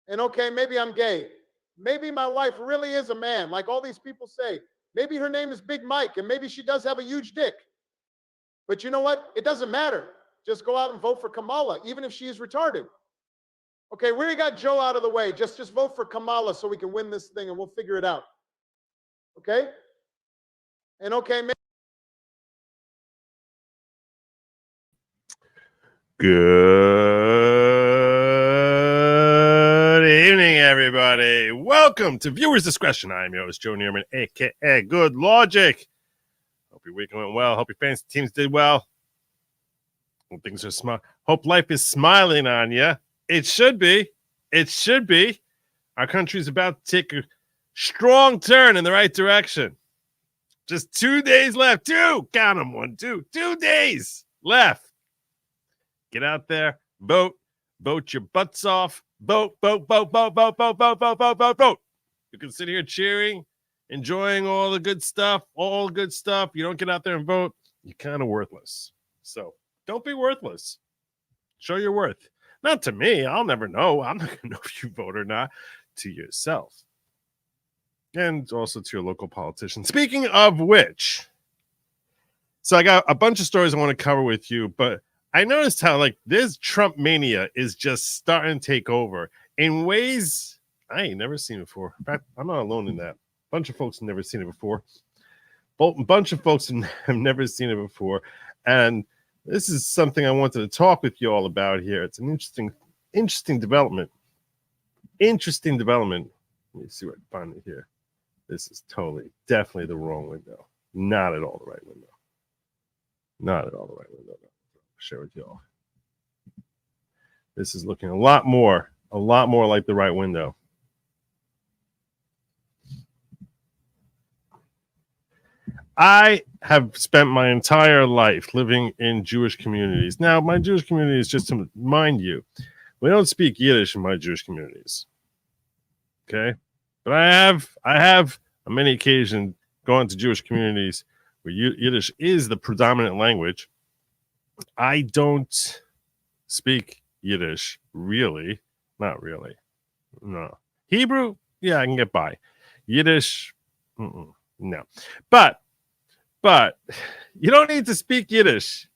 And okay, maybe I'm gay. Maybe my wife really is a man, like all these people say. Maybe her name is Big Mike, and maybe she does have a huge dick. But you know what? It doesn't matter. Just go out and vote for Kamala, even if she is retarded. Okay, we already got Joe out of the way. Just vote for Kamala so we can win this thing, and we'll figure it out. Okay? And okay, maybe. Good evening, everybody. Welcome to Viewers Discretion. I'm your host, Joe Neerman, a.k.a. Good Lawgic. Hope your weekend went well. Hope your fantasy teams did well. Hope things are smart. Hope life is smiling on you. It should be. It should be. Our country's about to take a strong turn in the right direction. Just 2 days left. Count them. 1, 2 days left. Get out there, vote your butts off, vote. You can sit here cheering, enjoying all the good stuff. You don't get out there and vote, you're kind of worthless. So don't be worthless. Show your worth. Not to me. I'll never know. I'm not going to know if you vote or not. To yourself. And also to your local politician. Speaking of which, so I got a bunch of stories I want to cover with you, but I noticed how this Trump-Mania is just starting to take over in ways I ain't never seen before. In fact, I'm not alone in that. A bunch of folks have never seen it before. A bunch of folks have never seen it before. And this is something I wanted to talk with you all about here. It's an interesting development. Interesting development. Let me see what I find it here. This is definitely the wrong window. Not at all the right window. Not at all the right window. Share with y'all. This is looking a lot more like the right window. I have spent my entire life living in Jewish communities. Now, my Jewish communities, just to remind you, we don't speak Yiddish in my Jewish communities. Okay? But I have on many occasions gone to Jewish communities where Yiddish is the predominant language. I don't speak Yiddish, really. Not really. No. Hebrew, yeah, I can get by. Yiddish, no. But you don't need to speak Yiddish.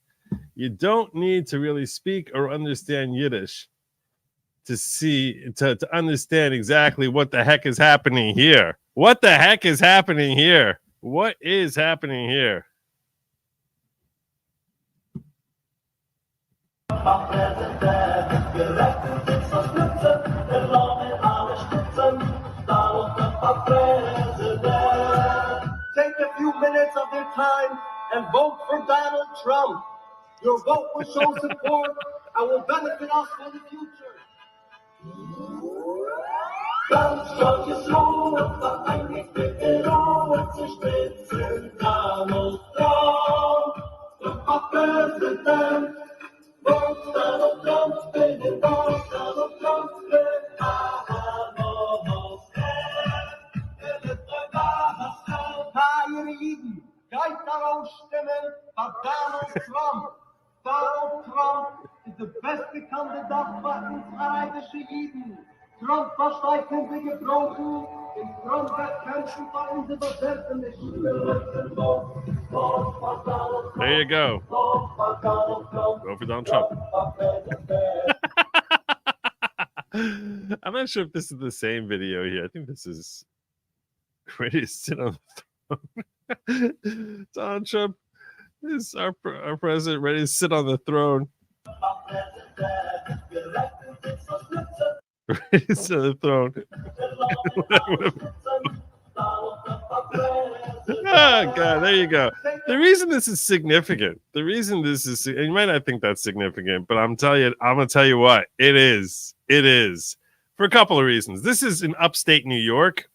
You don't need to really speak or understand Yiddish to understand exactly what the heck is happening here. What the heck is happening here? What is happening here? Take a few minutes of your time and vote for Donald Trump. Your vote will show support and will benefit us for the future. Ganz solches Rot, vereinigte Rot, zu Spitzen, Donald Trump, the President. Vote Donald Trump, bitte vote Donald Trump, ihr Jiden, geht darauf stimmen für Donald Trump. Donald Trump ist der beste Kandidat für uns arabische Jiden. Trump versteht unsere Gebrochen und Trump wird kämpfen für unsere Verständnis. There you go. Vote for Donald Trump. I'm not sure if this is the same video here. I think this is ready to sit on the throne. Donald Trump is our president, ready to sit on the throne. Ready to sit on the throne. Oh, God, there you go. The reason this is significant, and you might not think that's significant, but I'm going to tell you what, it is. It is. For a couple of reasons. This is in upstate New York,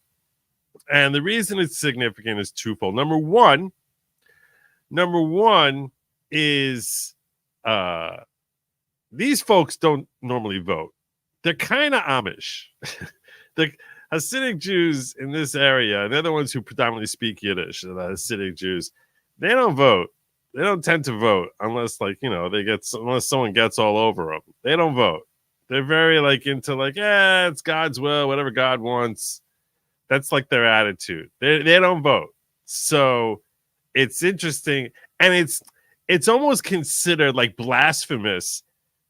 and the reason it's significant is twofold. Number one is these folks don't normally vote. They're kind of Amish. The Hasidic Jews in this area, they're the ones who predominantly speak Yiddish. The Hasidic Jews, they don't vote. They don't tend to vote unless, unless someone gets all over them. They don't vote. They're very like into like, it's God's will, whatever God wants. That's like their attitude. They don't vote. So it's interesting, and it's almost considered like blasphemous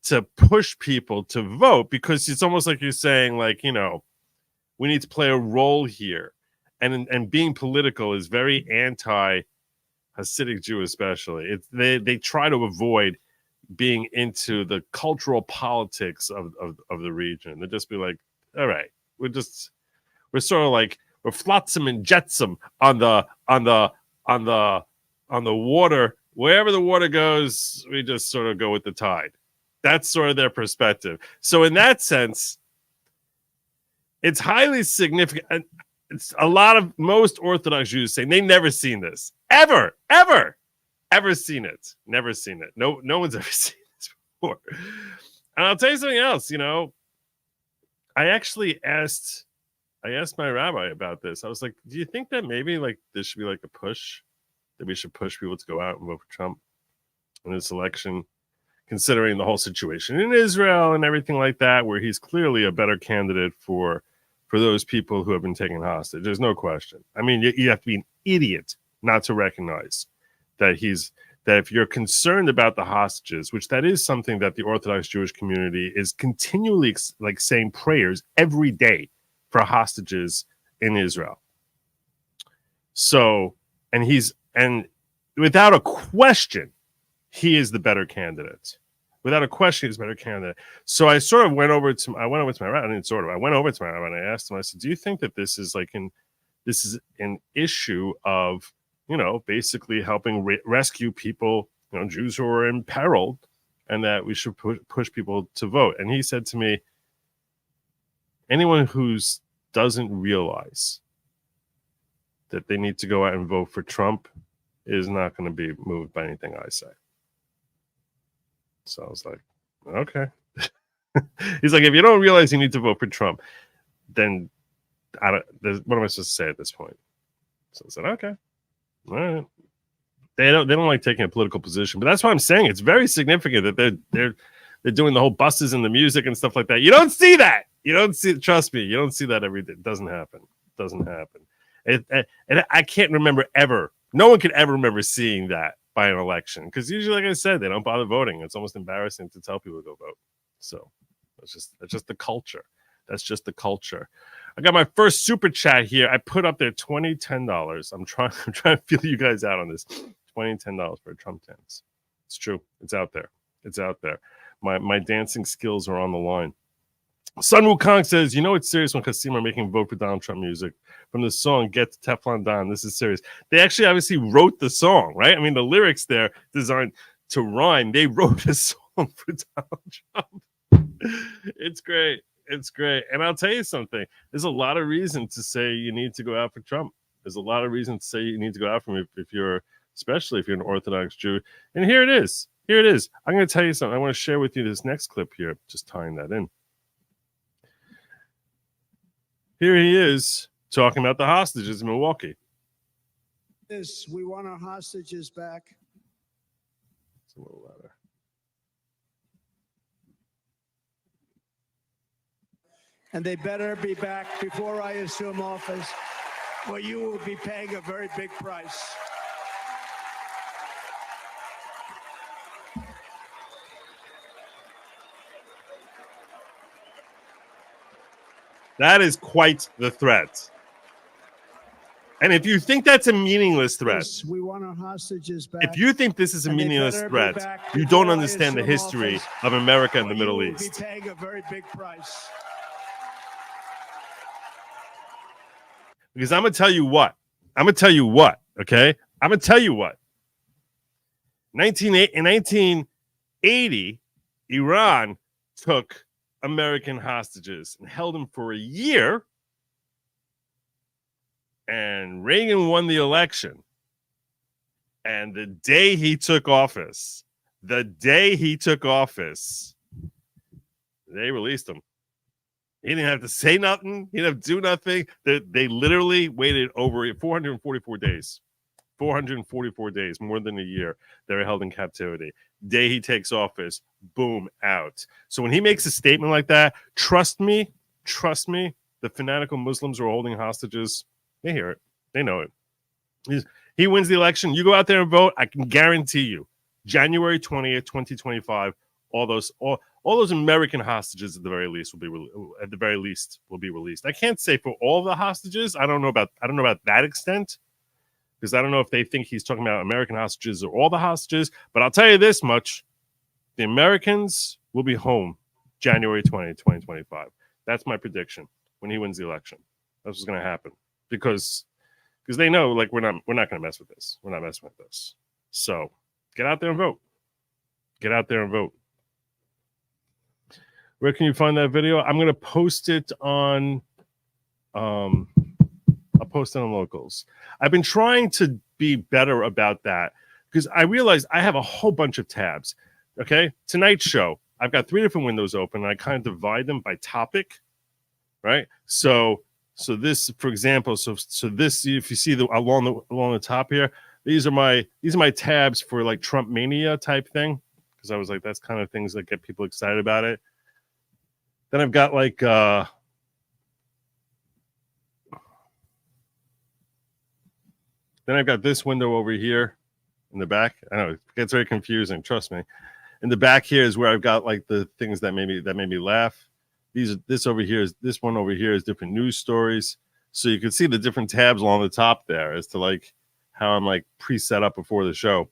to push people to vote, because it's almost like you're saying, like, we need to play a role here, and being political is very anti-Hasidic Jew, especially. They try to avoid being into the cultural politics of the region. They just be like, all right, we're sort of like we're flotsam and jetsam on the water. Wherever the water goes, we just sort of go with the tide. That's sort of their perspective. So in that sense, it's highly significant. It's most Orthodox Jews saying they never seen this. Ever seen it. Never seen it. No one's ever seen this before. And I'll tell you something else, I actually asked my rabbi about this. I was like, do you think that maybe like this should be like a push, that we should push people to go out and vote for Trump in this election, considering the whole situation in Israel and everything like that, where he's clearly a better candidate for those people who have been taken hostage? There's no question. I mean, you have to be an idiot not to recognize that if you're concerned about the hostages, which that is something that the Orthodox Jewish community is continually like saying prayers every day for hostages in Israel. So, and without a question, he is the better candidate. Without a question, he's a better candidate. So I sort of went over to my rabbi. I went over to my rabbi and I asked him, I said, do you think that this is an issue of, basically helping rescue people, Jews who are in peril, and that we should push people to vote? And he said to me, anyone who doesn't realize that they need to go out and vote for Trump is not going to be moved by anything I say. So I was like, okay. He's like, if you don't realize you need to vote for Trump, then what am I supposed to say at this point? So I said, okay, all right. They don't like taking a political position, but that's why I'm saying it's very significant that they're doing the whole buses and the music and stuff like that. You don't see that. Trust me, you don't see that every day. It doesn't happen. And I can't remember ever. No one could ever remember seeing that by an election, because usually, like I said, they don't bother voting. It's almost embarrassing to tell people to go vote. So that's just the culture. That's just the culture. I got my first super chat here. I put up there $10. I'm trying to feel you guys out on this. $10 for a Trump dance. It's true. It's out there. My dancing skills are on the line. Sun Wukong says, it's serious when Hasim are making vote for Donald Trump music from the song Get to Teflon Don. This is serious. They actually obviously wrote the song, right? I mean, the lyrics there designed to rhyme. They wrote a song for Donald Trump. It's great. And I'll tell you something. There's a lot of reason to say you need to go out for Trump. There's a lot of reason to say you need to go out for him especially if you're an Orthodox Jew. And here it is. I'm going to tell you something. I want to share with you this next clip here, just tying that in. Here he is talking about the hostages in Milwaukee. We want our hostages back. It's a little louder. And they better be back before I assume office, or you will be paying a very big price. That is quite the threat. And if you think that's a meaningless threat, We want our hostages back. if you think this is a meaningless threat, you don't understand the history of America and the Middle East. You will be paying a very big price. Because I'm going to tell you what, okay? I'm going to tell you what. In 1980, Iran took American hostages and held them for a year, and Reagan won the election. And the day he took office, they released him. He didn't have to say nothing. He didn't have to do nothing. They literally waited over 444 days. 444 days, more than a year. They were held in captivity. day he takes office, boom, out. So when he makes a statement like that, trust me, the fanatical Muslims who are holding hostages, they hear it. They know it. He wins the election. You go out there and vote. I can guarantee you, January 20th, 2025, all those American hostages at the very least will be released. I can't say for all the hostages. I don't know about that extent, because I don't know if they think he's talking about American hostages or all the hostages. But I'll tell you this much: the Americans will be home January 20th, 2025. That's my prediction when he wins the election. That's what's going to happen, because they know, like, we're not going to mess with this. We're not messing with this. So get out there and vote. Get out there and vote. Where can you find that video? I'm going to post it on I'll post it on Locals. I've been trying to be better about that, because I realized I have a whole bunch of tabs. Okay? Tonight's show, I've got 3 different windows open, and I kind of divide them by topic, right? So this, for example, so this, if you see along the top here, these are my tabs for like Trump-Mania type thing, because I was like, that's kind of things that get people excited about it. Then I've got like then I've got this window over here in the back. I know it gets very confusing, trust me. In the back here is where I've got like the things that made me laugh. This one over here is different news stories. So you can see the different tabs along the top there as to like how I'm like pre-set up before the show.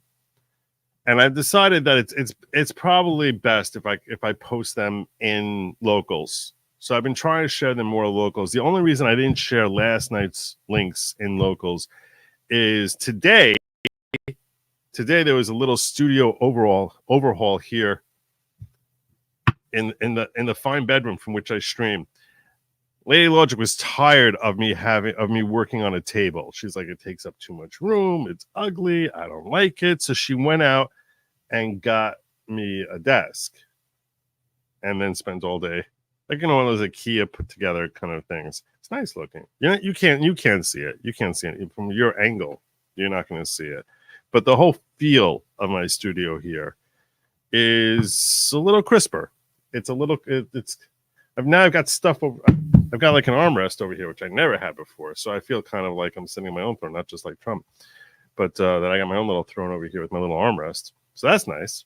And I've decided that it's probably best if I post them in Locals. So I've been trying to share them more Locals. The only reason I didn't share last night's links in Locals is today there was a little studio overhaul here in the fine bedroom from which I stream. Lady Lawgic was tired of me working on a table. She's like, it takes up too much room. It's ugly. I don't like it. So she went out and got me a desk, and then spent all day, like, one of those IKEA put together kind of things. It's nice looking. You can't see it. You can't see it from your angle. You're not going to see it. But the whole feel of my studio here is a little crisper. It's a little. I've got stuff over. I've got like an armrest over here, which I never had before. So I feel kind of like I'm sitting on my own throne, not just like Trump, but that I got my own little throne over here with my little armrest. So that's nice.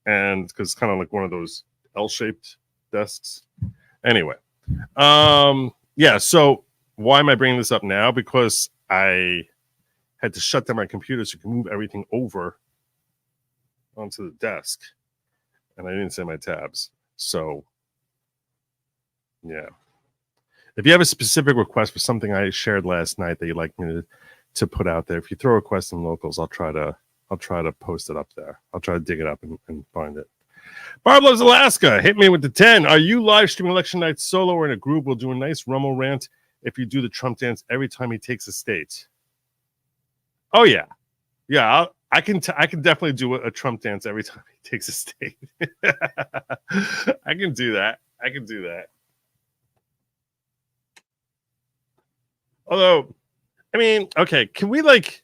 And because it's kind of like one of those L-shaped desks. Anyway, yeah. So why am I bringing this up now? Because I had to shut down my computer so I can move everything over onto the desk, and I didn't save my tabs. So yeah. If you have a specific request for something I shared last night that you'd like me to put out there, if you throw a request in Locals, I'll try to post it up there. I'll try to dig it up and find it. Barb Loves Alaska, hit me with the 10. Are you live streaming election night solo or in a group? We'll do a nice rumble rant if you do the Trump dance every time he takes a state. Oh yeah. Yeah, I can definitely do a Trump dance every time he takes a state. I can do that. Although, I mean, okay, can we wait?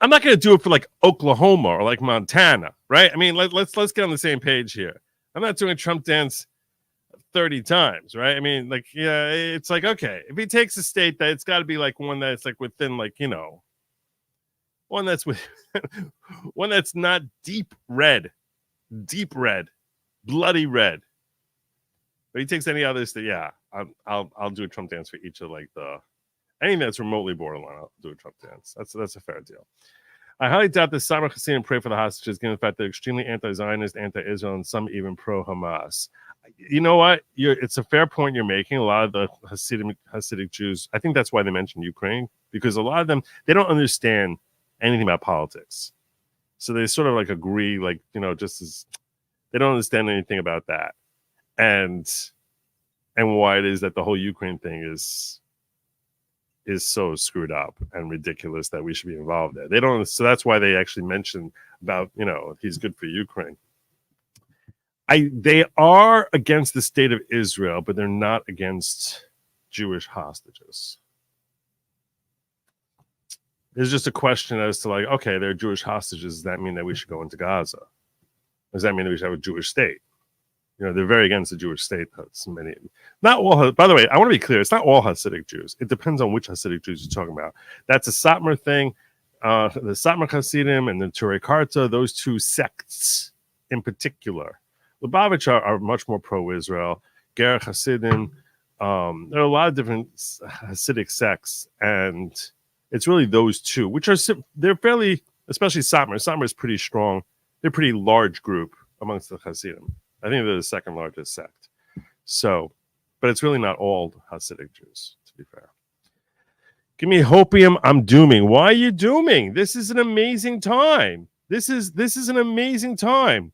I'm not going to do it for like Oklahoma or like Montana, right? I mean, let's get on the same page here. I'm not doing a Trump dance 30 times, right? I mean, like, yeah, it's like, okay, if he takes a state, that it's got to be like one that's like within, like, one that's with one that's not deep red, bloody red. But he takes any other state, yeah, I'll do a Trump dance for each of like anything that's remotely borderline. I'll do a Trump dance. That's a fair deal. I highly doubt that Samar Hussein pray for the hostages, given the fact they're extremely anti-Zionist, anti-Israel, and some even pro-Hamas. You know what? It's a fair point you're making. A lot of the Hasidic Jews, I think that's why they mentioned Ukraine, because a lot of them, they don't understand anything about politics. So they sort of like agree, like, just as they don't understand anything about that. And why it is that the whole Ukraine thing is so screwed up and ridiculous that we should be involved in. They don't, so that's why they actually mentioned about, he's good for Ukraine. They are against the state of Israel, but they're not against Jewish hostages. It's just a question as to like, okay, they're Jewish hostages. Does that mean that we should go into Gaza? Does that mean that we should have a Jewish state? You know, they're very against the Jewish state. That's many, not all. By the way, I want to be clear. It's not all Hasidic Jews. It depends on which Hasidic Jews you're talking about. That's a Satmar thing. The Satmar Hasidim and the Turei Karta, those two sects in particular. Lubavitch are much more pro-Israel. Ger Hasidim. There are a lot of different Hasidic sects, and it's really those two, which are they're fairly, especially Satmar. Satmar is pretty strong. They're a pretty large group amongst the Hasidim. I think they're the second largest sect. So, but it's really not all Hasidic Jews, to be fair. Give me hopium, I'm dooming. Why are you dooming? This is an amazing time. This is an amazing time.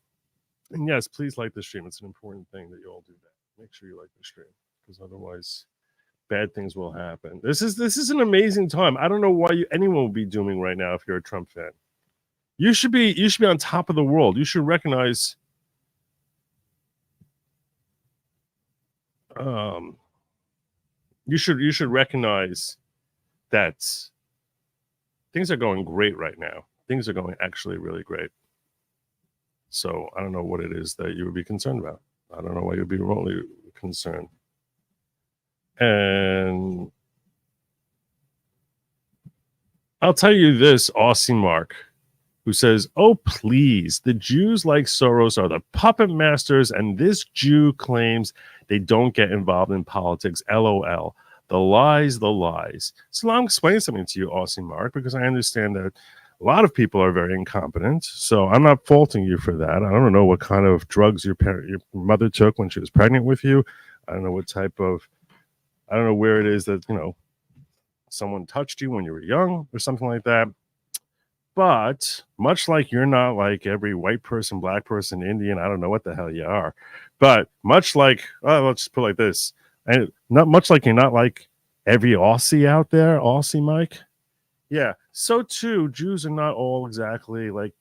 And yes, please like the stream. It's an important thing that you all do that. Make sure you like the stream, because otherwise bad things will happen. This is an amazing time. I don't know why anyone would be dooming right now if you're a Trump fan. You should be on top of the world. You should recognize you should recognize that things are going great right now. Things are going actually really great. So I don't know what it is that you would be concerned about. I don't know why you'd be remotely concerned. And I'll tell you this, Aussie Mark, who says, oh, please, the Jews like Soros are the puppet masters, and this Jew claims they don't get involved in politics. LOL. The lies, the lies. So I'm explaining something to you, Aussie Mark, because I understand that a lot of people are very incompetent. So I'm not faulting you for that. I don't know what kind of drugs your mother took when she was pregnant with you. I don't know what type of, I don't know where it is that, you know, someone touched you when you were young or something like that. But much like you're not like every white person, black person, Indian, I don't know what the hell you are. But much like, let's just put it like this. And not much like you're not like every Aussie out there, Aussie Mike. Yeah. So too, Jews are not all exactly like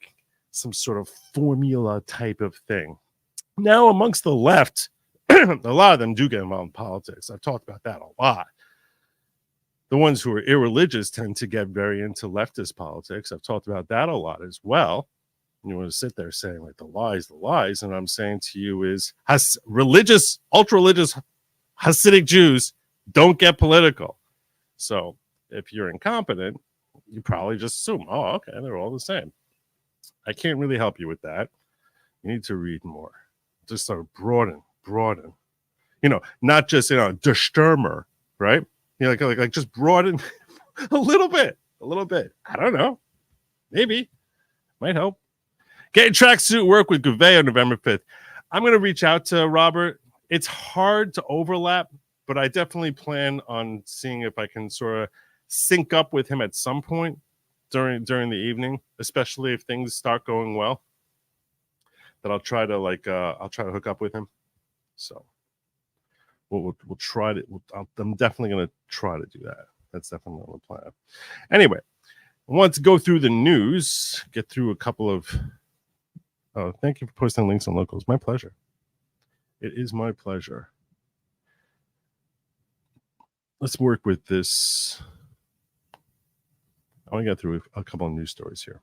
some sort of formula type of thing. Now, amongst the left, a lot of them do get involved in politics. I've talked about that a lot. The ones who are irreligious tend to get very into leftist politics. I've talked about that a lot as well. You want to sit there saying like the lies. And I'm saying to you is religious, ultra-religious Hasidic Jews don't get political. So if you're incompetent, you probably just assume, oh, okay, they're all the same. I can't really help you with that. You need to read more. Just sort of broaden. You know, not just, you know, der Stürmer, right? You know, like just broaden a little bit. I don't know. Maybe. Might help. Get tracksuit work with Gouvet on November 5th. I'm going to reach out to Robert. It's hard to overlap, but I definitely plan on seeing if I can sort of sync up with him at some point during the evening, especially if things start going well. That I'll try to hook up with him. So we'll try to. I'm definitely going to try to do that. That's definitely on the plan. Anyway, I want to go through the news, get through a couple of. Oh, thank you for posting links on locals. My pleasure. It is my pleasure. Let's work with this. I want to get through a couple of news stories here.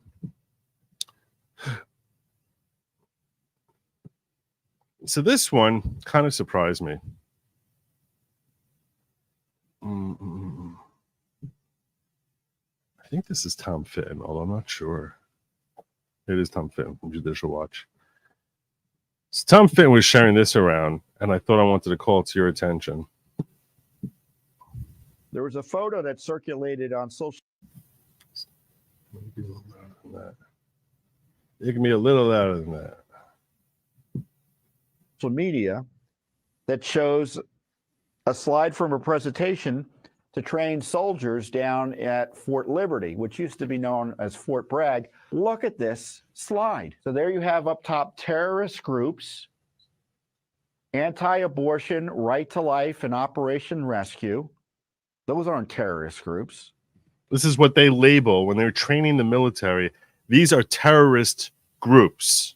So this one kind of surprised me. I think this is Tom Fitton, although I'm not sure. It is Tom Fitton from Judicial Watch. So Tom Fitton was sharing this around, and I thought I wanted to call it to your attention. There was a photo that circulated on social. Maybe a little louder than that. It can be a little louder than that. Media that shows a slide from a presentation to train soldiers down at Fort Liberty, which used to be known as Fort Bragg. Look at this slide. So there you have up top terrorist groups, anti-abortion, right to life, and Operation Rescue. Those aren't terrorist groups. This is what they label when they're training the military. These are terrorist groups.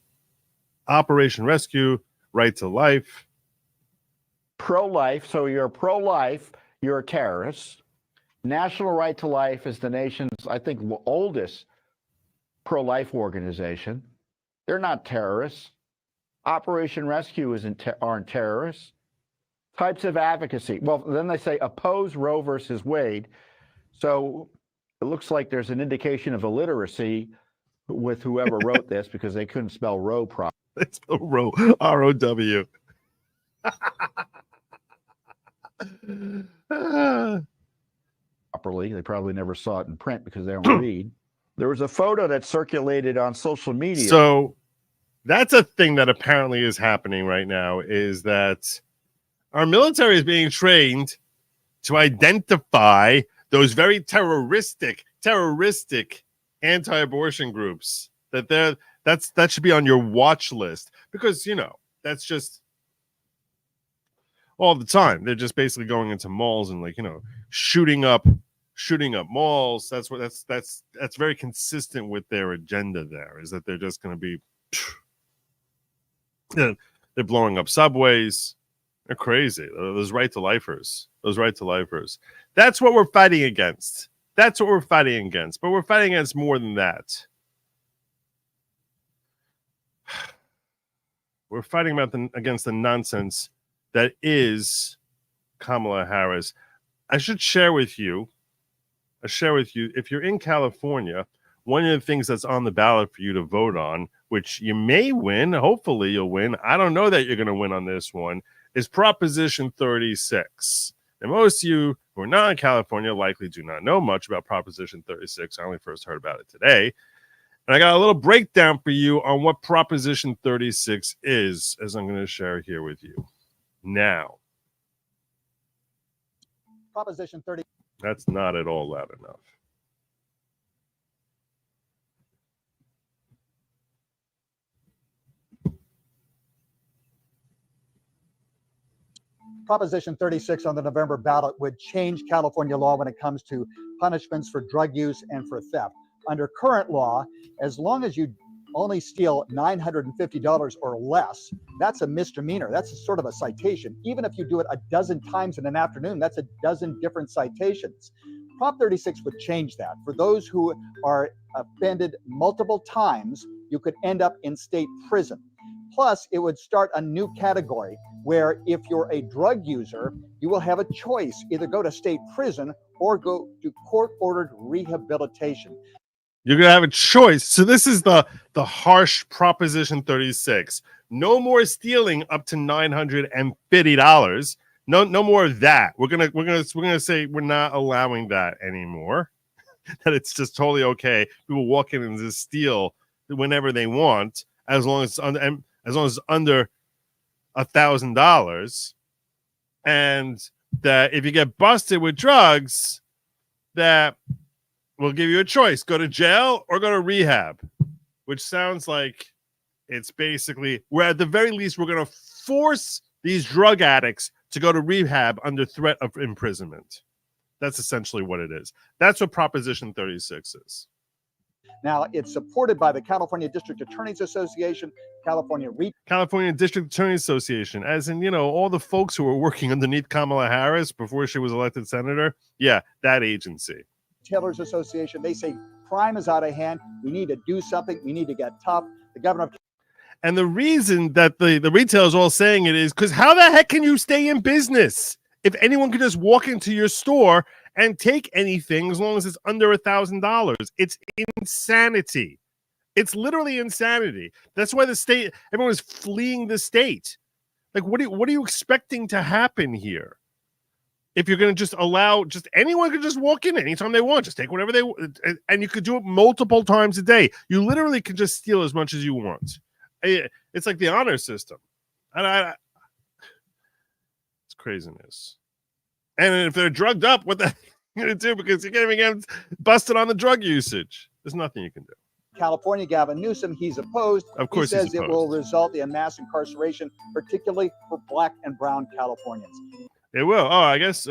Operation Rescue, right to life. Pro-life, so you're pro-life, you're a terrorist. National Right to Life is the nation's, I think, oldest pro-life organization. They're not terrorists. Operation Rescue aren't terrorists. Types of advocacy. Well, then they say oppose Roe versus Wade. So it looks like there's an indication of illiteracy with whoever wrote this because they couldn't spell Roe properly. They spell Roe, R-O-W. Properly. They probably never saw it in print because they don't read. There was a photo that circulated on social media. So that's a thing that apparently is happening right now, is that our military is being trained to identify those very terroristic anti-abortion groups. That should be on your watch list, because that's just all the time. They're just basically going into malls and shooting up malls. That's very consistent with their agenda. There is that they're just going to be they're blowing up subways. They're crazy. Those right to lifers. That's what we're fighting against. But we're fighting against more than that. We're fighting against the nonsense that is Kamala Harris. I share with you, if you're in California, one of the things that's on the ballot for you to vote on, which you may win, hopefully you'll win, I don't know that you're going to win on this one, is Proposition 36. And most of you who are not in California likely do not know much about Proposition 36. I only first heard about it today. And I got a little breakdown for you on what Proposition 36 is, as I'm going to share here with you now. Proposition 30. That's not at all loud enough. Proposition 36 on the November ballot would change California law when it comes to punishments for drug use and for theft. Under current law, as long as you only steal $950 or less, that's a misdemeanor. That's sort of a citation. Even if you do it a dozen times in an afternoon, that's a dozen different citations. Prop 36 would change that. For those who are offended multiple times, you could end up in state prison. Plus, it would start a new category where if you're a drug user, you will have a choice, either go to state prison or go to court-ordered rehabilitation. You're going to have a choice. So this is the harsh Proposition 36. No more stealing up to $950. No more of that. We're gonna say we're not allowing that anymore. That it's just totally okay. People walk in and just steal whenever they want, as long as it's under $1,000, and that if you get busted with drugs, that we'll give you a choice: go to jail or go to rehab. Which sounds like it's basically, at the very least, we're going to force these drug addicts to go to rehab under threat of imprisonment. That's essentially what it is. That's what Proposition 36 is. Now, it's supported by the California District Attorneys Association, California District Attorneys Association, as in, all the folks who were working underneath Kamala Harris before she was elected senator. Yeah, that agency. Retailers Association. They say crime is out of hand. We need to do something. We need to get tough. The governor of And the reason that the retailers are all saying it is because how the heck can you stay in business if anyone could just walk into your store and take anything as long as it's under $1,000? It's insanity. It's literally insanity. That's why everyone is fleeing the state. Like, what are you expecting to happen here? If you're going to just allow, anyone could just walk in anytime they want, just take whatever they want, and you could do it multiple times a day. You literally could just steal as much as you want. It's like the honor system. And it's craziness. And if they're drugged up, what the heck are you going to do? Because you can't even get busted on the drug usage. There's nothing you can do. California, Gavin Newsom, he's opposed. Of course, he says it will result in mass incarceration, particularly for Black and brown Californians. It will. Oh, I guess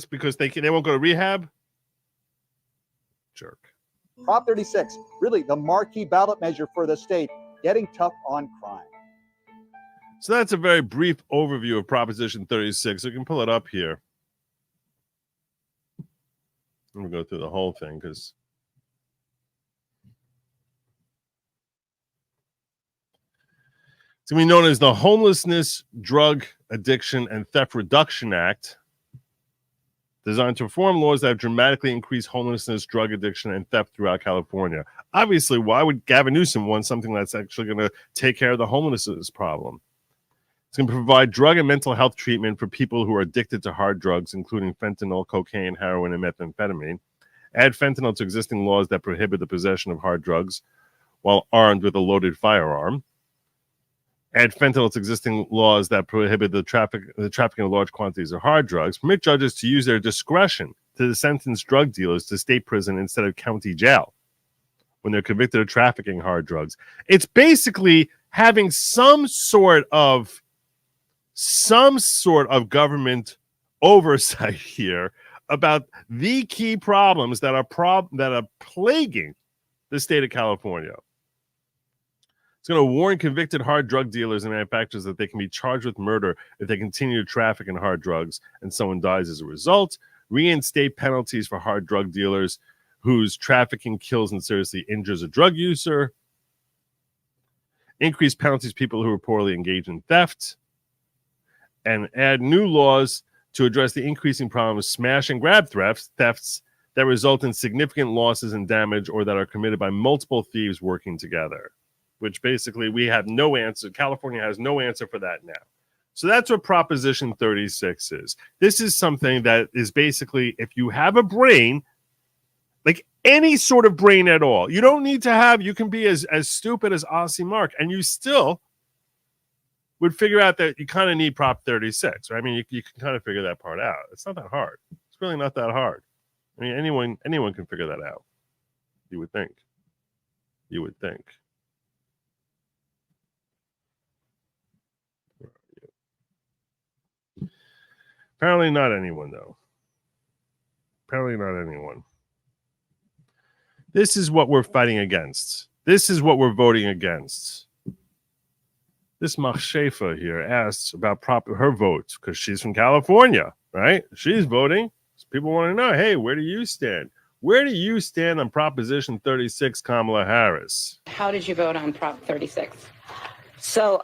because they won't go to rehab. Jerk. Prop 36, really the marquee ballot measure for the state, getting tough on crime. So that's a very brief overview of Proposition 36. You can pull it up here. I'm going to go through the whole thing because it's going to be known as the Homelessness, Drug Addiction, and Theft Reduction Act, designed to reform laws that have dramatically increased homelessness, drug addiction, and theft throughout California. Obviously, why would Gavin Newsom want something that's actually going to take care of the homelessness problem? It's going to provide drug and mental health treatment for people who are addicted to hard drugs, including fentanyl, cocaine, heroin, and methamphetamine. Add fentanyl to existing laws that prohibit the possession of hard drugs while armed with a loaded firearm. Add fentanyl to existing laws that prohibit the trafficking of large quantities of hard drugs. Permit judges to use their discretion to sentence drug dealers to state prison instead of county jail when they're convicted of trafficking hard drugs. It's basically having some sort of government oversight here about the key problems that are plaguing the state of California. It's going to warn convicted hard drug dealers and manufacturers that they can be charged with murder if they continue to traffic in hard drugs and someone dies as a result. Reinstate penalties for hard drug dealers whose trafficking kills and seriously injures a drug user. Increase penalties for people who are poorly engaged in theft. And add new laws to address the increasing problem of smash and grab thefts that result in significant losses and damage or that are committed by multiple thieves working together, which basically we have no answer. California has no answer for that now. So that's what Proposition 36 is. This is something that is basically, if you have a brain, like any sort of brain at all, you don't need to have, you can be as stupid as Aussie Mark, and you still would figure out that you kind of need Prop 36. Right? I mean, you can kind of figure that part out. It's not that hard. It's really not that hard. I mean, anyone can figure that out. You would think. You would think. Apparently not anyone, though. Apparently not anyone. This is what we're fighting against. This is what we're voting against. This Mach Schaefer here asks about her vote because she's from California, right? She's voting. So people want to know, hey, where do you stand? Where do you stand on Proposition 36, Kamala Harris? How did you vote on Prop 36? So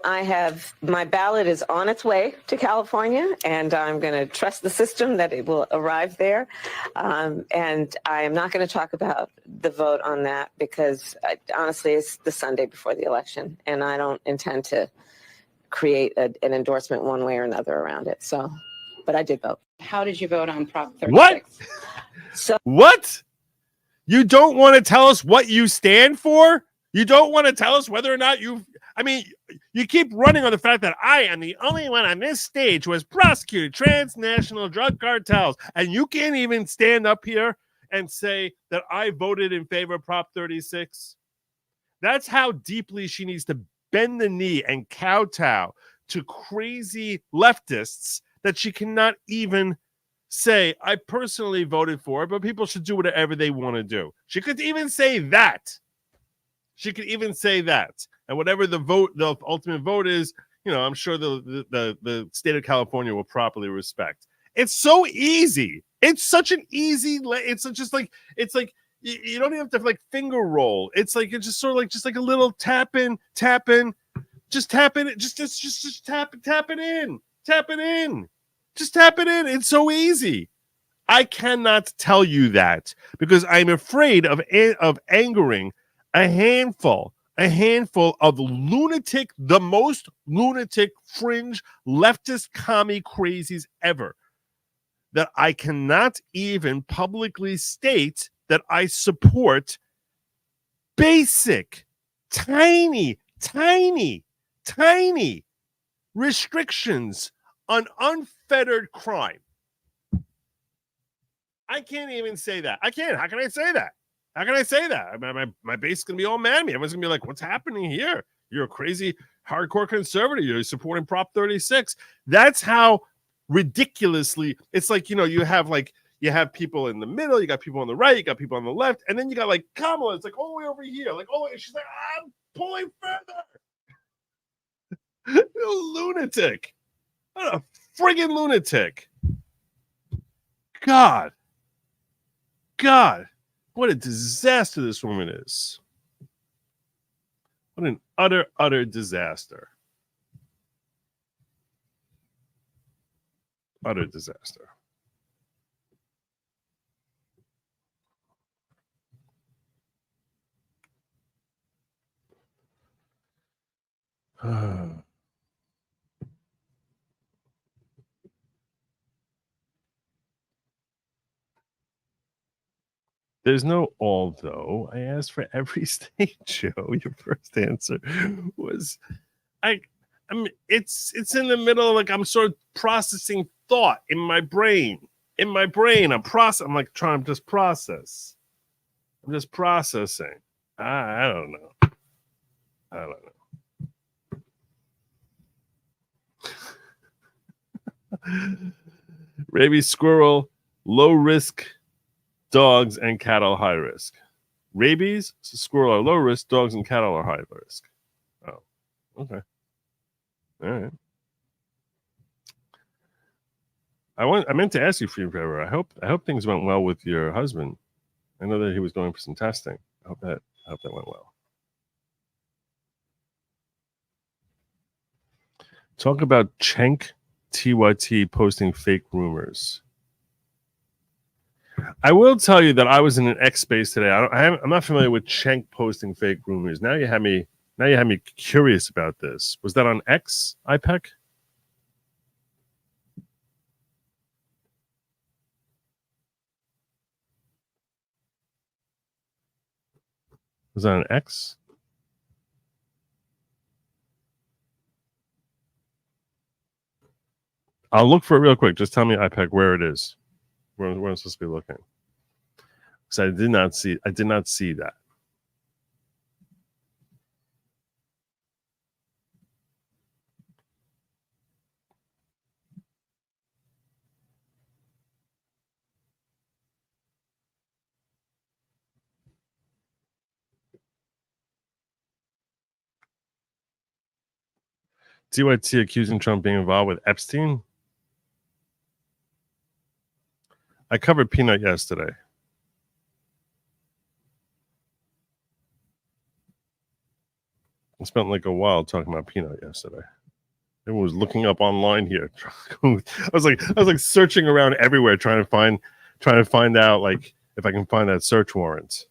my ballot is on its way to and I'm going to trust the system that it will arrive there. And I am not going to talk about the vote on that because honestly, it's the Sunday before the election and I don't intend to create an endorsement one way or another around it. So, but I did vote. How did you vote on Prop 36? What? What? You don't want to tell us what you stand for? You don't want to tell us whether or not you keep running on the fact that I am the only one on this stage who has prosecuted transnational drug cartels. And you can't even stand up here and say that I voted in favor of Prop 36. That's how deeply she needs to bend the knee and kowtow to crazy leftists that she cannot even say, I personally voted for it, but people should do whatever they want to do. She could even say that. She could even say that. And whatever the ultimate vote is, I'm sure the state of California will properly respect. It's so easy. It's such an easy. It's just like you don't even have to like finger roll. It's just sort of just like a little tap in, just tap it, just tap it in, just tap it in. It's so easy. I cannot tell you that because I'm afraid of angering a handful of the most lunatic, fringe, leftist commie crazies ever, that I cannot even publicly state that I support basic, tiny restrictions on unfettered crime. I can't even say that. I can't. How can I say that? How can I say that? My base is going to be all mad at me. Everyone's going to be like, what's happening here? You're a crazy, hardcore conservative. You're supporting Prop 36. That's how ridiculously, it's like, you have people in the middle, you got people on the right, you got people on the left, and then you got like Kamala, it's like all the way over here. Like, she's like, I'm pulling further. Lunatic. What a friggin' lunatic. God. God, what a disaster this woman is. What an utter disaster. Utter disaster. There's no although. I asked for every state, Joe. Your first answer was I mean it's in the middle, like I'm sort of processing thought in my brain. I'm like trying to just process. I'm just processing. I don't know. Rabies squirrel, low risk. Dogs and cattle high risk. Rabies, squirrel are low risk. Dogs and cattle are high risk. Oh, okay. All right. I meant to ask you for your favor. I hope things went well with your husband. I know that he was going for some testing. I hope that went well. Talk about Cenk TYT posting fake rumors. I will tell you that I was in an X space today. I'm not familiar with Cenk posting fake rumors. Now you had me curious about this. Was that on X, IPEC? Was that on X? I'll look for it real quick. Just tell me, IPEC, where it is. Where I'm supposed to be looking. Because I did not see that. TYT accusing Trump being involved with Epstein. I covered Peanut yesterday. I spent like a while talking about Peanut yesterday. Everyone was looking up online here. I was like searching around everywhere trying to find out like if I can find that search warrant.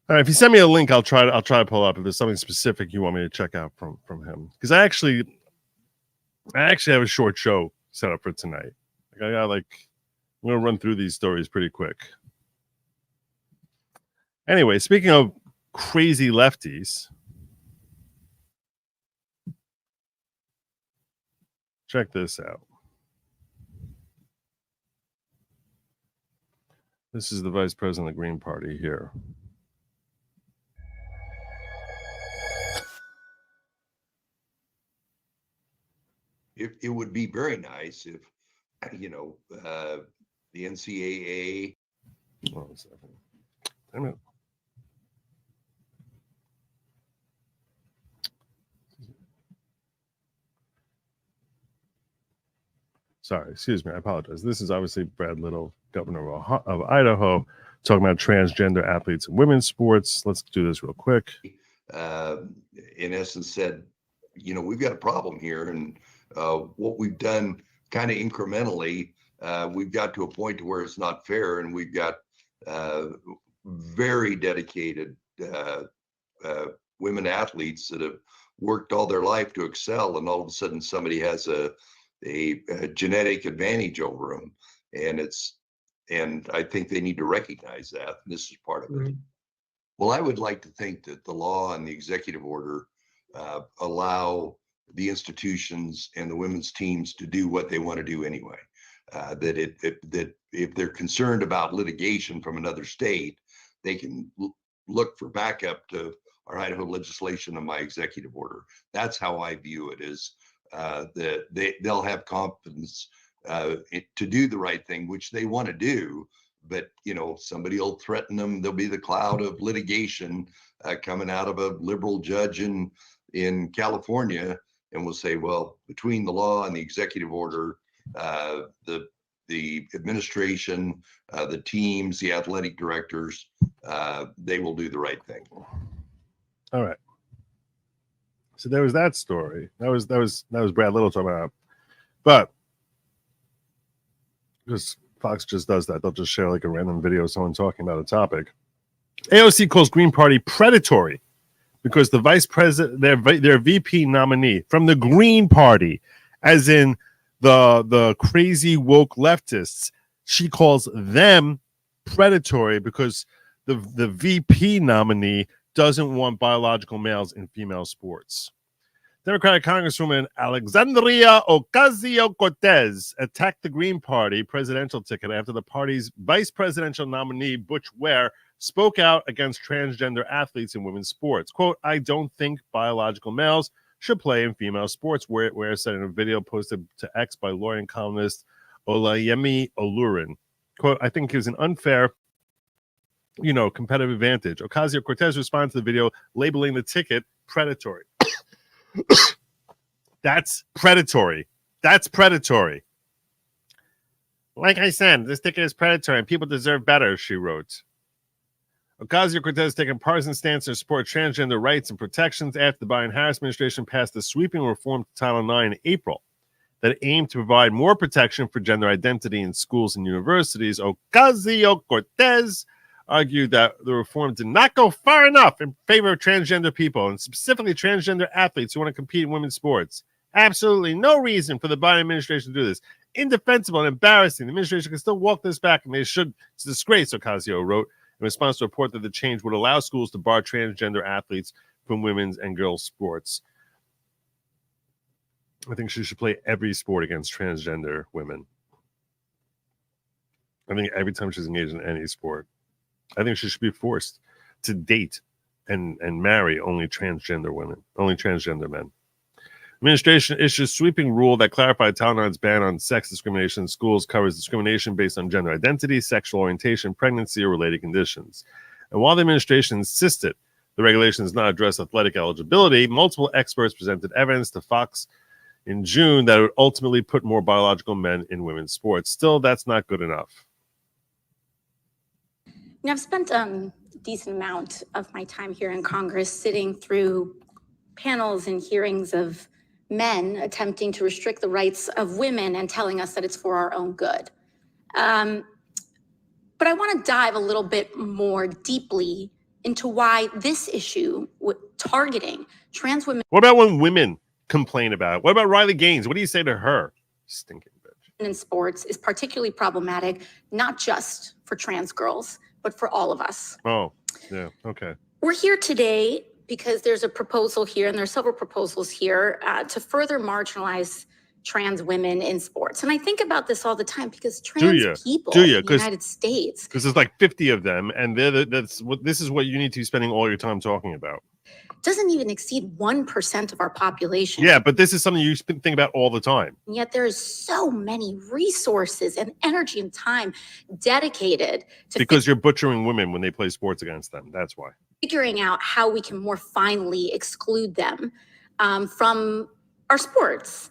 All right, if you send me a link, I'll try to pull up if there's something specific you want me to check out from him. Because I actually have a short show set up for tonight. I'm gonna run through these stories pretty quick. Anyway, speaking of crazy lefties, check this out. This is the vice president of the Green Party here. It would be very nice if, the NCAA. Hold on a second. Damn it. Sorry, excuse me. I apologize. This is obviously Brad Little, governor of Idaho, talking about transgender athletes in women's sports. Let's do this real quick. In essence said, we've got a problem here, and what we've done kind of incrementally, we've got to a point to where it's not fair, and we've got very dedicated women athletes that have worked all their life to excel, and all of a sudden somebody has a genetic advantage over them, and I think they need to recognize that. And this is part of it. Well, I would like to think that the law and the executive order allow the institutions and the women's teams to do what they want to do anyway. That if they're concerned about litigation from another state, they can look for backup to our Idaho legislation and my executive order. That's how I view it, is that they'll have confidence to do the right thing, which they want to do. But somebody will threaten them. There'll be the cloud of litigation coming out of a liberal judge in California, and we'll say, well, between the law and the executive order, the administration, the teams, the athletic directors, they will do the right thing. All right. So there was that story. That was Brad Little talking about. But because Fox just does that, they'll just share like a random video of someone talking about a topic. AOC calls Green Party predatory because the vice president, their VP nominee from the Green Party, as in the crazy woke leftists, she calls them predatory because the VP nominee doesn't want biological males in female sports. Democratic Congresswoman Alexandria Ocasio-Cortez attacked the Green Party presidential ticket after the party's vice presidential nominee, Butch Ware, spoke out against transgender athletes in women's sports. Quote, "I don't think biological males should play in female sports," Ware said in a video posted to X by lawyer and columnist Olayemi Olurin. Quote, "I think it was an unfair, competitive advantage." Ocasio-Cortez responded to the video labeling the ticket predatory. That's predatory. That's predatory. "Like I said, this ticket is predatory and people deserve better," she wrote. Ocasio-Cortez taking partisan stance to support transgender rights and protections after the Biden-Harris administration passed a sweeping reform to Title IX in April that aimed to provide more protection for gender identity in schools and universities. Ocasio-Cortez argued that the reform did not go far enough in favor of transgender people, and specifically transgender athletes who want to compete in women's sports. "Absolutely no reason for the Biden administration to do this. Indefensible and embarrassing. The administration can still walk this back, and they should. It's a disgrace," Ocasio wrote in response to a report that the change would allow schools to bar transgender athletes from women's and girls' sports. I think she should play every sport against transgender women. I think every time she's engaged in any sport. I think she should be forced to date and marry only transgender women, only transgender men. Administration issues sweeping rule that clarified Title IX's ban on sex discrimination in schools covers discrimination based on gender identity, sexual orientation, pregnancy, or related conditions. And while the administration insisted the regulation does not address athletic eligibility, multiple experts presented evidence to Fox in June that it would ultimately put more biological men in women's sports. Still, that's not good enough. I've spent a decent amount of my time here in Congress sitting through panels and hearings of men attempting to restrict the rights of women and telling us that it's for our own good. But I want to dive a little bit more deeply into why this issue with targeting trans women. What about when women complain about it? What about Riley Gaines? What do you say to her? Stinking bitch. In sports is particularly problematic, not just for trans girls, but for all of us. Oh, yeah, okay. We're here today because there's a proposal here, and there are several proposals here to further marginalize trans women in sports. And I think about this all the time because trans people in the United States. Because there's like 50 of them, and this is what you need to be spending all your time talking about. Doesn't even exceed 1% of our population. Yeah, but this is something you think about all the time. And yet there's so many resources and energy and time dedicated to because you're butchering women when they play sports against them. That's why. Figuring out how we can more finely exclude them from our sports.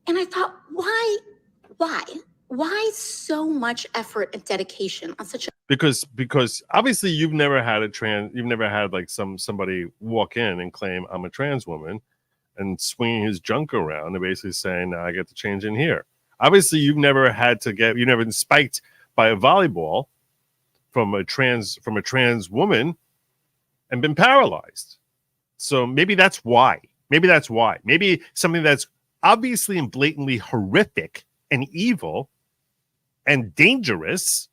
And I thought, why so much effort and dedication on such a because obviously you've never had like somebody walk in and claim I'm a trans woman and swinging his junk around and basically saying, now I get to change in here. Obviously you've never been spiked by a volleyball from a trans woman and been paralyzed. So maybe that's why. Maybe something that's obviously and blatantly horrific and evil and dangerous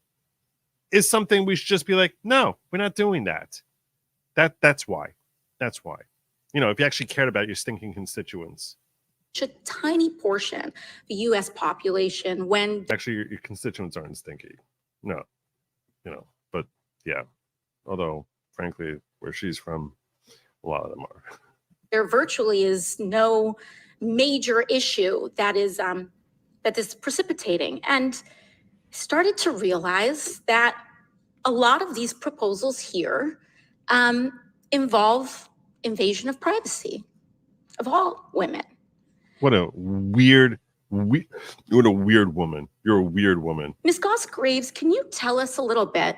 is something we should just be like, no, we're not doing that. That's why. If you actually cared about your stinking constituents. a tiny portion of the U.S. population when actually your constituents aren't stinky. No, but yeah. Although, frankly, where she's from, a lot of them are. There virtually is no major issue that is precipitating, and started to realize that a lot of these proposals here involve invasion of privacy of all women. What a weird You're a weird woman. You're a weird woman. Ms. Goss-Graves, can you tell us a little bit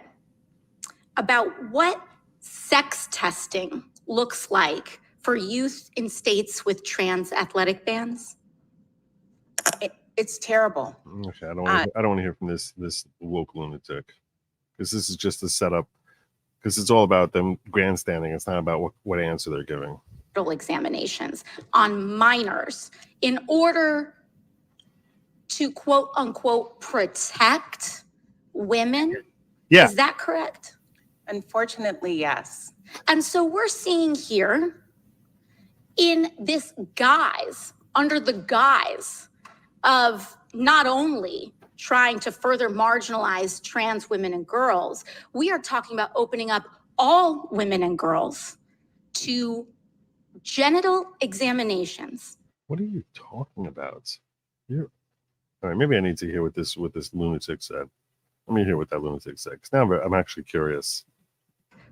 about what sex testing looks like for youth in states with trans athletic bans? It's terrible. Okay, I don't want to hear from this woke lunatic, because this is just a setup. Because it's all about them grandstanding. It's not about what answer they're giving. Examinations on minors in order to quote unquote protect women. Yeah. Is that correct? Unfortunately, yes. And so we're seeing here in this guise, under the guise of not only trying to further marginalize trans women and girls, we are talking about opening up all women and girls to genital examinations. What are you talking about? All right, maybe I need to hear what this lunatic said. Let me hear what that lunatic said, because now I'm actually curious.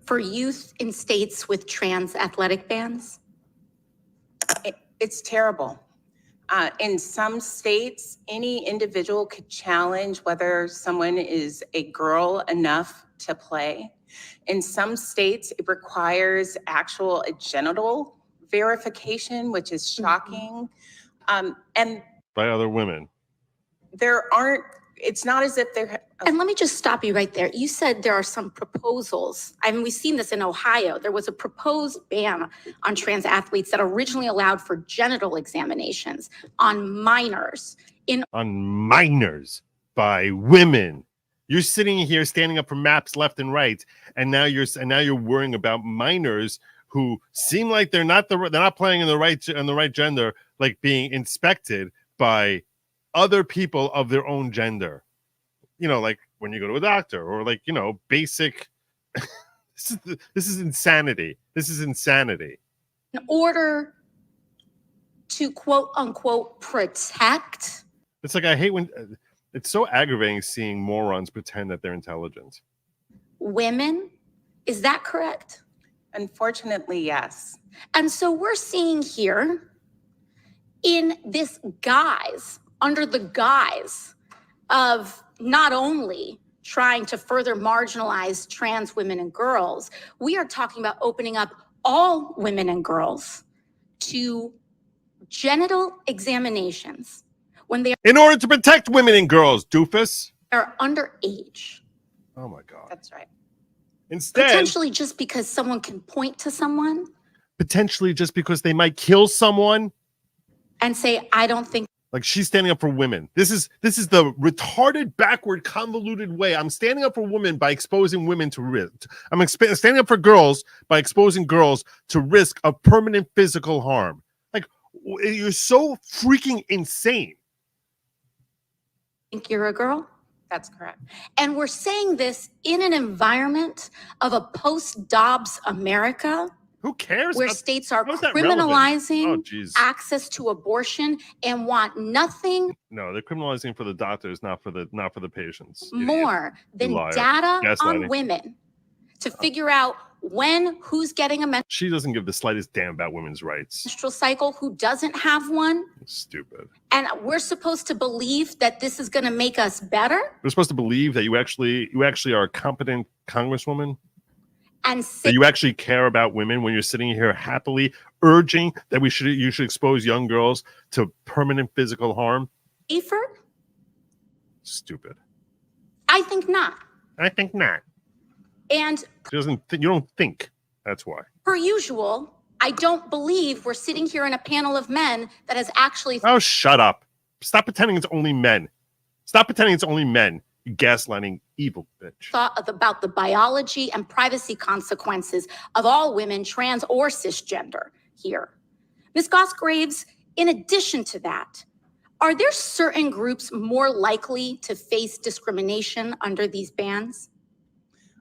For youth in states with trans athletic bans? It's terrible. In some states, any individual could challenge whether someone is a girl enough to play. In some states, it requires actual genital verification, which is shocking. And By other women. It's not as if they're. And let me just stop you right there. You said there are some proposals. I mean, we've seen this in Ohio. There was a proposed ban on trans athletes that originally allowed for genital examinations on minors. On minors by women. You're sitting here standing up for maps left and right, and now you're worrying about minors who seem like they're not playing in the right gender, like being inspected by other people of their own gender. You know, like when you go to a doctor, or like, you know, basic. This is insanity. This is insanity. In order to quote unquote protect. It's like, I hate when it's so aggravating seeing morons pretend that they're intelligent. Women, is that correct? Unfortunately, yes. And so we're seeing here in this guise, under the guise of not only trying to further marginalize trans women and girls, we are talking about opening up all women and girls to genital examinations when they In order to protect women and girls, doofus. are underage. Oh my God. That's right. Instead, Potentially just because someone can point to someone potentially just because they might kill someone. and say, I don't think. Like, she's standing up for women. This is the retarded, backward, convoluted way. I'm standing up for women by exposing women to risk. I'm standing up for girls by exposing girls to risk of permanent physical harm. Like, you're so freaking insane. Think you're a girl? That's correct. And we're saying this in an environment of a post-Dobbs America. Who cares? Where states are How is that criminalizing relevant? Oh, geez. access to abortion and want nothing No, they're criminalizing for the doctors, not for the patients. more than liar. data Gaslighting. on women to figure out who's getting a She doesn't give the slightest damn about women's rights. menstrual cycle, who doesn't have one. Stupid. And we're supposed to believe that this is going to make us better We're supposed to believe that you actually are a competent congresswoman. and That you actually care about women when you're sitting here happily urging that you should expose young girls to permanent physical harm. safer? Stupid. I think not. I think not. And You don't think. That's why. per usual, I don't believe we're sitting here in a panel of men that has actually Oh, shut up. Stop pretending it's only men. Stop pretending it's only men. You gaslighting evil bitch. thought about the biology and privacy consequences of all women, trans or cisgender here. Ms. Goss-Graves, in addition to that, are there certain groups more likely to face discrimination under these bans?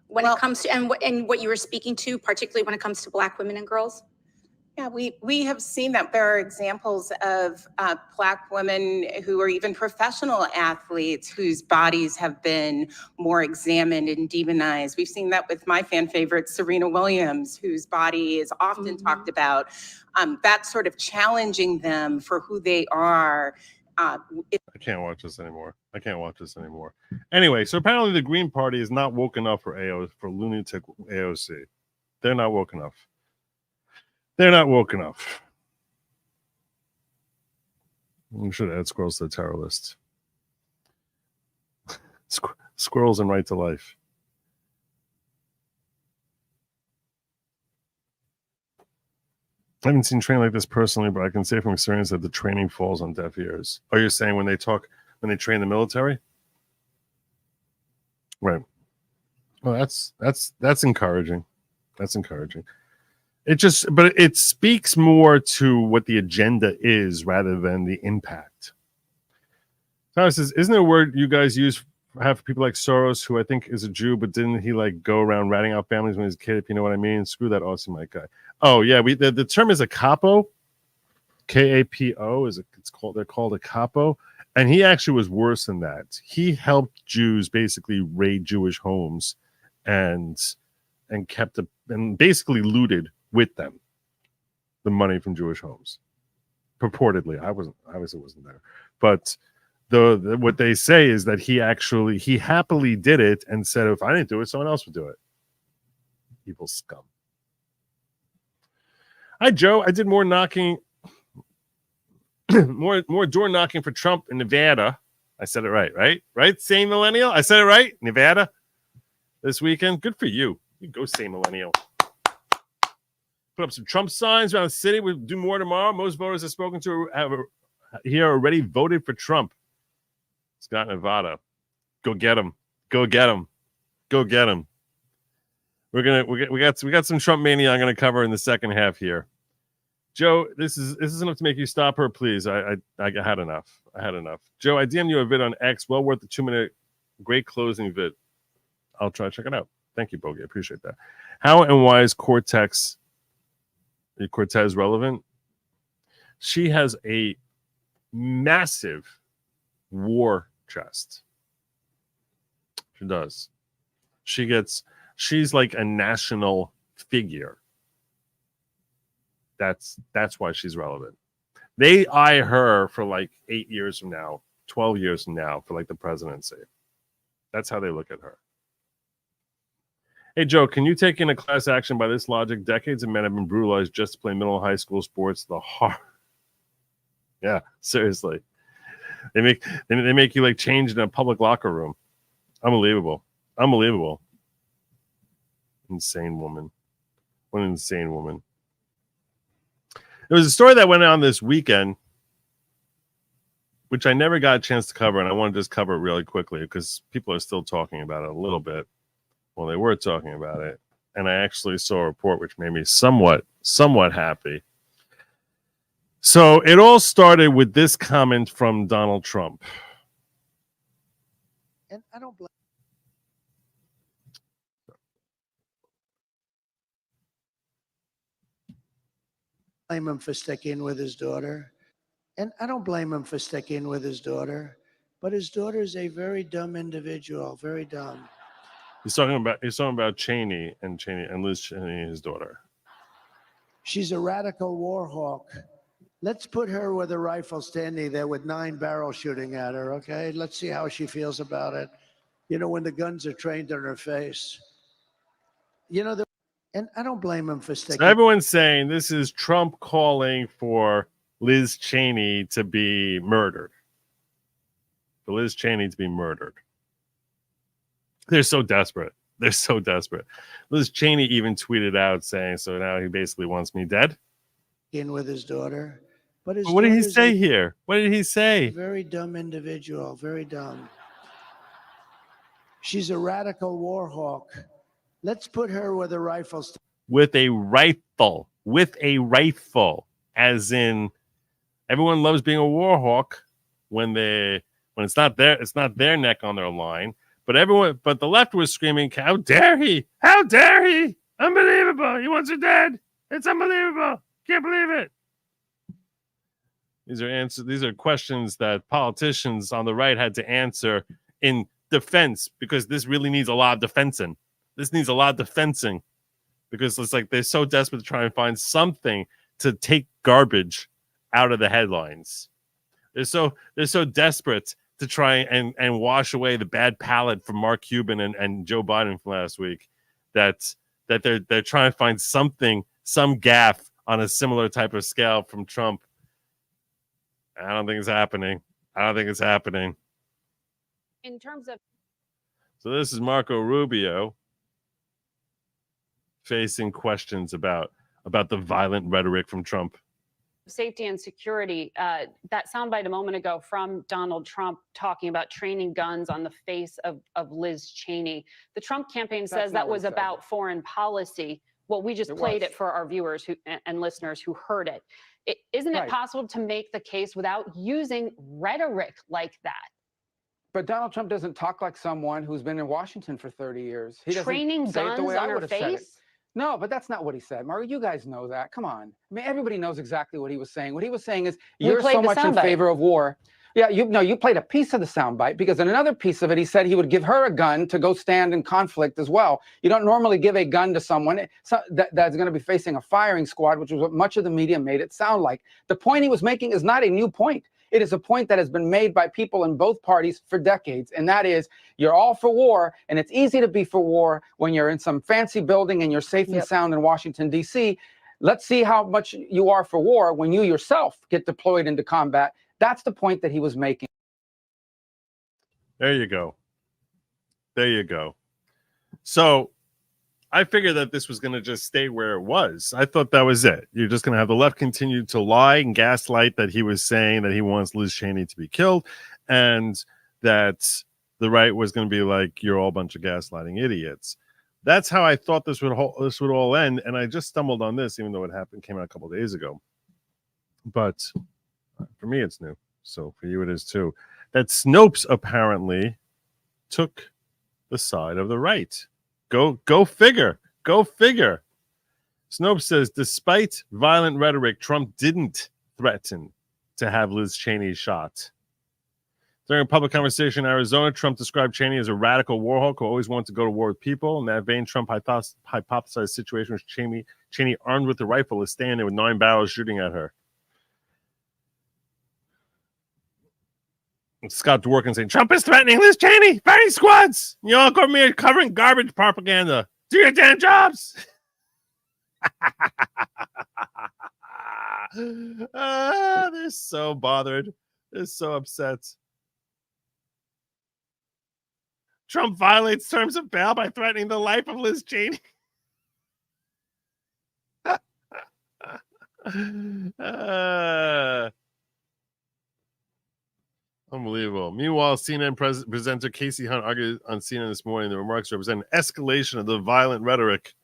When it comes to, and what you were speaking to, particularly when it comes to Black women and girls? Yeah, we have seen that there are examples of Black women who are even professional athletes whose bodies have been more examined and demonized. We've seen that with my fan favorite, Serena Williams, whose body is often talked about. That sort of challenging them for who they are I can't watch this anymore. Anyway, so apparently the Green Party is not woke enough for lunatic AOC. They're not woke enough. I'm sure add squirrels to the terror list. Squirrels and right to life. I haven't seen training like this personally, but I can say from experience that the training falls on deaf ears. Oh, you're saying when they train the military? Right. Well, that's encouraging. That's encouraging. But it speaks more to what the agenda is rather than the impact. Thomas says, isn't there a word you guys use have people like Soros, who I think is a Jew, but didn't he like go around ratting out families when he was a kid, if you know what I mean? Screw that awesome white guy. Oh yeah, the term is a capo. K-A-P-O they're called a capo. And he actually was worse than that. He helped Jews basically raid Jewish homes and basically looted with them the money from Jewish homes. Purportedly. I obviously wasn't there. But what they say is that he happily did it and said, if I didn't do it, someone else would do it. Evil scum. Hi, Joe. I did more knocking, more door knocking for Trump in Nevada. I said it right? Right? Same millennial? I said it right? Nevada this weekend. Good for you. You go, same millennial. Put up some Trump signs around the city. We'll do more tomorrow. Most voters I've spoken to here already voted for Trump. Scott, Nevada. Go get him. We got some Trump-Mania I'm gonna cover in the second half here. Joe, this is enough to make you stop her, please. I had enough. Joe, I DM'd you a vid on X, well worth the 2-minute great closing vid. I'll try to check it out. Thank you, Bogey. I appreciate that. How and why is Cortez relevant? She has a massive war chest. She does. She's like a national figure. That's why she's relevant. They eye her for like 8 years from now, 12 years from now for like the presidency. That's how they look at her. Hey, Joe, can you take in a class action by this logic? Decades of men have been brutalized just to play middle and high school sports. Yeah, seriously. They make you like change in a public locker room. Unbelievable. Insane woman. What an insane woman. There was a story that went on this weekend, which I never got a chance to cover, and I want to just cover it really quickly because people are still talking about it a little bit. Well, they were talking about it, and I actually saw a report which made me somewhat happy. So it all started with this comment from Donald Trump. And I don't blame him for sticking with his daughter. And I don't blame him for sticking with his daughter. But his daughter is a very dumb individual, very dumb. He's talking about Cheney and Liz Cheney, his daughter. She's a radical war hawk. Let's put her with a rifle standing there with 9 barrels shooting at her, okay? Let's see how she feels about it. You know, when the guns are trained on her face. You know, and I don't blame him for sticking. So everyone's saying this is Trump calling for Liz Cheney to be murdered. For Liz Cheney to be murdered. They're so desperate. Liz Cheney even tweeted out saying, so now he basically wants me dead. In with his daughter. But what did he say here? What did he say? Very dumb individual, very dumb. She's a radical war hawk. Let's put her with a rifle. With a rifle. As in, everyone loves being a war hawk when it's not their neck on their line. But the left was screaming, how dare he? How dare he? Unbelievable. He wants her dead. It's unbelievable. Can't believe it. These are questions that politicians on the right had to answer in defense, because this really needs a lot of defensing. Because it's like they're so desperate to try and find something to take garbage out of the headlines. they're so desperate to try and wash away the bad palate from Mark Cuban and Joe Biden from last week that they're trying to find some gaffe on a similar type of scale from Trump. I don't think it's happening. In terms of, So this is Marco Rubio facing questions about the violent rhetoric from Trump. safety and security, that soundbite a moment ago from Donald Trump talking about training guns on the face of Liz Cheney. The Trump campaign says that was about foreign policy. Well, we just played it for our viewers and listeners who heard it. Isn't it possible to make the case without using rhetoric like that? But Donald Trump doesn't talk like someone who's been in Washington for 30 years. He doesn't Training say it the guns way I on her would have said it. face? No, but that's not what he said. Mario, you guys know that. Come on. I mean, everybody knows exactly what he was saying. What he was saying is, you're so much in favor of war. Yeah, you played a piece of the soundbite, because in another piece of it, he said he would give her a gun to go stand in conflict as well. You don't normally give a gun to someone that's going to be facing a firing squad, which is what much of the media made it sound like. The point he was making is not a new point. It is a point that has been made by people in both parties for decades, and that is, you're all for war, and it's easy to be for war when you're in some fancy building and you're safe and sound in Washington, D.C. Let's see how much you are for war when you yourself get deployed into combat. That's the point that he was making. There you go. So I figured that this was going to just stay where it was. I thought that was it. You're just going to have the left continue to lie and gaslight that he was saying that he wants Liz Cheney to be killed, and that the right was going to be like, you're all a bunch of gaslighting idiots. That's how I thought this would all end, and I just stumbled on this, even though it came out a couple of days ago. But for me, it's new. So for you, it is too. That Snopes apparently took the side of the right. Go figure. Snopes says, despite violent rhetoric, Trump didn't threaten to have Liz Cheney shot. During a public conversation in Arizona, Trump described Cheney as a radical war hawk who always wanted to go to war with people. In that vein, Trump hypothesized a situation with Cheney armed with a rifle is standing there with 9 barrels shooting at her. Scott Dworkin saying, Trump is threatening Liz Cheney, firing squads. You all covering garbage propaganda. Do your damn jobs. They're so bothered. They're so upset. Trump violates terms of bail by threatening the life of Liz Cheney. Unbelievable. Meanwhile, CNN presenter Casey Hunt argued on CNN this morning the remarks represent an escalation of the violent rhetoric.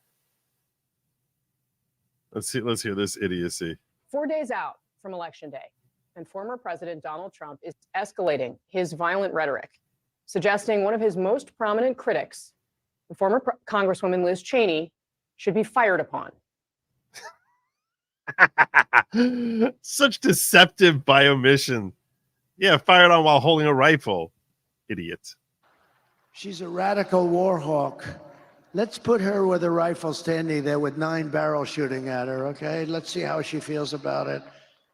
Let's hear this idiocy. 4 days out from Election Day, and former President Donald Trump is escalating his violent rhetoric, suggesting one of his most prominent critics, the former Congresswoman Liz Cheney, should be fired upon. Such deceptive by omission. Yeah, fired on while holding a rifle. Idiot. She's a radical war hawk. Let's put her with a rifle standing there with 9 barrels shooting at her, okay? Let's see how she feels about it.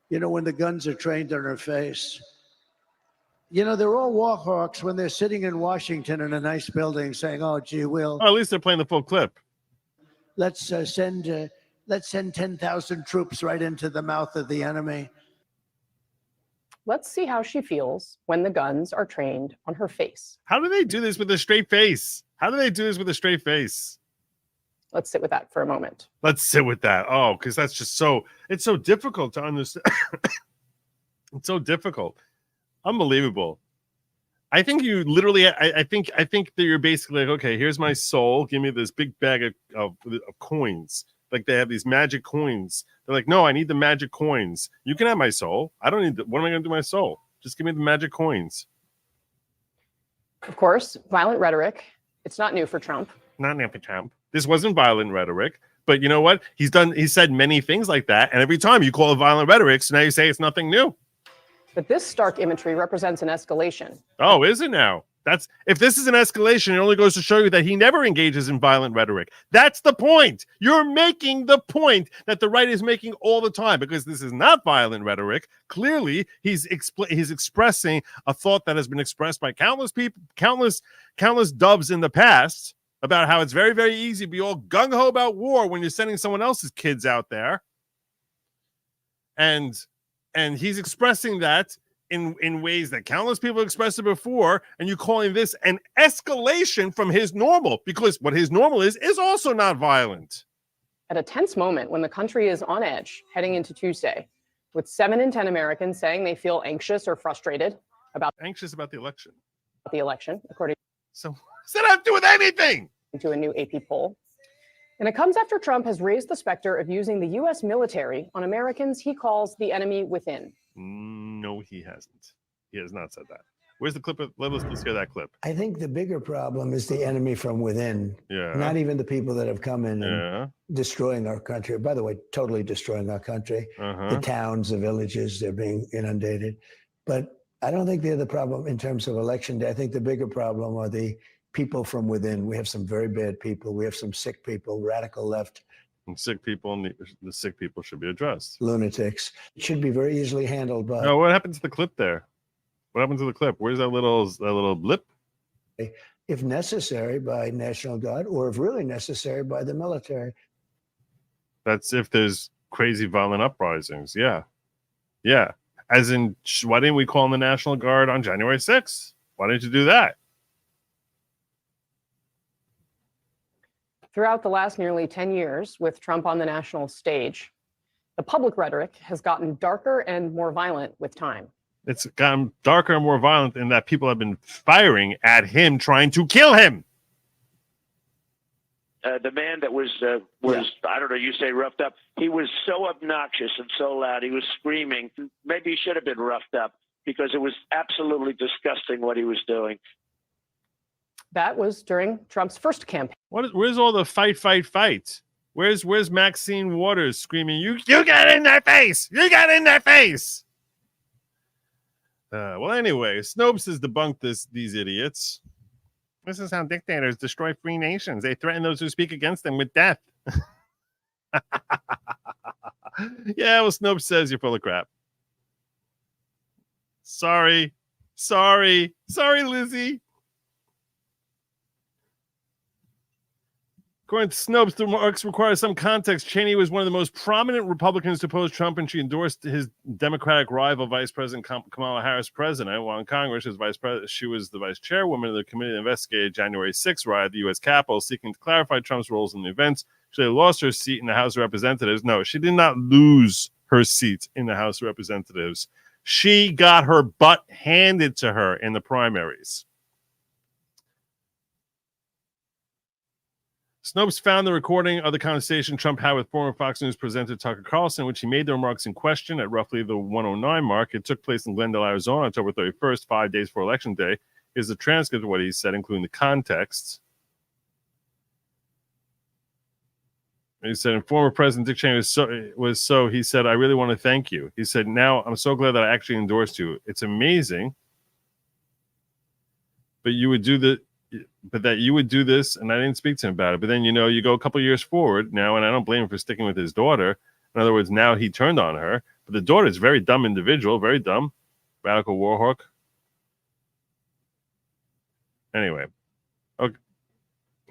You know, when the guns are trained on her face. You know, they're all war hawks when they're sitting in Washington in a nice building saying, oh, gee, at least they're playing the full clip. Let's send 10,000 troops right into the mouth of the enemy. Let's see how she feels when the guns are trained on her face. How do they do this with a straight face? Let's sit with that for a moment. Let's sit with that. Oh, because that's just it's so difficult to understand. It's so difficult. Unbelievable. I think you literally, I think that you're basically like, okay, here's my soul. Give me this big bag of coins. Like they have these magic coins. They're like, no, I need the magic coins. You can have my soul. I don't need what am I going to do with my soul? Just give me the magic coins. Of course, violent rhetoric. It's not new for Trump. Not new for Trump. This wasn't violent rhetoric. But you know what? He said many things like that. And every time you call it violent rhetoric, so now you say it's nothing new. But this stark imagery represents an escalation. Oh, is it now? That's if this is an escalation, it only goes to show you that he never engages in violent rhetoric. That's the point. You're making the point that the right is making all the time, because this is not violent rhetoric. Clearly, he's expressing a thought that has been expressed by countless people, countless doves in the past, about how it's very, very easy to be all gung-ho about war when you're sending someone else's kids out there. And he's expressing that in ways that countless people expressed it before, and you calling this an escalation from his normal, because what his normal is also not violent. At a tense moment when the country is on edge heading into Tuesday, with 7 in 10 Americans saying they feel anxious or frustrated about the election. According so does that have to do with anything? To a new AP poll. And it comes after Trump has raised the specter of using the U.S. military on Americans he calls the enemy within. No, he hasn't. He has not said that. Where's the clip? Let's hear that clip. I think the bigger problem is the enemy from within. Yeah. Not even the people that have come in and destroying our country. By the way, totally destroying our country. The towns, the villages, they're being inundated. But I don't think they're the problem in terms of election day. I think the bigger problem are the people from within. We have some very bad people. We have some sick people, radical left. And sick people, and the sick people should be addressed. Lunatics. It should be very easily handled by. No, what happened to the clip there? What happened to the clip? Where's that little blip? If necessary, by National Guard, or if really necessary, by the military. That's if there's crazy violent uprisings. Yeah. Yeah. As in, why didn't we call in the National Guard on January 6th? Why didn't you do that? Throughout the last nearly 10 years with Trump on the national stage, the public rhetoric has gotten darker and more violent with time. It's gotten darker and more violent in that people have been firing at him, trying to kill him. The man that was I don't know, you say roughed up. He was so obnoxious and so loud. He was screaming. Maybe he should have been roughed up, because it was absolutely disgusting what he was doing. That was during Trump's first campaign. Where's all the fight? Where's Maxine Waters screaming, you got in their face! You got in their face! Well, anyway, Snopes has debunked these idiots. This is how dictators destroy free nations. They threaten those who speak against them with death. Yeah, well, Snopes says you're full of crap. Sorry, Lizzie. According to Snopes, the remarks require some context. Cheney was one of the most prominent Republicans to oppose Trump, and she endorsed his Democratic rival, Vice President Kamala Harris, president. While in Congress, as vice president, she was the vice chairwoman of the committee that investigated January 6th riot at the U.S. Capitol, seeking to clarify Trump's roles in the events. She lost her seat in the House of Representatives. No, she did not lose her seat in the House of Representatives. She got her butt handed to her in the primaries. Snopes found the recording of the conversation Trump had with former Fox News presenter Tucker Carlson, in which he made the remarks in question at roughly the 1:09 mark. It took place in Glendale, Arizona, October 31st, 5 days before Election Day. Here's the transcript of what he said, including the context. He said, and former President Dick Cheney he said, I really want to thank you. He said, now I'm so glad that I actually endorsed you. It's amazing. But that you would do this, and I didn't speak to him about it. But then, you go a couple years forward now, and I don't blame him for sticking with his daughter. In other words, now he turned on her. But the daughter is a very dumb individual, very dumb, radical war hawk. Anyway, okay,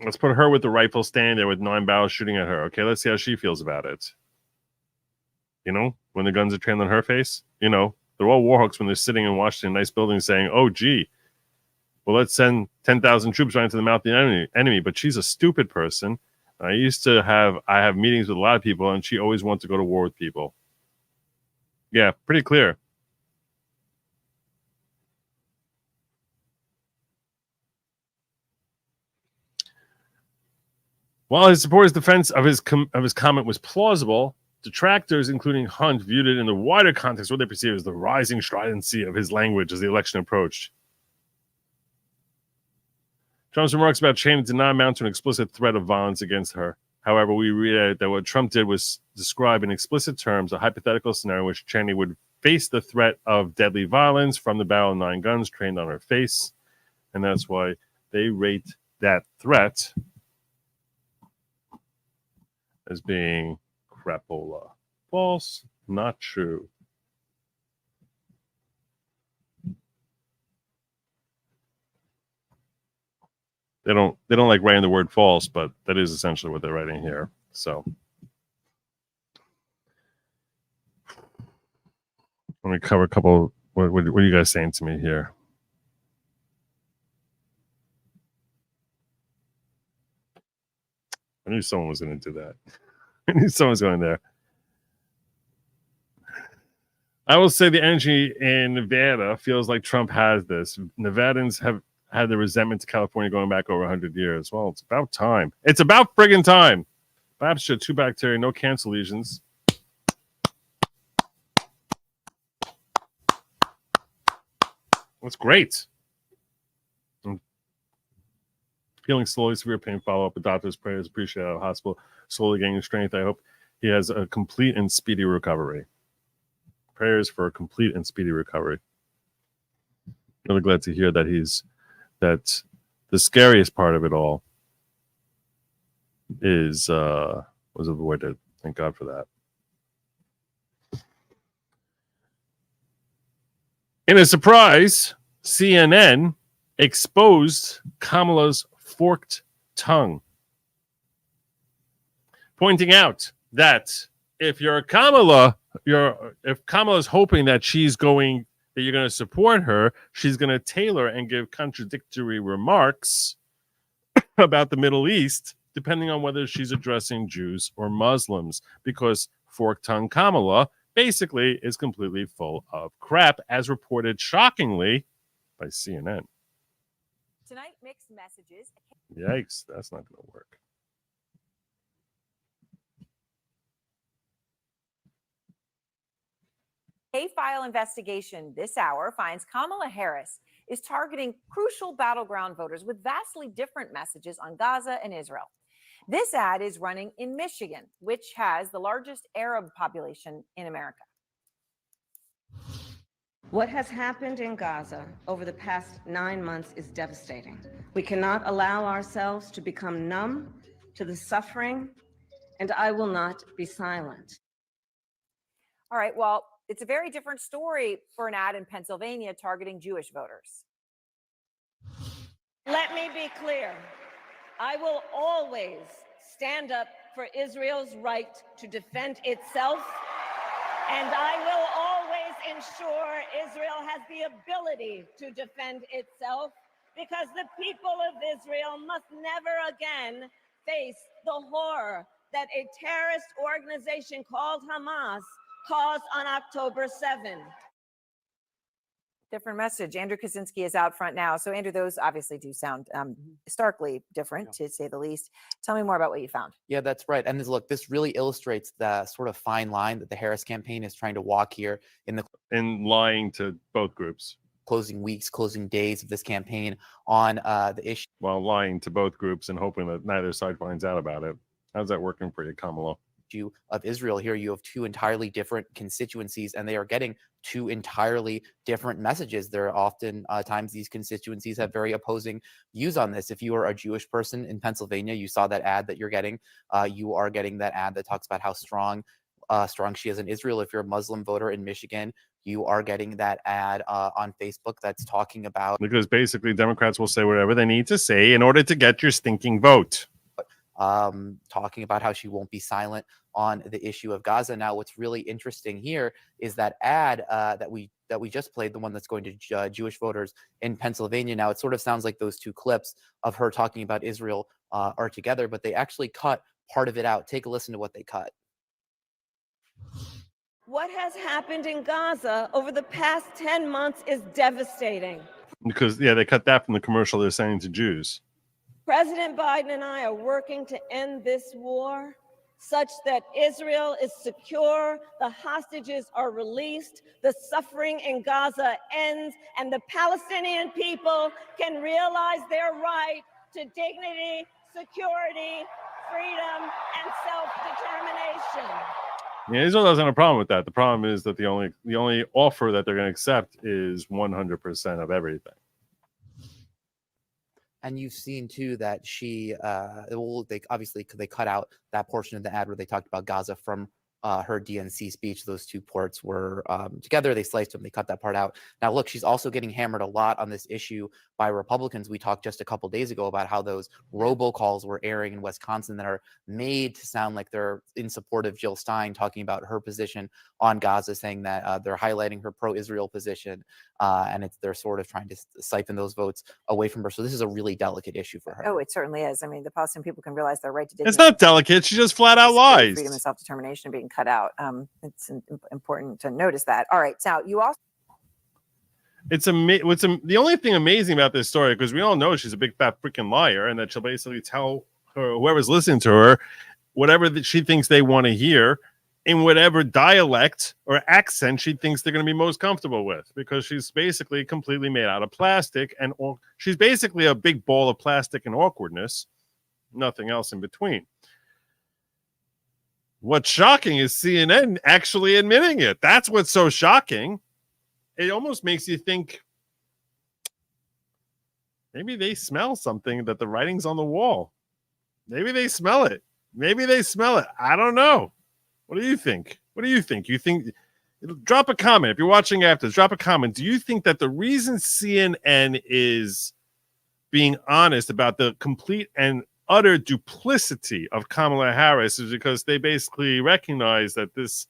let's put her with the rifle standing there with 9 barrels shooting at her. Okay, let's see how she feels about it. When the guns are trained on her face, they're all war hawks when they're sitting in Washington, nice buildings, saying, "Oh, gee. Well, let's send 10,000 troops right into the mouth of the enemy." But she's a stupid person. I have meetings with a lot of people, and she always wants to go to war with people. Yeah, pretty clear. While his supporters' defense of his comment was plausible, detractors, including Hunt, viewed it in the wider context what they perceived as the rising stridency of his language as the election approached. Trump's remarks about Cheney did not amount to an explicit threat of violence against her. However, we read that what Trump did was describe in explicit terms a hypothetical scenario in which Cheney would face the threat of deadly violence from the barrel of 9 guns trained on her face. And that's why they rate that threat as being crapola. False, not true. They don't like writing the word false, but that is essentially what they're writing here. So let me cover a couple. What are you guys saying to me here? I knew someone was going to do that. I knew someone was going there. I will say the energy in Nevada feels like Trump has this. Nevadans have had the resentment to California going back over 100 years. Well, it's about time. It's about friggin' time. Babster, 2 bacteria, no cancer lesions. That's great. I'm feeling slowly severe pain. Follow up with doctor's prayers. Appreciate it at the hospital. Slowly gaining strength. I hope he has a complete and speedy recovery. Prayers for a complete and speedy recovery. Really glad to hear that that the scariest part of it all was avoided. Thank God for that. In a surprise, CNN exposed Kamala's forked tongue, pointing out that if Kamala's hoping that you're going to support her, she's going to tailor and give contradictory remarks about the Middle East, depending on whether she's addressing Jews or Muslims, because forked tongue Kamala basically is completely full of crap, as reported shockingly by CNN. Tonight, mixed messages. Yikes, that's not going to work. A file investigation this hour finds Kamala Harris is targeting crucial battleground voters with vastly different messages on Gaza and Israel. This ad is running in Michigan, which has the largest Arab population in America. What has happened in Gaza over the past 9 months is devastating. We cannot allow ourselves to become numb to the suffering, and I will not be silent. All right, well, it's a very different story for an ad in Pennsylvania targeting Jewish voters. Let me be clear. I will always stand up for Israel's right to defend itself, and I will always ensure Israel has the ability to defend itself, because the people of Israel must never again face the horror that a terrorist organization called Hamas caused on October 7. Different message. Andrew Kaczynski is out front now. So, Andrew, those obviously do sound starkly different, to say the least. Tell me more about what you found. Yeah, that's right. And look, this really illustrates the sort of fine line that the Harris campaign is trying to walk here in lying to both groups. Closing weeks, closing days of this campaign on the issue. While lying to both groups and hoping that neither side finds out about it. How's that working for you, Kamala? Of Israel. Here you have 2 entirely different constituencies, and they are getting 2 entirely different messages. There are often times these constituencies have very opposing views on this. If you are a Jewish person in Pennsylvania, you saw that ad that you're getting. You are getting that ad that talks about how strong she is in Israel. If you're a Muslim voter in Michigan, you are getting that ad on Facebook that's talking about, because basically Democrats will say whatever they need to say in order to get your stinking vote. Talking about how she won't be silent on the issue of Gaza. Now, what's really interesting here is that ad that we just played, the one that's going to Jewish voters in Pennsylvania. Now, it sort of sounds like those 2 clips of her talking about Israel are together, but they actually cut part of it out. Take a listen to what they cut. What has happened in Gaza over the past 10 months is devastating. Because, they cut that from the commercial they're sending to Jews. President Biden and I are working to end this war such that Israel is secure, the hostages are released, the suffering in Gaza ends, and the Palestinian people can realize their right to dignity, security, freedom, and self-determination. Yeah, Israel doesn't have a problem with that. The problem is that the only offer that they're going to accept is 100% of everything. And you've seen too that she, they obviously they cut out that portion of the ad where they talked about Gaza from her DNC speech. Those two parts were together. They sliced them. They cut that part out. Now, look, she's also getting hammered a lot on this issue by Republicans. We talked just a couple days ago about how those robocalls were airing in Wisconsin that are made to sound like they're in support of Jill Stein, talking about her position on Gaza, saying that they're highlighting her pro-Israel position, and they're sort of trying to siphon those votes away from her. So this is a really delicate issue for her. Oh, it certainly is. I mean, the Palestinian people can realize their right to dignity. It's not delicate. She just flat out lies. Freedom and self-determination being cut out. It's important to notice that. All right. Now, you also. The only thing amazing about this story, because we all know she's a big fat freaking liar, and that she'll basically tell her, whoever's listening to her, whatever that she thinks they want to hear in whatever dialect or accent she thinks they're going to be most comfortable with, because she's basically completely made out of plastic, and she's basically a big ball of plastic and awkwardness, nothing else in between. What's shocking is CNN actually admitting it. That's what's so shocking. It almost makes you think maybe they smell something, that the writing's on the wall. Maybe they smell it. Maybe they smell it. I don't know. What do you think? What do you think? You think? Drop a comment. If you're watching after, drop a comment. Do you think that the reason CNN is being honest about the complete and utter duplicity of Kamala Harris is because they basically recognize that this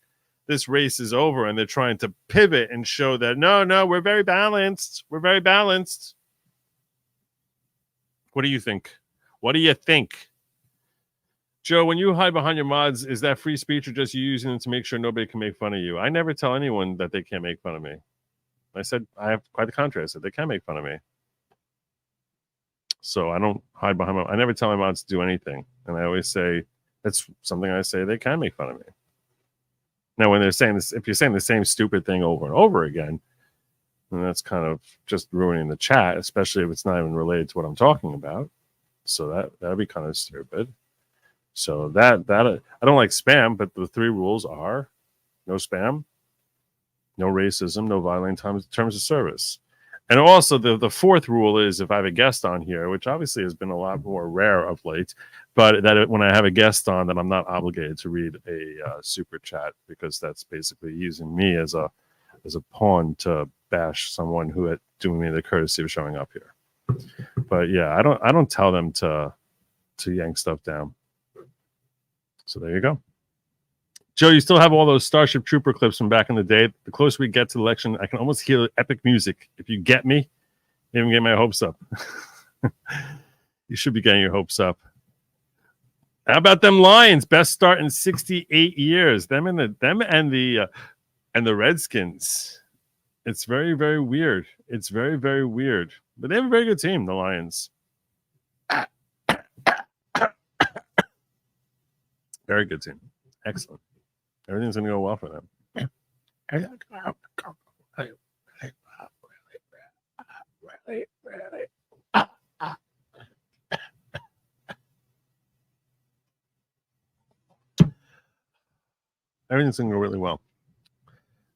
race is over, and they're trying to pivot and show that no, we're very balanced. We're very balanced. What do you think? What do you think? Joe, when you hide behind your mods, is that free speech or just you using them to make sure nobody can make fun of you? I never tell anyone that they can't make fun of me. I said, I have quite the contrary. I said, they can make fun of me. So I don't hide behind I never tell my mods to do anything. And I always say, that's something I say, they can make fun of me. Now, when they're saying this, if you're saying the same stupid thing over and over again, then that's kind of just ruining the chat, especially if it's not even related to what I'm talking about. So that'd be kind of stupid. So that I don't like spam, but the 3 rules are no spam, no racism, no violating terms of service. And also the 4th rule is if I have a guest on here, which obviously has been a lot more rare of late, but that when I have a guest on, that I'm not obligated to read a super chat, because that's basically using me as a pawn to bash someone who had doing me the courtesy of showing up here. But yeah, I don't tell them to yank stuff down. So there you go. Joe, you still have all those Starship Trooper clips from back in the day. The closer we get to the election, I can almost hear epic music. If you get me, you even get my hopes up. You should be getting your hopes up. How about them Lions? Best start in 68 years. Them and the Redskins. It's very, very weird. It's very, very weird. But they have a very good team, the Lions. Very good team. Excellent. Everything's going to go well for them. Everything's going to go really well.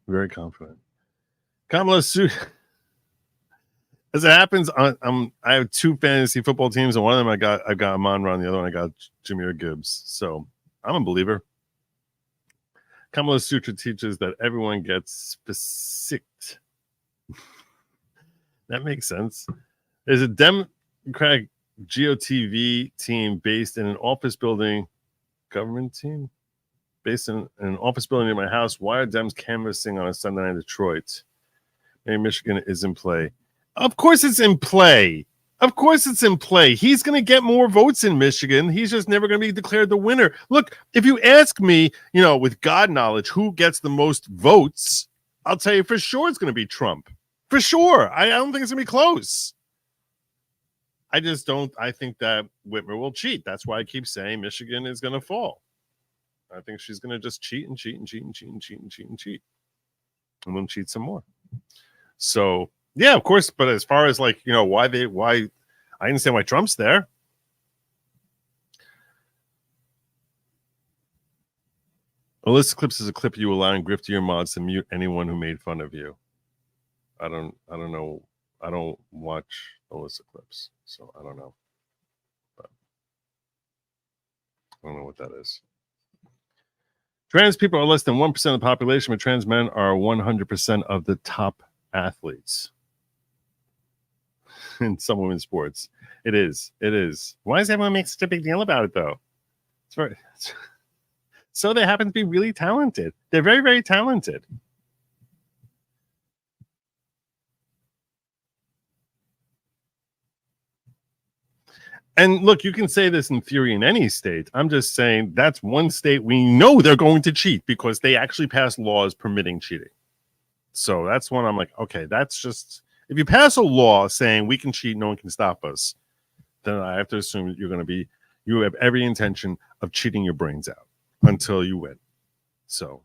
Very confident. Kamala Sue. As it happens, I have 2 fantasy football teams, and one of them I got Amon-Ra, and the other one I got Jahmyr Gibbs. So I'm a believer. Kamala Sutra teaches that everyone gets specific. That makes sense. There's a Democratic GOTV team based in an office building, government team based in an office building near my house. Why are Dems canvassing on a Sunday night in Detroit? Maybe Michigan is in play. Of course it's in play. Of course it's in play. He's going to get more votes in Michigan. He's just never going to be declared the winner. Look, if you ask me, with God knowledge, who gets the most votes, I'll tell you for sure it's going to be Trump. For sure. I don't think it's going to be close. I just don't. I think that Whitmer will cheat. That's why I keep saying Michigan is going to fall. I think she's going to just cheat and cheat and cheat and cheat and cheat and cheat and cheat. And then cheat some more. So, yeah, of course. But as far as why I understand why Trump's there. A list of clips is a clip of you allowing griftier mods to mute anyone who made fun of you. I don't know I don't watch Alyssa clips, so I don't know. But I don't know what that is. Trans people are less than 1% of the population, but trans men are 100% of the top athletes in some women's sports. It is. It is. Why does everyone make such a big deal about it, though? It's very. So they happen to be really talented. They're very, very talented. And look, you can say this in theory in any state. I'm just saying that's one state we know they're going to cheat because they actually pass laws permitting cheating. So that's one I'm like, okay, that's just, if you pass a law saying we can cheat, no one can stop us, then I have to assume that you have every intention of cheating your brains out until you win. So.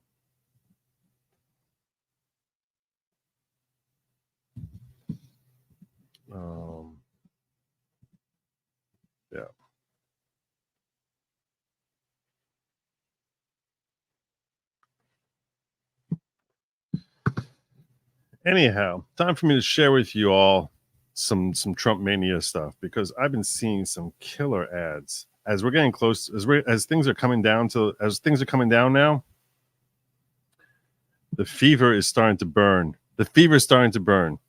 Yeah. Anyhow, time for me to share with you all some Trump-Mania stuff because I've been seeing some killer ads as we're getting close, as things are coming down now. The fever is starting to burn. The fever is starting to burn.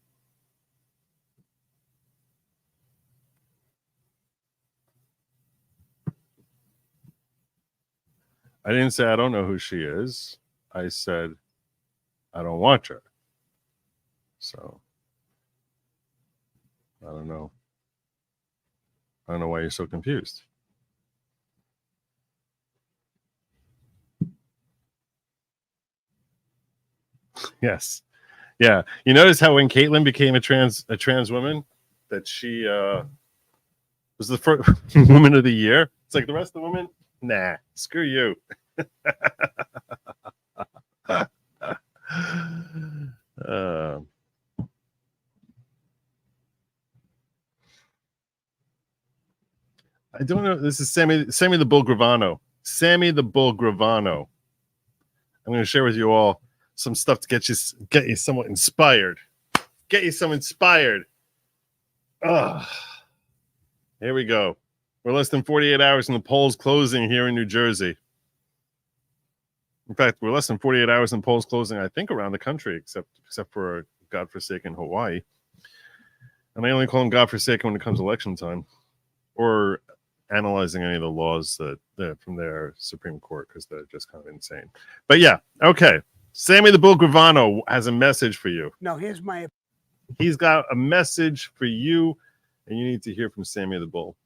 I didn't say I don't know who she is. I said I don't watch her. So I don't know. I don't know why you're so confused. Yes. Yeah. You notice how when Caitlyn became a trans woman, that she was the first woman of the year. It's like the rest of the women, nah, screw you. I don't know. This is Sammy the Bull Gravano. Sammy the Bull Gravano. I'm going to share with you all some stuff to get you somewhat inspired. Get you some inspired. Ugh. Here we go. We're less than 48 hours from the polls closing here in New Jersey. In fact, we're less than 48 hours in polls closing, I think, around the country, except for godforsaken Hawaii. And I only call them godforsaken when it comes election time, or analyzing any of the laws that from their Supreme Court, because they're just kind of insane. But yeah, okay. Sammy the Bull Gravano has a message for you. No, He's got a message for you, and you need to hear from Sammy the Bull.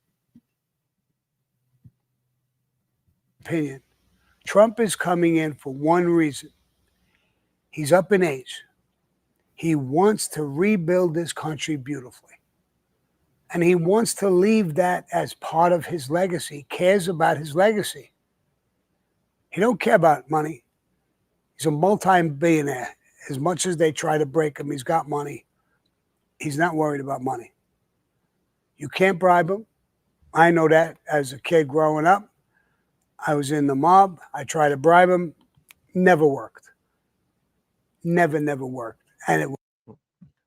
Opinion. Trump is coming in for one reason. He's up in age. He wants to rebuild this country beautifully. And he wants to leave that as part of his legacy. He cares about his legacy. He don't care about money. He's a multi-billionaire. As much as they try to break him, he's got money. He's not worried about money. You can't bribe him. I know that as a kid growing up. I was in the mob. I tried to bribe him. Never worked. Never worked. And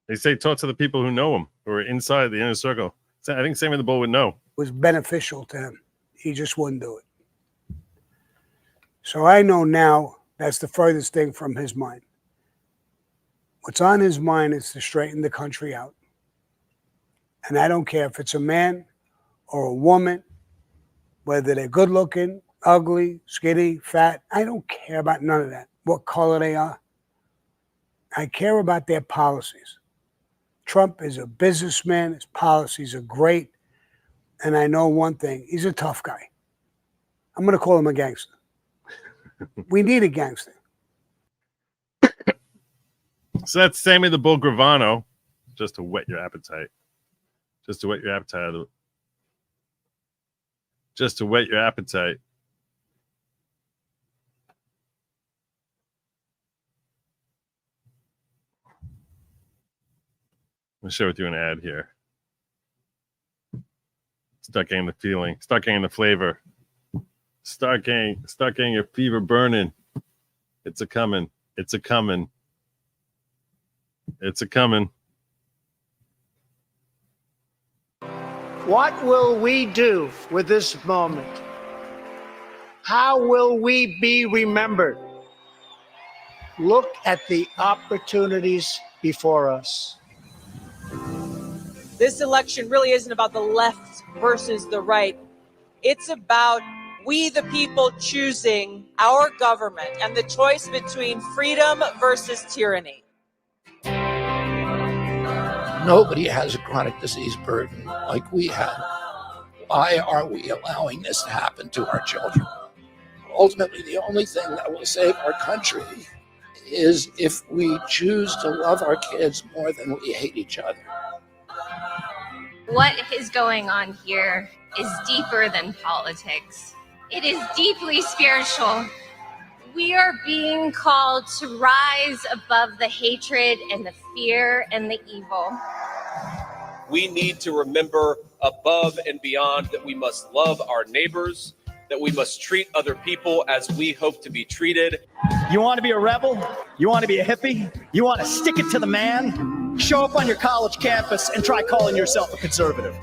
They say talk to the people who know him, who are inside the inner circle. I think Sammy the Bull would know. Was beneficial to him. He just wouldn't do it. So I know now that's the furthest thing from his mind. What's on his mind is to straighten the country out. And I don't care if it's a man or a woman, whether they're good looking, ugly, skinny, fat. I don't care about none of that, what color they are. I care about their policies. Trump is a businessman. His policies are great. And I know one thing. He's a tough guy. I'm going to call him a gangster. We need a gangster. So that's Sammy the Bull Gravano, just to whet your appetite. Just to whet your appetite. Just to whet your appetite. I'll share with you an ad here. Start getting the feeling. Start getting the flavor. Start getting your fever burning. It's a coming. It's a coming. It's a coming. What will we do with this moment? How will we be remembered? Look at the opportunities before us. This election really isn't about the left versus the right. It's about we, the people, choosing our government and the choice between freedom versus tyranny. Nobody has a chronic disease burden like we have. Why are we allowing this to happen to our children? Ultimately, the only thing that will save our country is if we choose to love our kids more than we hate each other. What is going on here is deeper than politics. It is deeply spiritual. We are being called to rise above the hatred and the fear and the evil. We need to remember above and beyond that we must love our neighbors, that we must treat other people as we hope to be treated. You want to be a rebel? You want to be a hippie? You want to stick it to the man? Show up on your college campus and try calling yourself a conservative.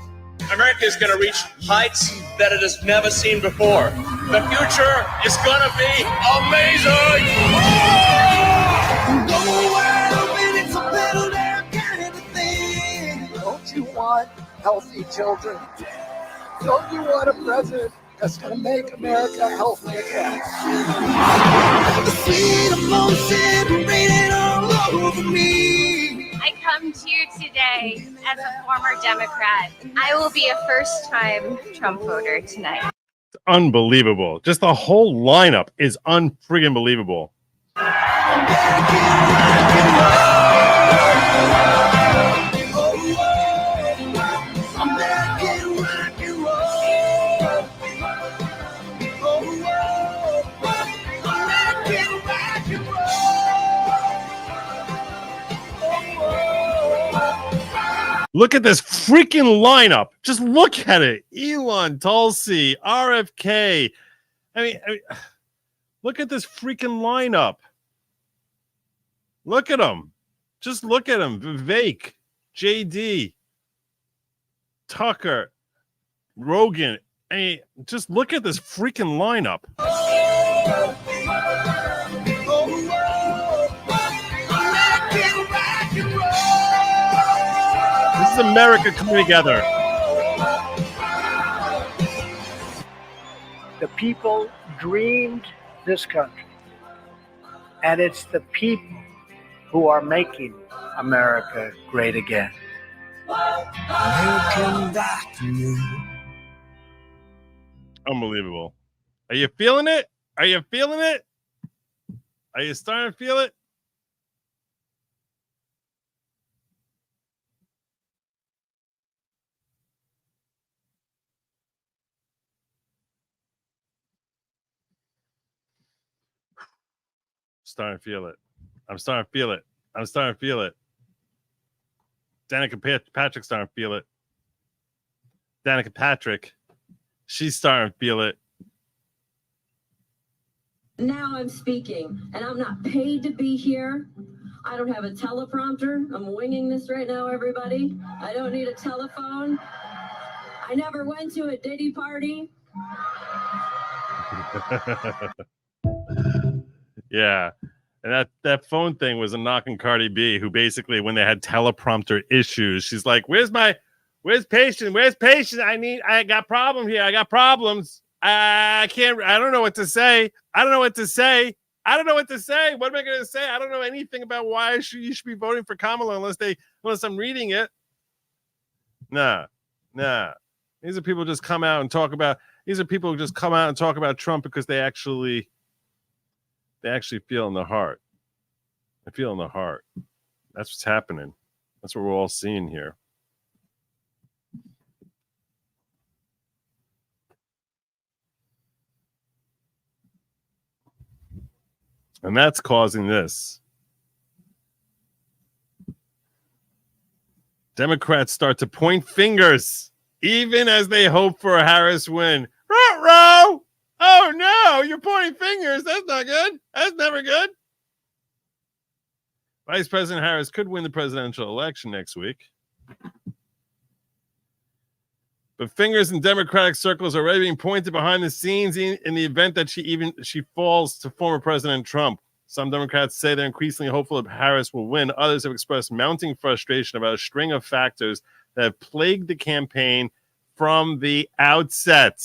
America is going to reach heights that it has never seen before. The future is going to be amazing. Don't you want healthy children? Don't you want a president that's going to make America healthy again? The sweet emotion raining all over me. I come to you today as a former Democrat. I will be a first-time Trump voter tonight. Unbelievable. Just the whole lineup is unfriggin' believable. Look at this freaking lineup. Just look at it. Elon, Tulsi, RFK. I mean, look at this freaking lineup. Look at them. Just look at them. Vivek, JD, Tucker, Rogan. I mean, just look at this freaking lineup. This is America coming together. The people dreamed this country, and it's the people who are making America great again. Unbelievable. Are you feeling it? Are you feeling it? Are you starting to feel it? Starting to feel it. I'm starting to feel it. I'm starting to feel it. Danica Patrick's starting to feel it. Danica Patrick, she's starting to feel it. Now I'm speaking, and I'm not paid to be here. I don't have a teleprompter. I'm winging this right now, everybody. I don't need a telephone. I never went to a Diddy party. Yeah. And that phone thing was a knock on Cardi B, who basically, when they had teleprompter issues, she's like, where's patient? Where's patient? I got problem here. I got problems. I don't know what to say. I don't know what to say. What am I going to say? I don't know anything about why you should be voting for Kamala unless I'm reading it. Nah. These are people who just come out and talk about Trump because they actually feel in their heart. They feel in their heart. That's what's happening. That's what we're all seeing here. And that's causing this. Democrats start to point fingers, even as they hope for a Harris win. Ruh-roh! Oh no, you're pointing fingers. That's not good. That's never good. Vice President Harris could win the presidential election next week. But fingers in Democratic circles are already being pointed behind the scenes in the event that she falls to former President Trump. Some Democrats say they're increasingly hopeful that Harris will win. Others have expressed mounting frustration about a string of factors that have plagued the campaign from the outset.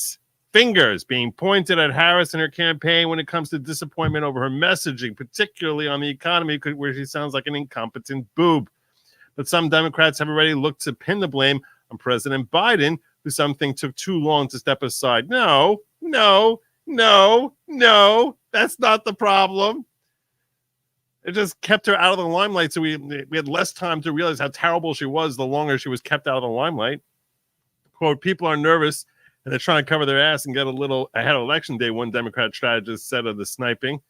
Fingers being pointed at Harris and her campaign when it comes to disappointment over her messaging, particularly on the economy, where she sounds like an incompetent boob. But some Democrats have already looked to pin the blame on President Biden, who some think took too long to step aside. No, that's not the problem. It just kept her out of the limelight, so we had less time to realize how terrible she was the longer she was kept out of the limelight. Quote, people are nervous, and they're trying to cover their ass and get a little ahead of Election Day, one Democrat strategist said of the sniping.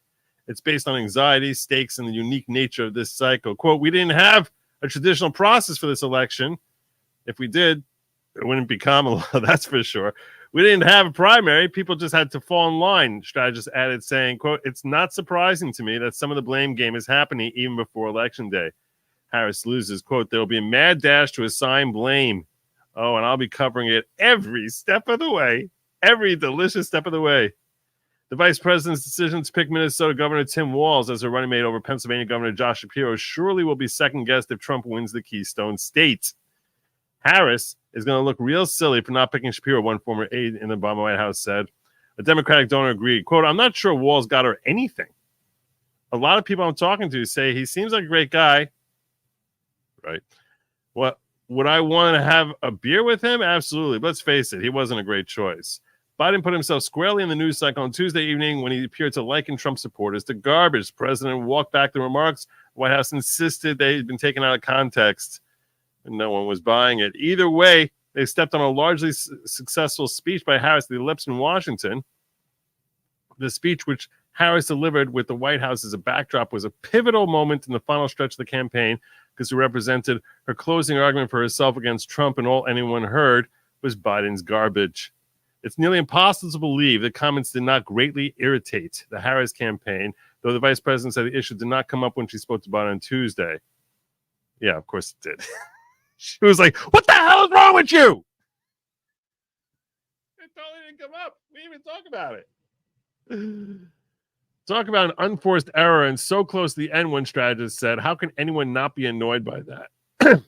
It's based on anxiety, stakes, and the unique nature of this cycle. Quote, we didn't have a traditional process for this election. If we did, it wouldn't be Kamala, that's for sure. We didn't have a primary. People just had to fall in line, strategist added, saying, quote, it's not surprising to me that some of the blame game is happening even before Election Day. Harris loses, quote, there will be a mad dash to assign blame. Oh, and I'll be covering it every step of the way, every delicious step of the way. The vice president's decision to pick Minnesota Governor Tim Walz as her running mate over Pennsylvania Governor Josh Shapiro surely will be second-guessed if Trump wins the Keystone State. Harris is going to look real silly for not picking Shapiro, one former aide in the Obama White House said. A Democratic donor agreed, quote, I'm not sure Walz got her anything. A lot of people I'm talking to say he seems like a great guy. Right. What would I want to have a beer with him? Absolutely. Let's face it, he wasn't a great choice. Biden put himself squarely in the news cycle on Tuesday evening when he appeared to liken Trump supporters to garbage. The president walked back the remarks. The White House insisted they had been taken out of context, and no one was buying it. Either way, they stepped on a largely successful speech by Harris at the Ellipse in Washington. The speech, which Harris delivered with the White House as a backdrop, was a pivotal moment in the final stretch of the campaign because it represented her closing argument for herself against Trump, and all anyone heard was Biden's garbage. It's nearly impossible to believe the comments did not greatly irritate the Harris campaign, though the vice president said the issue did not come up when she spoke to Biden on Tuesday. Yeah, of course it did. She was like, what the hell is wrong with you? It totally didn't come up. We didn't even talk about it. Talk about an unforced error and so close to the end, one strategist said. How can anyone not be annoyed by that?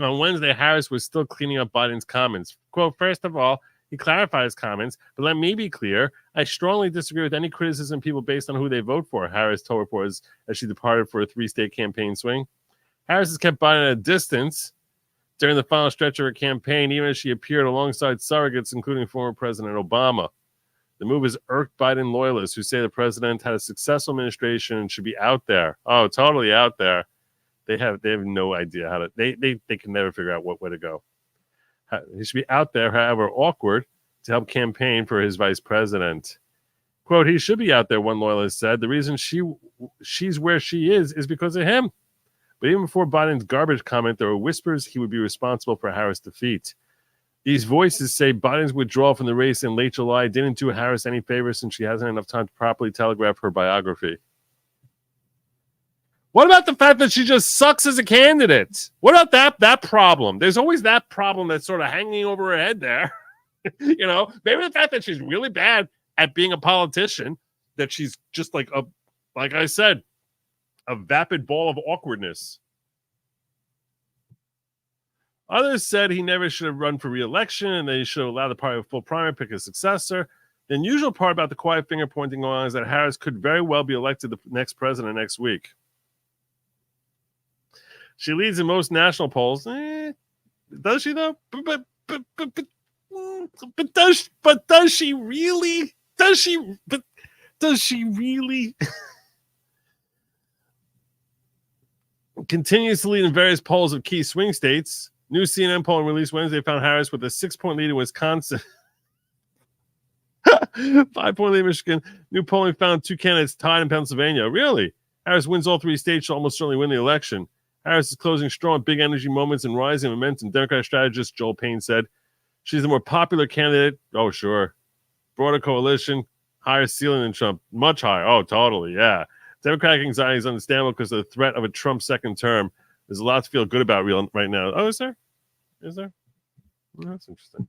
On Wednesday, Harris was still cleaning up Biden's comments. Quote, first of all, he clarified his comments, but let me be clear. I strongly disagree with any criticism of people based on who they vote for, Harris told reporters as she departed for a 3-state campaign swing. Harris has kept Biden at a distance during the final stretch of her campaign, even as she appeared alongside surrogates, including former President Obama. The move has irked Biden loyalists who say the president had a successful administration and should be out there. Oh, totally out there. They have no idea how to. They can never figure out what way to go. He should be out there, however awkward, to help campaign for his vice president. Quote, he should be out there, one loyalist said. The reason she's where she is because of him. But even before Biden's garbage comment, there were whispers he would be responsible for Harris' defeat. These voices say Biden's withdrawal from the race in late July didn't do Harris any favors since she hasn't enough time to properly telegraph her biography. What about the fact that she just sucks as a candidate? What about that problem? There's always that problem that's sort of hanging over her head there. You know, maybe the fact that she's really bad at being a politician, that she's just like I said, a vapid ball of awkwardness. Others said he never should have run for re-election and they should allow the party a full primary, pick a successor. The unusual part about the quiet finger pointing on is that Harris could very well be elected the next president next week. She leads in most national polls. Does she though? But does she really? Does she really? Continues to lead in various polls of key swing states. New CNN poll released Wednesday found Harris with a 6-point lead in Wisconsin. 5-point lead in Michigan. New polling found 2 candidates tied in Pennsylvania. Really? Harris wins all 3 states. She'll almost certainly win the election. Harris is closing strong, big energy moments and rising momentum. Democratic strategist Joel Payne said she's the more popular candidate. Oh, sure. Broader coalition, higher ceiling than Trump. Much higher. Oh, totally. Yeah. Democratic anxiety is understandable because of the threat of a Trump second term. There's a lot to feel good about right now. Oh, is there? Is there? Oh, that's interesting.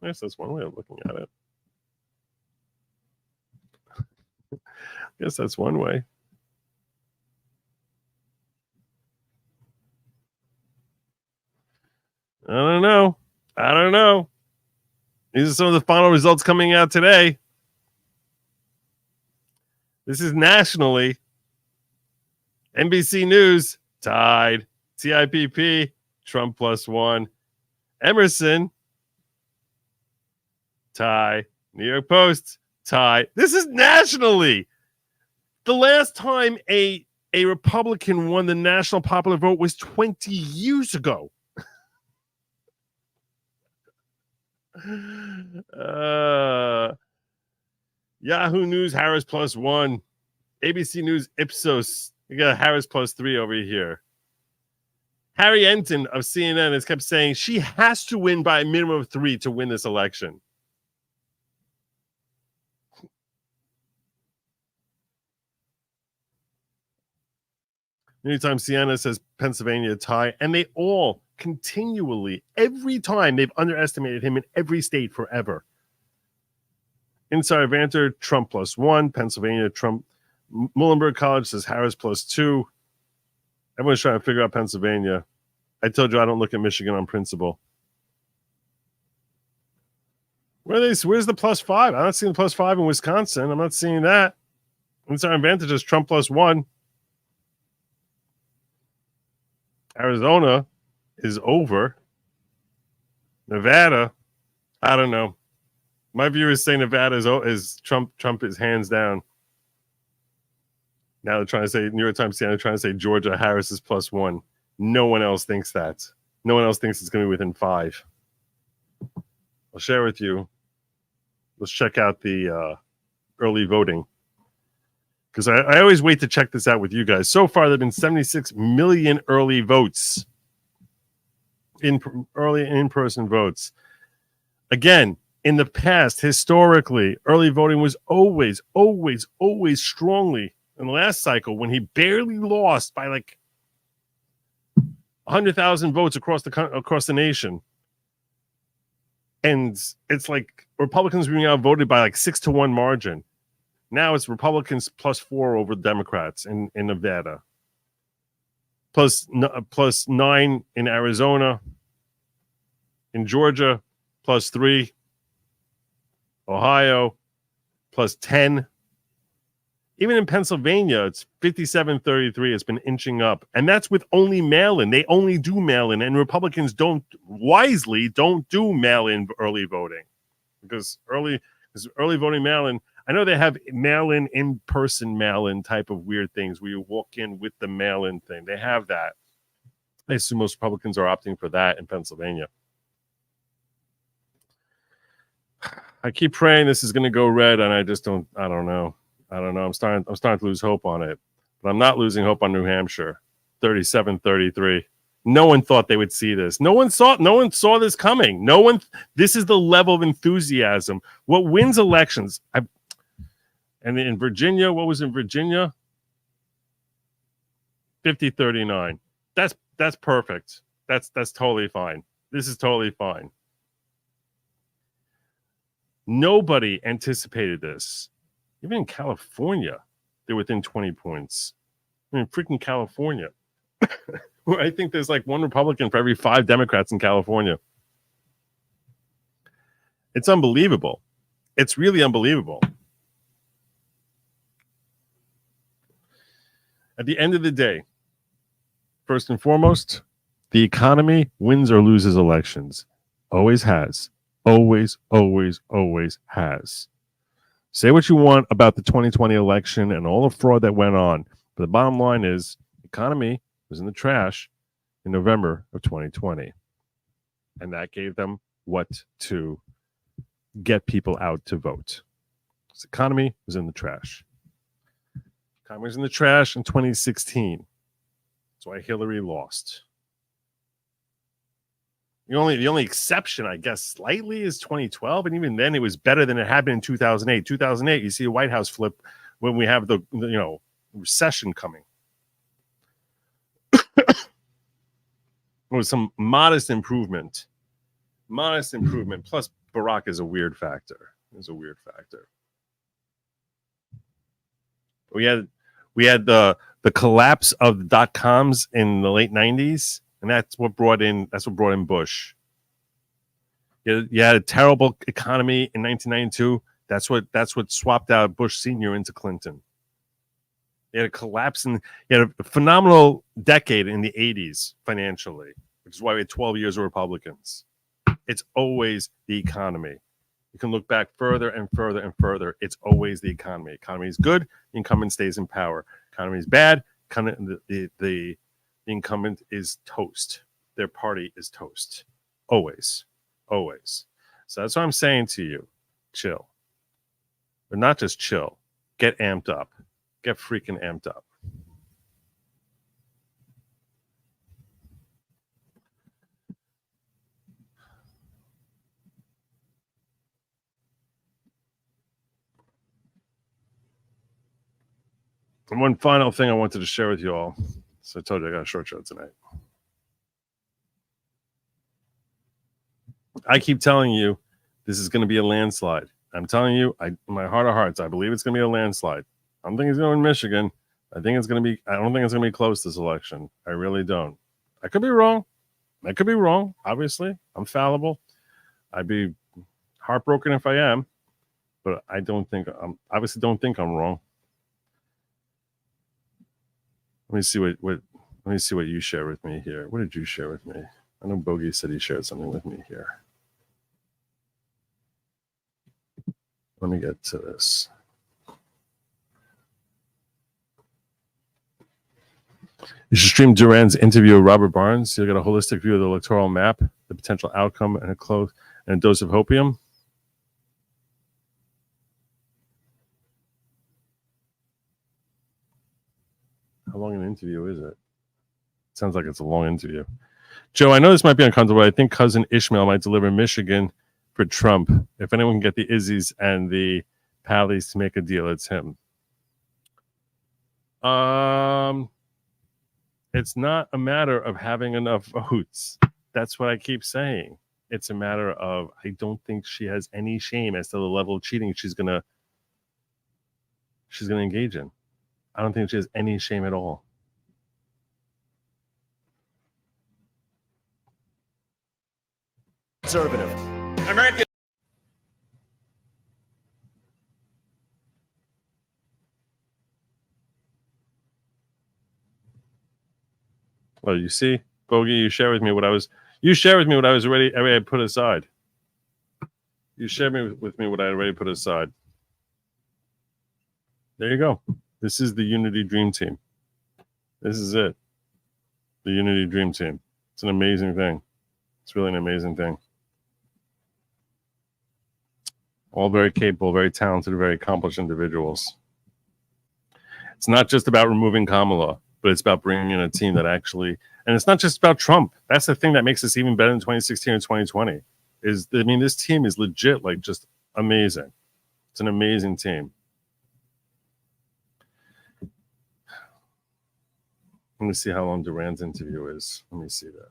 I guess that's one way of looking at it. I guess that's one way. I don't know. These are some of the final results coming out today. This is nationally. NBC News tied. TIPP, Trump +1. Emerson, tie. New York Post, tie. This is nationally. The last time a Republican won the national popular vote was 20 years ago. Yahoo News, Harris +1. ABC News, Ipsos. You got Harris +3 over here. Harry Enton of CNN has kept saying she has to win by a minimum of 3 to win this election. New York Times CNN says Pennsylvania tie, and they all continually, every time, they've underestimated him in every state forever. Inside Advantage, Trump +1. Pennsylvania, Trump. Muhlenberg College says Harris +2. Everyone's trying to figure out Pennsylvania. I told you I don't look at Michigan on principle. Where's the +5? I'm not seeing the +5 in Wisconsin. I'm not seeing that. Inside Advantage is Trump +1. Arizona is over. Nevada, I don't know. My viewers say Nevada is Trump is hands down. Now they're trying to say, New York Times, they're trying to say Georgia, Harris is +1. No one else thinks that. No one else thinks it's going to be within 5. I'll share with you. Let's check out the early voting. Because I always wait to check this out with you guys. So far, there have been 76 million early votes. Early in-person votes. Again, in the past, historically, early voting was always strongly in the last cycle when he barely lost by like 100,000 votes across the nation. And it's like Republicans being outvoted by like 6-1 margin. Now it's Republicans +4 over Democrats in Nevada. +9 in Arizona. In Georgia, +3. Ohio, +10. Even in Pennsylvania, it's 57-33. It's been inching up. And that's with only mail-in. They only do mail-in. And Republicans don't do mail-in early voting. Because early voting mail-in, I know they have mail-in, in-person mail-in type of weird things where you walk in with the mail-in thing. They have that. I assume most Republicans are opting for that in Pennsylvania. I keep praying this is going to go red, and I don't know. I'm starting to lose hope on it. But I'm not losing hope on New Hampshire. 37-33. No one thought they would see this. No one saw this coming. This is the level of enthusiasm. What wins elections? And in Virginia, what was in Virginia? 50-39. That's perfect. That's totally fine. This is totally fine. Nobody anticipated this. Even in California, they're within 20 points. I mean, freaking California. I think there's like one Republican for every 5 Democrats in California. It's unbelievable. It's really unbelievable. At the end of the day, first and foremost, the economy wins or loses elections. Always has. Always has. Say what you want about the 2020 election and all the fraud that went on. But the bottom line is the economy was in the trash in November of 2020. And that gave them what to get people out to vote. The economy was in the trash. Economy was in the trash in 2016. That's why Hillary lost. The only exception, I guess, slightly is 2012, and even then, it was better than it had been in 2008. 2008, you see a White House flip when we have the recession coming. There was some modest improvement. Plus, Barack is a weird factor. Is a weird factor. We had the collapse of the .coms in the late 90s, and that's what brought in Bush. You had a terrible economy in 1992. That's what swapped out Bush Sr. into Clinton. You had a collapse you had a phenomenal decade in the 80s financially, which is why we had 12 years of Republicans. It's always the economy. You can look back further and further and further. It's always the economy. Economy is good, the incumbent stays in power. Economy is bad, the incumbent is toast. Their party is toast. Always. Always. So that's what I'm saying to you. Chill. But not just chill. Get amped up. Get freaking amped up. And one final thing I wanted to share with you all. So I told you I got a short show tonight. I keep telling you this is going to be a landslide. I'm telling you, in my heart of hearts, I believe it's going to be a landslide. I don't think it's going to win Michigan. I don't think it's going to be close this election. I really don't. I could be wrong. I could be wrong. Obviously, I'm fallible. I'd be heartbroken if I am, but I obviously don't think I'm wrong. Let me see what you share with me here. What did you share with me? I know Bogey said he shared something with me here. Let me get to this. You should stream Duran's interview with Robert Barnes. You'll get a holistic view of the electoral map, the potential outcome, and a dose of hopium. How long an interview is it? Sounds like it's a long interview. Joe, I know this might be uncomfortable, but I think cousin Ishmael might deliver Michigan for Trump. If anyone can get the Izzies and the Pallies to make a deal, it's him. It's not a matter of having enough votes. That's what I keep saying. It's a matter of, I don't think she has any shame as to the level of cheating she's gonna engage in. I don't think she has any shame at all. Conservative. American. Well, you see, Bogey, you share with me what I was already put aside. You shared with me what I already put aside. There you go. This is the Unity Dream Team. This is it. The Unity Dream Team. It's an amazing thing. It's really an amazing thing. All very capable, very talented, very accomplished individuals. It's not just about removing Kamala, but it's about bringing in a team that actually, and it's not just about Trump. That's the thing that makes us even better in 2016 and 2020. This team is legit, like just amazing. It's an amazing team. Let me see how long Duran's interview is. Let me see that.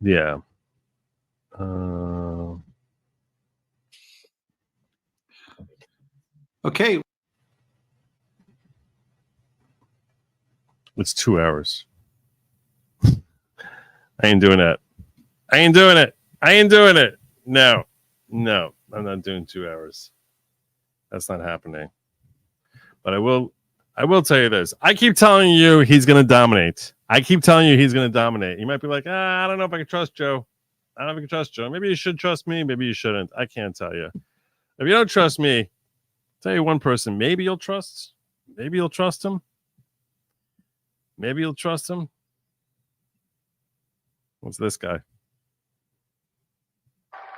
Yeah. Okay. It's 2 hours. I ain't doing that. I ain't doing it. No, I'm not doing 2 hours. That's not happening. But I will tell you this. I keep telling you he's going to dominate. You might be like, I don't know if I can trust Joe. Maybe you should trust me. Maybe you shouldn't. I can't tell you. If you don't trust me, I'll tell you one person. Maybe you'll trust. Maybe you'll trust him. What's this guy?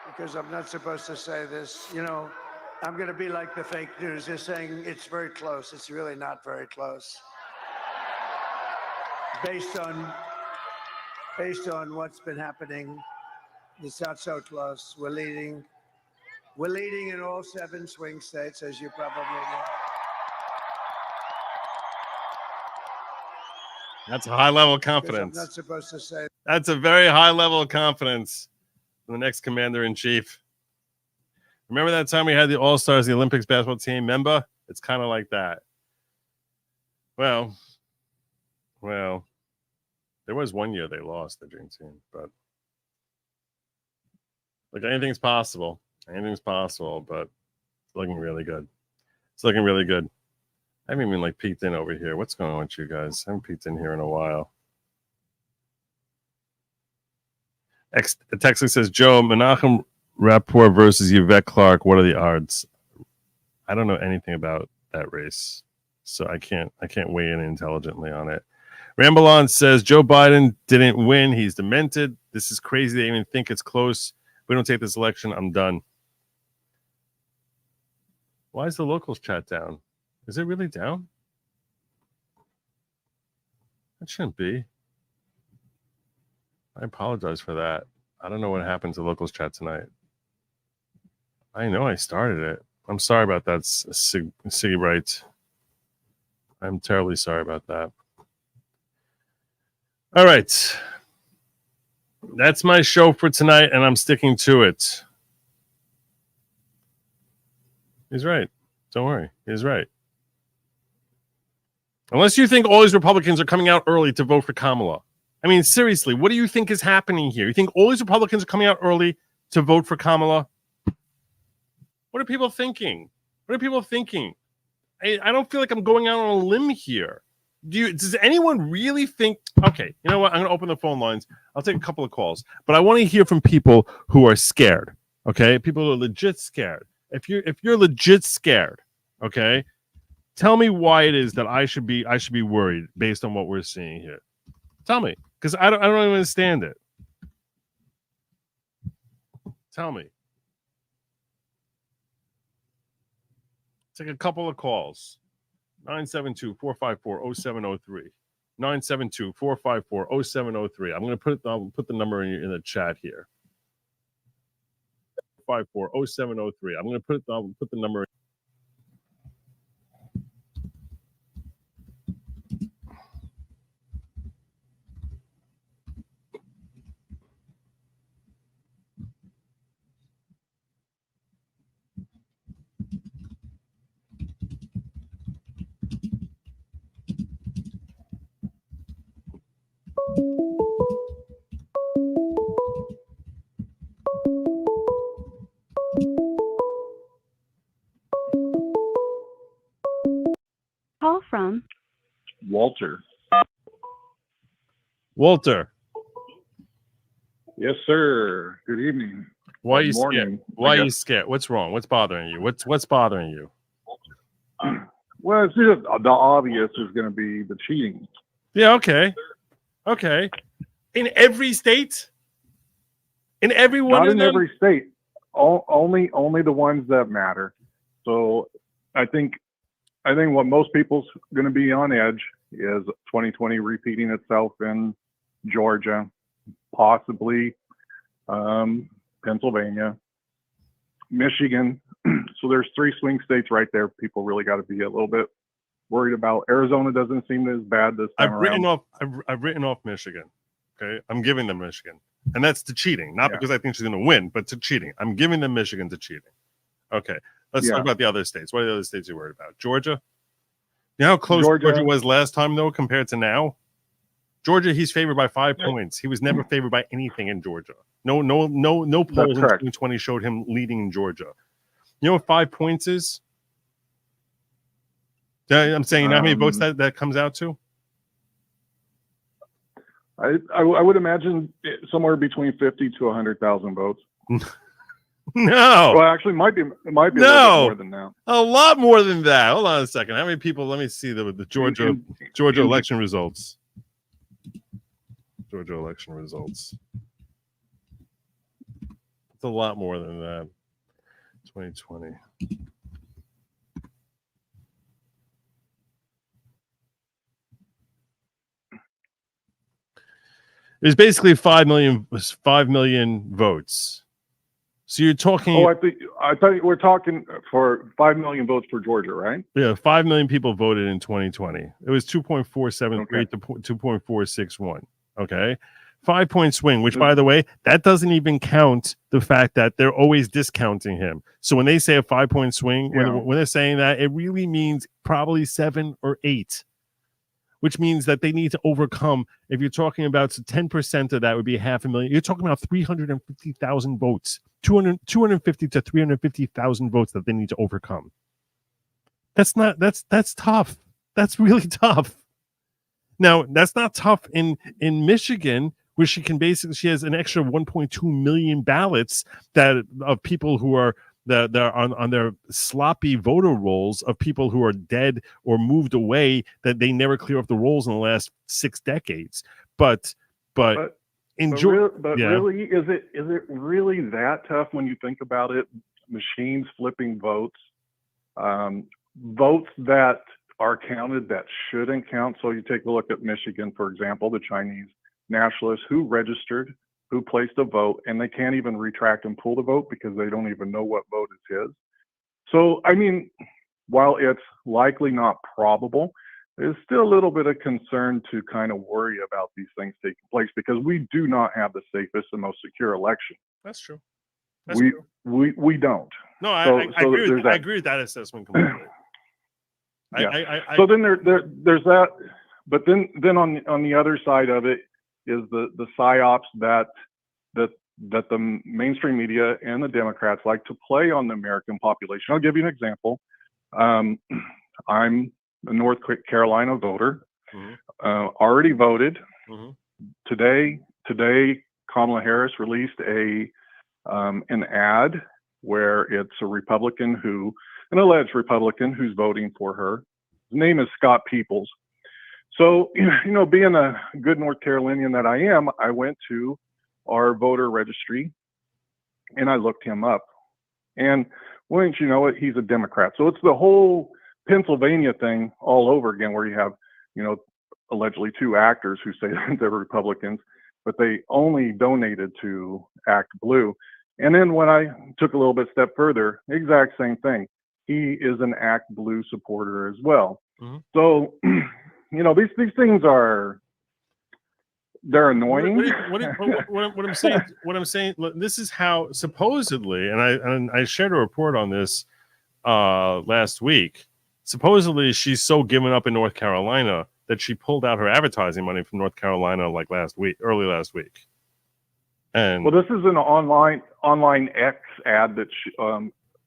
Because I'm not supposed to say this. You know, I'm going to be like the fake news. They're saying it's very close. It's really not very close. Based on what's been happening, it's not so close. We're leading in all 7 swing states, as you probably know. That's a high level of confidence. I'm not supposed to say. That's a very high level of confidence from the next commander in chief. Remember that time we had the All-Stars, the Olympics basketball team? Remember? It's kind of like that. Well, there was one year they lost the dream team, but like anything's possible. Anything's possible, but it's looking really good. It's looking really good. I haven't even like peeked in over here. What's going on with you guys? I haven't peeked in here in a while. The text says, Joe, Menachem Rapport versus Yvette Clark. What are the odds? I don't know anything about that race, so I can't weigh in intelligently on it. Rambalon says Joe Biden didn't win. He's demented. This is crazy. They even think it's close. If we don't take this election, I'm done. Why is the locals chat down? Is it really down? That shouldn't be. I apologize for that. I don't know what happened to locals chat tonight. I know I started it. I'm sorry about that, Siggy Bright. I'm terribly sorry about that. All right. That's my show for tonight, and I'm sticking to it. He's right. Don't worry. He's right. Unless you think all these Republicans are coming out early to vote for Kamala. I mean, seriously, what do you think is happening here? You think all these Republicans are coming out early to vote for Kamala? What are people thinking? What are people thinking? I don't feel like I'm going out on a limb here. Does anyone really think? Okay, you know what? I'm going to open the phone lines. I'll take a couple of calls, but I want to hear from people who are scared. Okay, people who are legit scared. If you're legit scared, okay, tell me why it is that I should be worried based on what we're seeing here. Tell me, because I don't even understand it. Tell me. Take a couple of calls. 972-454-0703. 972-454-0703. I'm going to put the number in the chat here. 454-0703. I'm going to put the number in. Call from Walter. Walter. Yes, sir. Good evening. Why are you morning, scared? Why are you scared? What's wrong? What's bothering you? What's bothering you? Well, it's just the obvious is going to be the cheating. Yeah, okay. Okay. In every state? In every one Not of in them? every state. Only the ones that matter. So I think what most people's going to be on edge is 2020 repeating itself in Georgia, possibly Pennsylvania, Michigan. So there's 3 swing states right there. People really got to be a little bit worried about. Arizona doesn't seem as bad this time around. I've written off Michigan. Okay, I'm giving them Michigan, and that's to cheating, not because I think she's going to win, but to cheating. I'm giving them Michigan to cheating. Okay, let's talk about the other states. What are the other states you're worried about? Georgia. You know how close Georgia was last time, though, compared to now? Georgia, he's favored by 5 points. He was never favored by anything in Georgia. No polls in 2020 showed him leading in Georgia. You know what 5 points is? I'm saying, you know how many votes that comes out to? I would imagine somewhere between 50 to 100,000 votes. No. Well, actually, it might be a little bit more than that. A lot more than that. Hold on a second. How many people? Let me see the Georgia election results. Georgia election results. It's a lot more than that. 2020. There's basically 5 million votes. So you're talking. Oh, I thought you were talking for 5 million votes for Georgia, right? Yeah, 5 million people voted in 2020. It was 2.473 to 2.461. Okay. 5-point swing, which, by the way, that doesn't even count the fact that they're always discounting him. So when they say a 5-point swing, when they're saying that, it really means probably 7 or 8, which means that they need to overcome. If you're talking about 10% of that would be 500,000. You're talking about 350,000 votes, 250 to 350,000 votes that they need to overcome. That's tough. That's really tough. Now, that's not tough in Michigan, where she has an extra 1.2 million ballots of people who are that are on their sloppy voter rolls, of people who are dead or moved away that they never clear up the rolls in the last 6 decades. But really, is it really that tough when you think about it? Machines flipping votes, votes that are counted that shouldn't count. So you take a look at Michigan, for example, the Chinese nationalists who registered, who placed a vote, and they can't even retract and pull the vote because they don't even know what vote is his. So, I mean, while it's likely not probable, there's still a little bit of concern to kind of worry about these things taking place, because we do not have the safest and most secure election. That's true. We don't. No, So I agree with that assessment completely. Yeah. So then there's that, but then on the other side of it is the psyops that the mainstream media and the Democrats like to play on the American population. I'll give you an example. I'm a North Carolina voter, already voted. Today, Kamala Harris released an ad where it's an alleged Republican who's voting for her. His name is Scott Peoples. So, being a good North Carolinian that I am, I went to our voter registry and I looked him up. And wouldn't you know it, he's a Democrat. So it's the whole Pennsylvania thing all over again, where you have, allegedly 2 actors who say they're Republicans, but they only donated to Act Blue. And then when I took a little bit step further, exact same thing. He is an Act Blue supporter as well. So, these things they're annoying. What I'm saying, this is how supposedly, and I shared a report on this last week. Supposedly, she's so given up in North Carolina that she pulled out her advertising money from North Carolina early last week. And well, this is an online X ad that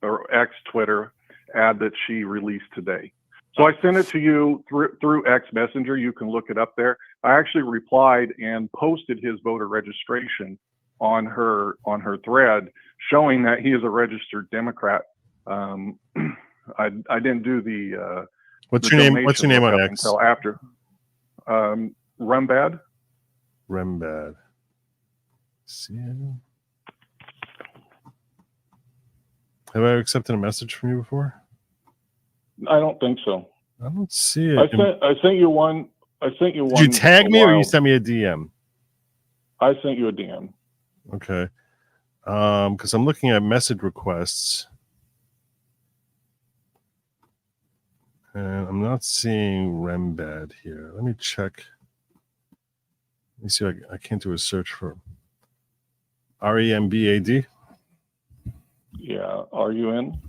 or X Twitter ad that she released today. So I sent it to you through X Messenger. You can look it up there. I actually replied and posted his voter registration on her thread, showing that he is a registered Democrat. I didn't do the what's your name? What's your name on X? Until after. Rembad. See, have I accepted a message from you before? I don't think so. I don't see it. I sent you one. Did you tag me or you sent me a DM? I sent you a DM. Okay. Because I'm looking at message requests. And I'm not seeing Rembad here. Let me check. Let me see. I can't do a search for REMBAD. Yeah, RUN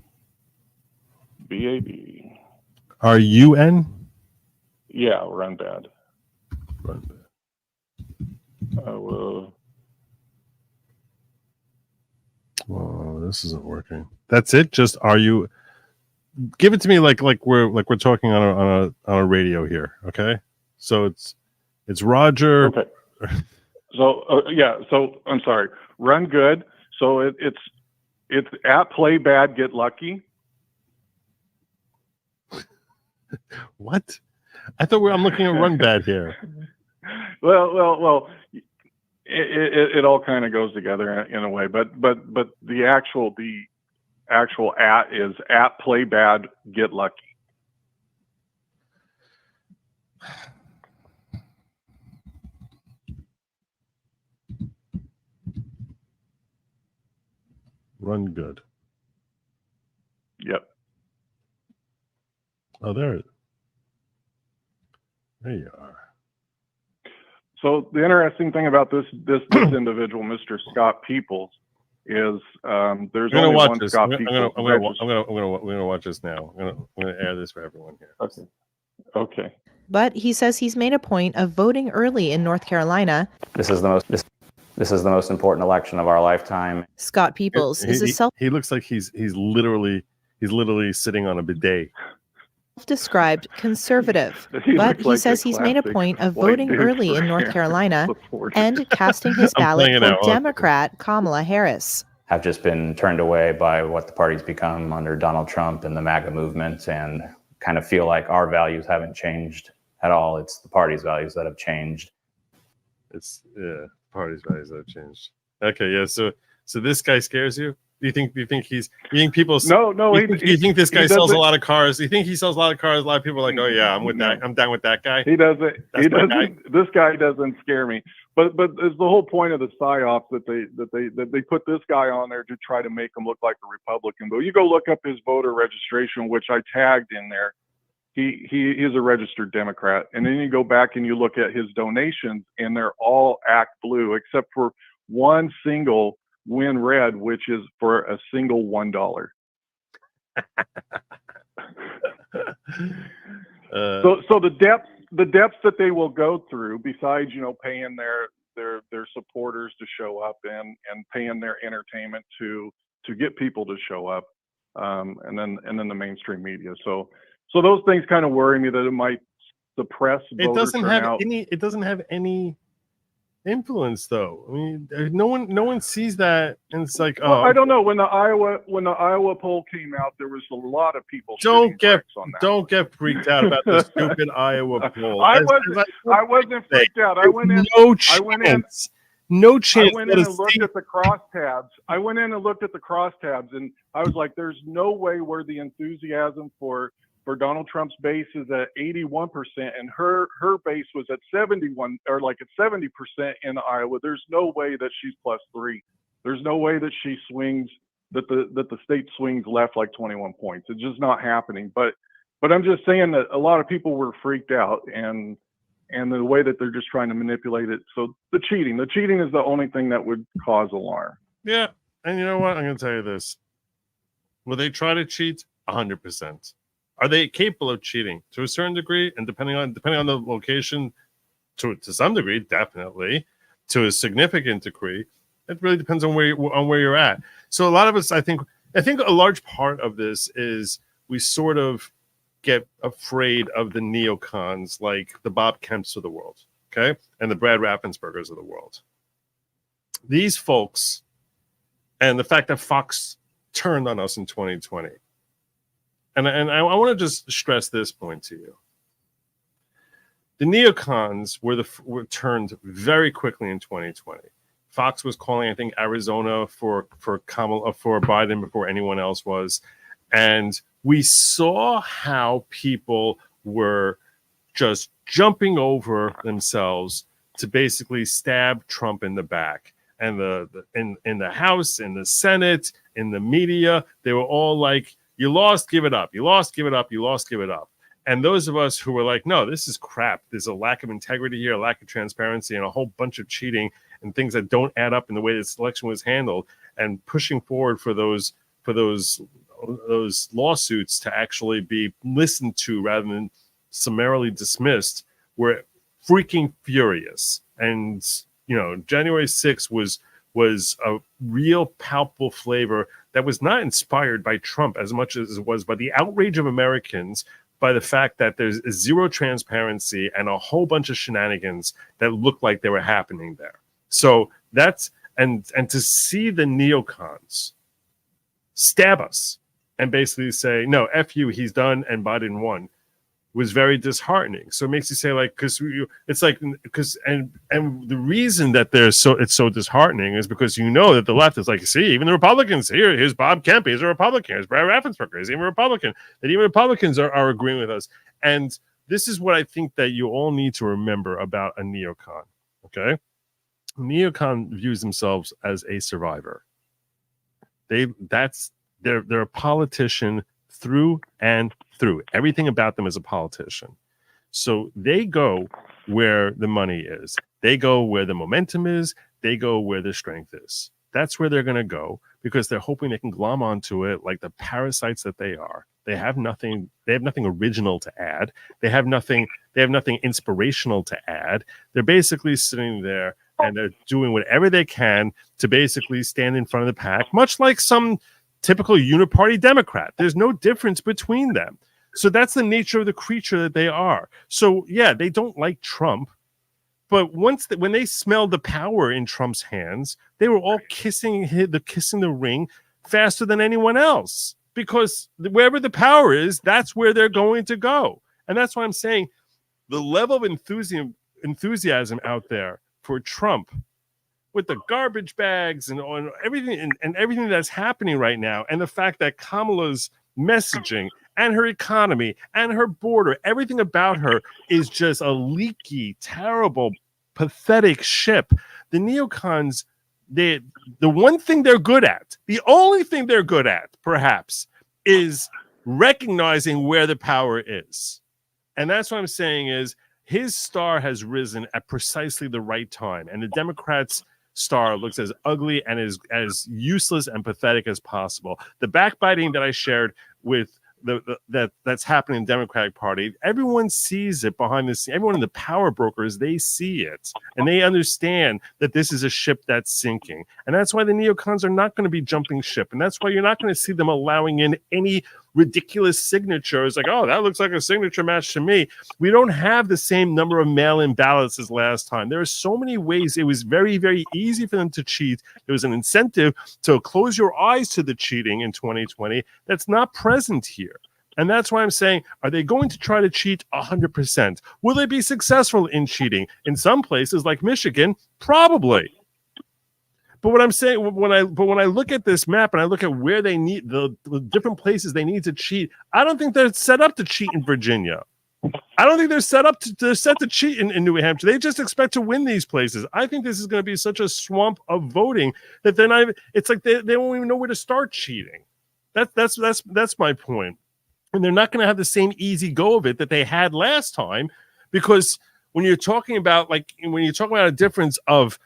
BAD. RUN? Yeah, Rembad. Well, this isn't working. That's it. Just you? Give it to me like we're talking on a radio here. Okay. So it's Roger. Okay. So So I'm sorry. Run good. So it's at Play Bad Get Lucky. What? I thought I'm looking at Run Bad here. Well. It all kind of goes together in a way, but the actual at is at Play Bad Get Lucky. Run good. Yep. Oh, there you are. So the interesting thing about this individual, Mr. Scott Peoples, is there's only one Scott Peoples. We're gonna watch this now. I'm gonna air this for everyone here. Okay. But he says he's made a point of voting early in North Carolina. This is the most important election of our lifetime. Scott Peoples is a He looks like he's literally sitting on a bidet. self-described conservative, but he says he's made a point of voting early in North Carolina and casting his ballot for Democrat Kamala Harris. Have just been turned away by what the party's become under Donald Trump and the MAGA movement, and kind of feel like our values haven't changed at all. It's the party's values that have changed. It's party's values that have changed. Okay, yeah. So this guy scares you? Do you think people? No. You think this guy sells a lot of cars? You think he sells a lot of cars? A lot of people are like, oh yeah, I'm with that. I'm down with that guy. He doesn't. This guy doesn't scare me. But it's the whole point of the psyop that they put this guy on there to try to make him look like a Republican. But you go look up his voter registration, which I tagged in there. He is a registered Democrat. And then you go back and you look at his donations, and they're all ACT blue, except for one single Win Red, which is for a single $1. So the depths that they will go through, besides paying their supporters to show up and paying their entertainment to get people to show up, and then the mainstream media. So those things kind of worry me that it might suppress voter turnout. It doesn't have any influence, though. I mean, no one sees that, and it's like, oh, I don't know. When the Iowa poll came out, there was a lot of people. Don't get freaked out about the stupid Iowa poll. I wasn't freaked out. I went in. No chance. I went in and looked at the crosstabs. And I was like, "There's no way where the enthusiasm for Donald Trump's base is at 81%, and her base was at 71 or like at 70% in Iowa. There's no way that she's +3. There's no way that she swings that the state swings left like 21 points. It's just not happening. But I'm just saying that a lot of people were freaked out, and the way that they're just trying to manipulate it. So the cheating is the only thing that would cause alarm. Yeah, and you know what? I'm going to tell you this: will they try to cheat? 100%. Are they capable of cheating to a certain degree? And depending on the location, to some degree, definitely. To a significant degree, it really depends on where you're at. So a lot of us, I think a large part of this is we sort of get afraid of the neocons, like the Bob Kemps of the world, okay, and the Brad Raffenspergers of the world. These folks, and the fact that Fox turned on us in 2020. And I want to just stress this point to you. The neocons were turned very quickly in 2020. Fox was calling, I think, Arizona for Biden before anyone else was. And we saw how people were just jumping over themselves to basically stab Trump in the back. And in the House, in the Senate, in the media, they were all like, you lost, give it up. You lost, give it up. You lost, give it up. And those of us who were like, no, this is crap. There's a lack of integrity here, a lack of transparency, and a whole bunch of cheating and things that don't add up in the way this election was handled, and pushing forward for those lawsuits to actually be listened to rather than summarily dismissed, were freaking furious. And January 6th was a real palpable flavor that was not inspired by Trump as much as it was by the outrage of Americans, by the fact that there's zero transparency and a whole bunch of shenanigans that looked like they were happening there. So that's, and to see the neocons stab us and basically say, no, F you, he's done, and Biden won, was very disheartening. So it makes you say, like, because the reason that it's so disheartening is because that the left is like, see, even the Republicans, here's Bob Kemp, he's a Republican, here's Brad Raffensperger, he's even a Republican, that even Republicans are agreeing with us. And this is what I think that you all need to remember about a neocon, okay? A neocon views themselves as a survivor. They're a politician through and through. Everything about them is a politician. So they go where the money is. They go where the momentum is. They go where the strength is. That's where they're going to go because they're hoping they can glom onto it like the parasites that they are. They have nothing original to add. They have nothing inspirational to add. They're basically sitting there and they're doing whatever they can to basically stand in front of the pack, much like some typical uniparty Democrat. There's no difference between them. So that's the nature of the creature that they are. So yeah, they don't like Trump, but when they smelled the power in Trump's hands, they were all kissing the ring faster than anyone else, because wherever the power is, that's where they're going to go. And that's why I'm saying the level of enthusiasm out there for Trump, with the garbage bags and everything and everything that's happening right now, and the fact that Kamala's messaging and her economy and her border, everything about her is just a leaky, terrible, pathetic ship. The neocons, the one thing they're good at, the only thing they're good at, perhaps, is recognizing where the power is. And that's what I'm saying is his star has risen at precisely the right time. And the Democrats' star looks as ugly and as useless and pathetic as possible. The backbiting that I shared with that's happening in the Democratic Party, everyone sees it behind the scenes. Everyone in the power brokers, they see it, and they understand that this is a ship that's sinking. And that's why the neocons are not going to be jumping ship, and that's why you're not going to see them allowing in any ridiculous signatures like, oh, that looks like a signature match to me. We don't have the same number of mail-in ballots as last time. There are so many ways. It was very, very easy for them to cheat. There was an incentive to close your eyes to the cheating in 2020 that's not present here. And that's why I'm saying, are they going to try to cheat 100%? Will they be successful in cheating? In some places like Michigan, probably. But what I'm saying, when I look at this map and I look at where they need the different places they need to cheat, I don't think they're set up to cheat in Virginia. I don't think they're set to cheat in New Hampshire. They just expect to win these places. I think this is going to be such a swamp of voting that they're not even, it's like they don't even know where to start cheating. That's my point. And they're not going to have the same easy go of it that they had last time, because when you're talking about a difference of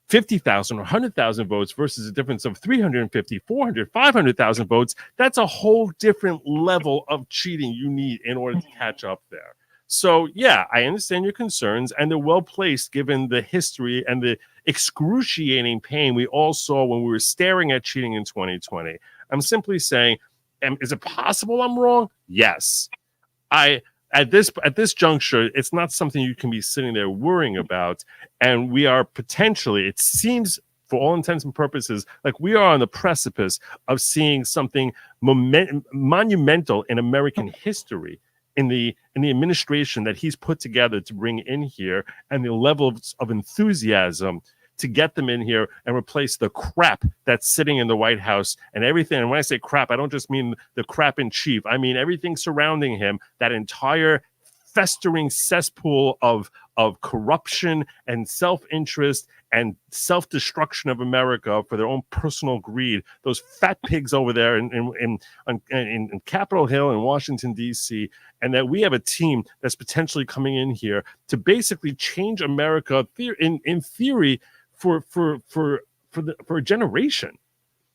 50,000 or 100,000 votes versus a difference of 350, 400, 500,000 votes, that's a whole different level of cheating you need in order to catch up there. So, yeah, I understand your concerns, and they're well placed given the history and the excruciating pain we all saw when we were staring at cheating in 2020. I'm simply saying, is it possible I'm wrong? Yes. At this juncture, it's not something you can be sitting there worrying about. And we are potentially, it seems, for all intents and purposes, like we are on the precipice of seeing something monumental in American history in the administration that he's put together to bring in here, and the level of enthusiasm to get them in here and replace the crap that's sitting in the White House and everything. And when I say crap, I don't just mean the crap in chief. I mean everything surrounding him, that entire festering cesspool of corruption and self-interest and self-destruction of America for their own personal greed. Those fat pigs over there in Capitol Hill in Washington, D.C., and that we have a team that's potentially coming in here to basically change America in theory for a generation.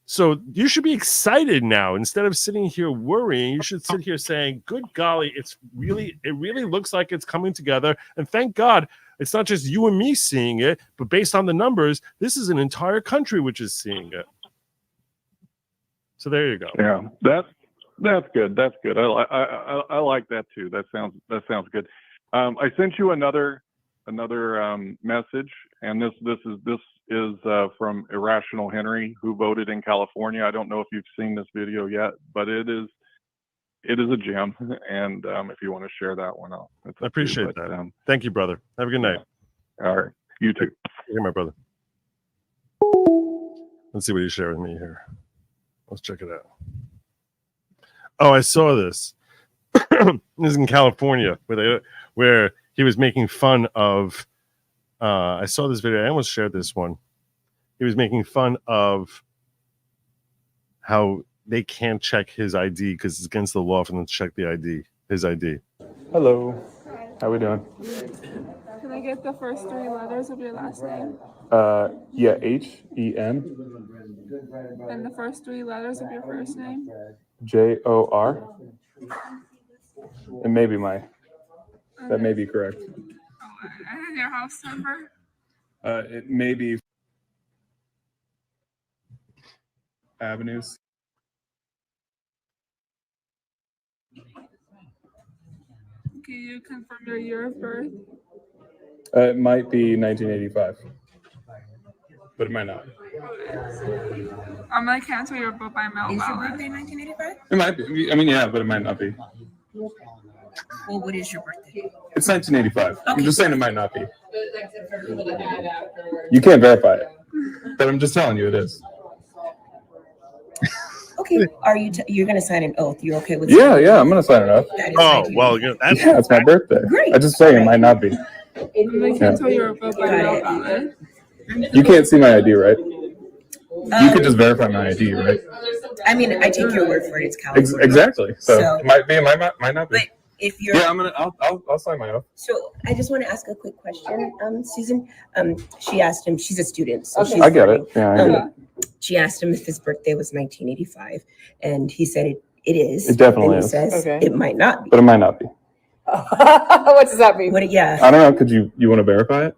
So you should be excited now. Instead of sitting here worrying, you should sit here saying, good golly, it really looks like it's coming together. And thank God it's not just you and me seeing it, but based on the numbers, this is an entire country which is seeing it. So there you go. Yeah, that's good. That's good. I like that too. That sounds good. I sent you another message, and this is from Irrational Henry, who voted in California. I don't know if you've seen this video yet, but it is a gem. And if you want to share that one, I appreciate that. Thank you, brother. Have a good night. Yeah. All right. You too. You're my brother. Let's see what he shared with me here. Let's check it out. Oh, I saw this. This is in California where he was making fun of. I saw this video. I almost shared this one. He was making fun of how they can't check his ID because it's against the law for them to check his ID. Hello. How we doing? Can I get the first 3 letters of your last name? Yeah, H-E-N. And the first 3 letters of your first name? J-O-R. And maybe that may be correct. And then your house number? It may be Avenues. Can you confirm your year of birth? It might be 1985, but it might not. I'm going to cancel your vote by mail ballot. Is your birthday 1985? It might be. I mean, yeah, but it might not be. Well, what is your birthday? It's 1985. Okay. I'm just saying it might not be. You can't verify it, but I'm just telling you it is. Okay, are you? You're going to sign an oath? You're okay with? Yeah, I'm gonna sign it up. Oh well, It's my birthday. Great. I just say it might not be. I'm going to cancel your vote by mail ballot. You can't see my ID, right? You could just verify my ID, right? I mean, I take your word for it. It's California. Exactly. So it might be, it might not be. But if you're, yeah, I'll sign my oath. So I just want to ask a quick question, Susan. She asked him. She's a student, so I get it. Yeah, I get it. She asked him if his birthday was 1985, and he said it is. It definitely and he is. says it might not be. But it might not be. What does that mean? Yeah. I don't know. Could you want to verify it?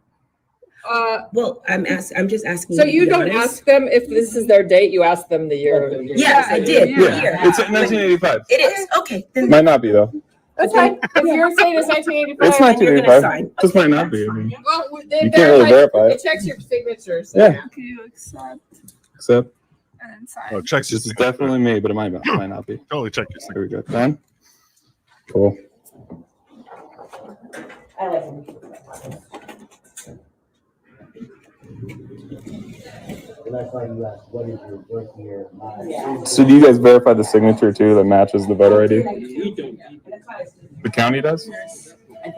Well, I'm just asking. So to you be don't honest. ask them if this is their date. You ask them the year. Yes, I did. Yeah, Here. it's 1985. It is okay. Then Might not be though. That's fine. If you're saying it's 1985, It's then you're gonna 1985. sign. Just might not be. I mean, well, you can't really verify It it. checks your signature. So Yeah. Can you accept Except and then sign? Oh, checks this is definitely me, but it might not be. Totally check your There we go. Done. Cool. I like him. So do you guys verify the signature too that matches the voter ID? The county does?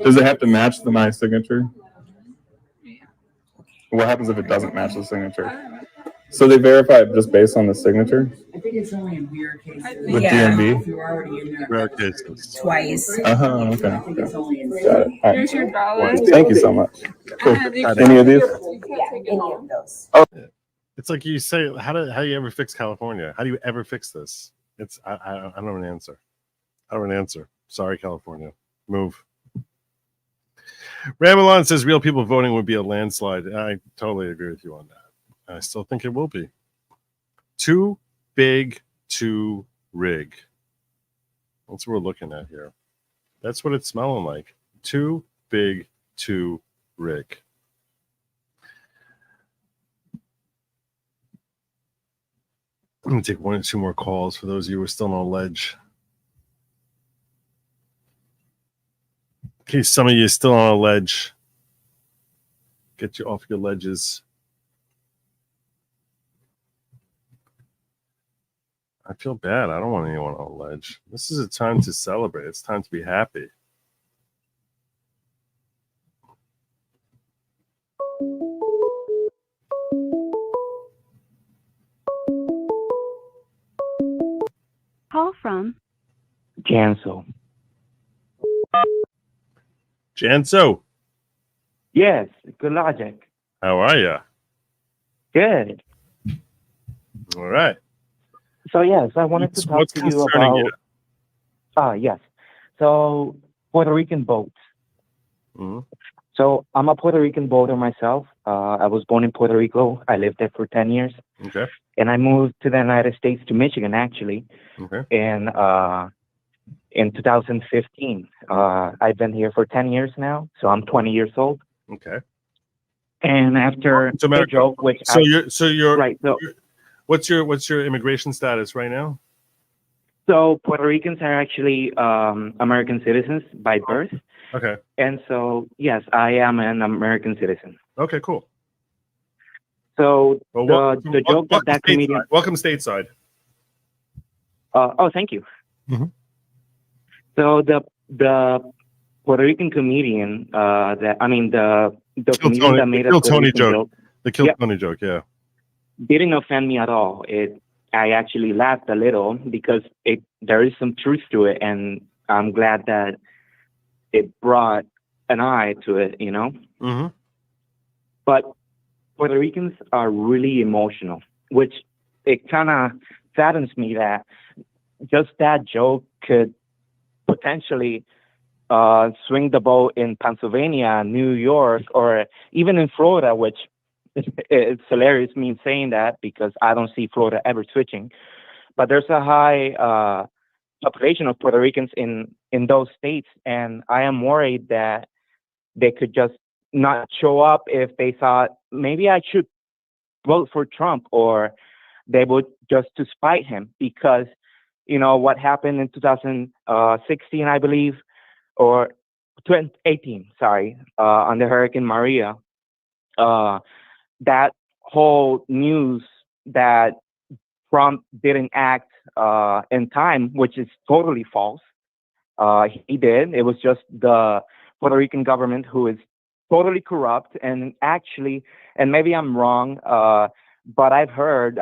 Does it have to match my signature? What happens if it doesn't match the signature? So they verify it just based on the signature? I think it's only in weird cases. With DMV? If you're already in there Rare cases. twice. Okay. I think it's only in Got it. All right. Here's your ballot. Thank you so much. Cool. And you Any of these? You can't take it home. Oh, It's like you say, how do you ever fix California? How do you ever fix this? It's I don't have an answer. I don't have an answer. Sorry, California. Move. Ramalon says real people voting would be a landslide. I totally agree with you on that. I still think it will be. Too big to rig. That's what we're looking at here. That's what it's smelling like. Too big to rig. I'm going to take 1 or 2 more calls for those of you who are still on a ledge. In case some of you are still on a ledge, get you off your ledges. I feel bad. I don't want anyone on a ledge. This is a time to celebrate. It's time to be happy. Call from Janso. Janso. Yes, good Lawgic. How are you? Good. All right. So yes, I wanted to talk What's to you concerning about. Yes. So Puerto Rican votes. Mhm. So I'm a Puerto Rican voter myself. I was born in Puerto Rico. I lived there for 10 years, Okay. and I moved to the United States, to Michigan, actually, Okay. in 2015. I've been here for 10 years now, so I'm 20 years old. Okay. And after So, the joke, which you're right. So what's your immigration status right now? So Puerto Ricans are actually American citizens by birth. Okay. And so, yes, I am an American citizen. Okay, cool. So Well, the joke that that comedian. Welcome stateside. Oh, thank you. Mhm. So the Puerto Rican comedian, the comedian Tony, that made a Kill Puerto Tony Rican joke. joke The Kill Yeah. Tony joke, yeah. didn't offend me at all. I actually laughed a little because there is some truth to it, and I'm glad that it brought an eye to it, you know? Mm-hmm. But Puerto Ricans are really emotional, which it kind of saddens me that just that joke could potentially swing the vote in Pennsylvania, New York, or even in Florida, which it's hilarious me saying that because I don't see Florida ever switching. But there's a high population of Puerto Ricans in those states, and I am worried that they could just not show up if they thought maybe I should vote for Trump, or they would just to spite him because, you know, what happened in 2016, I believe, or 2018, sorry, under Hurricane Maria, that whole news that Trump didn't act in time, which is totally false. He did. It was just the Puerto Rican government who is totally corrupt. And actually, and maybe I'm wrong, but I've read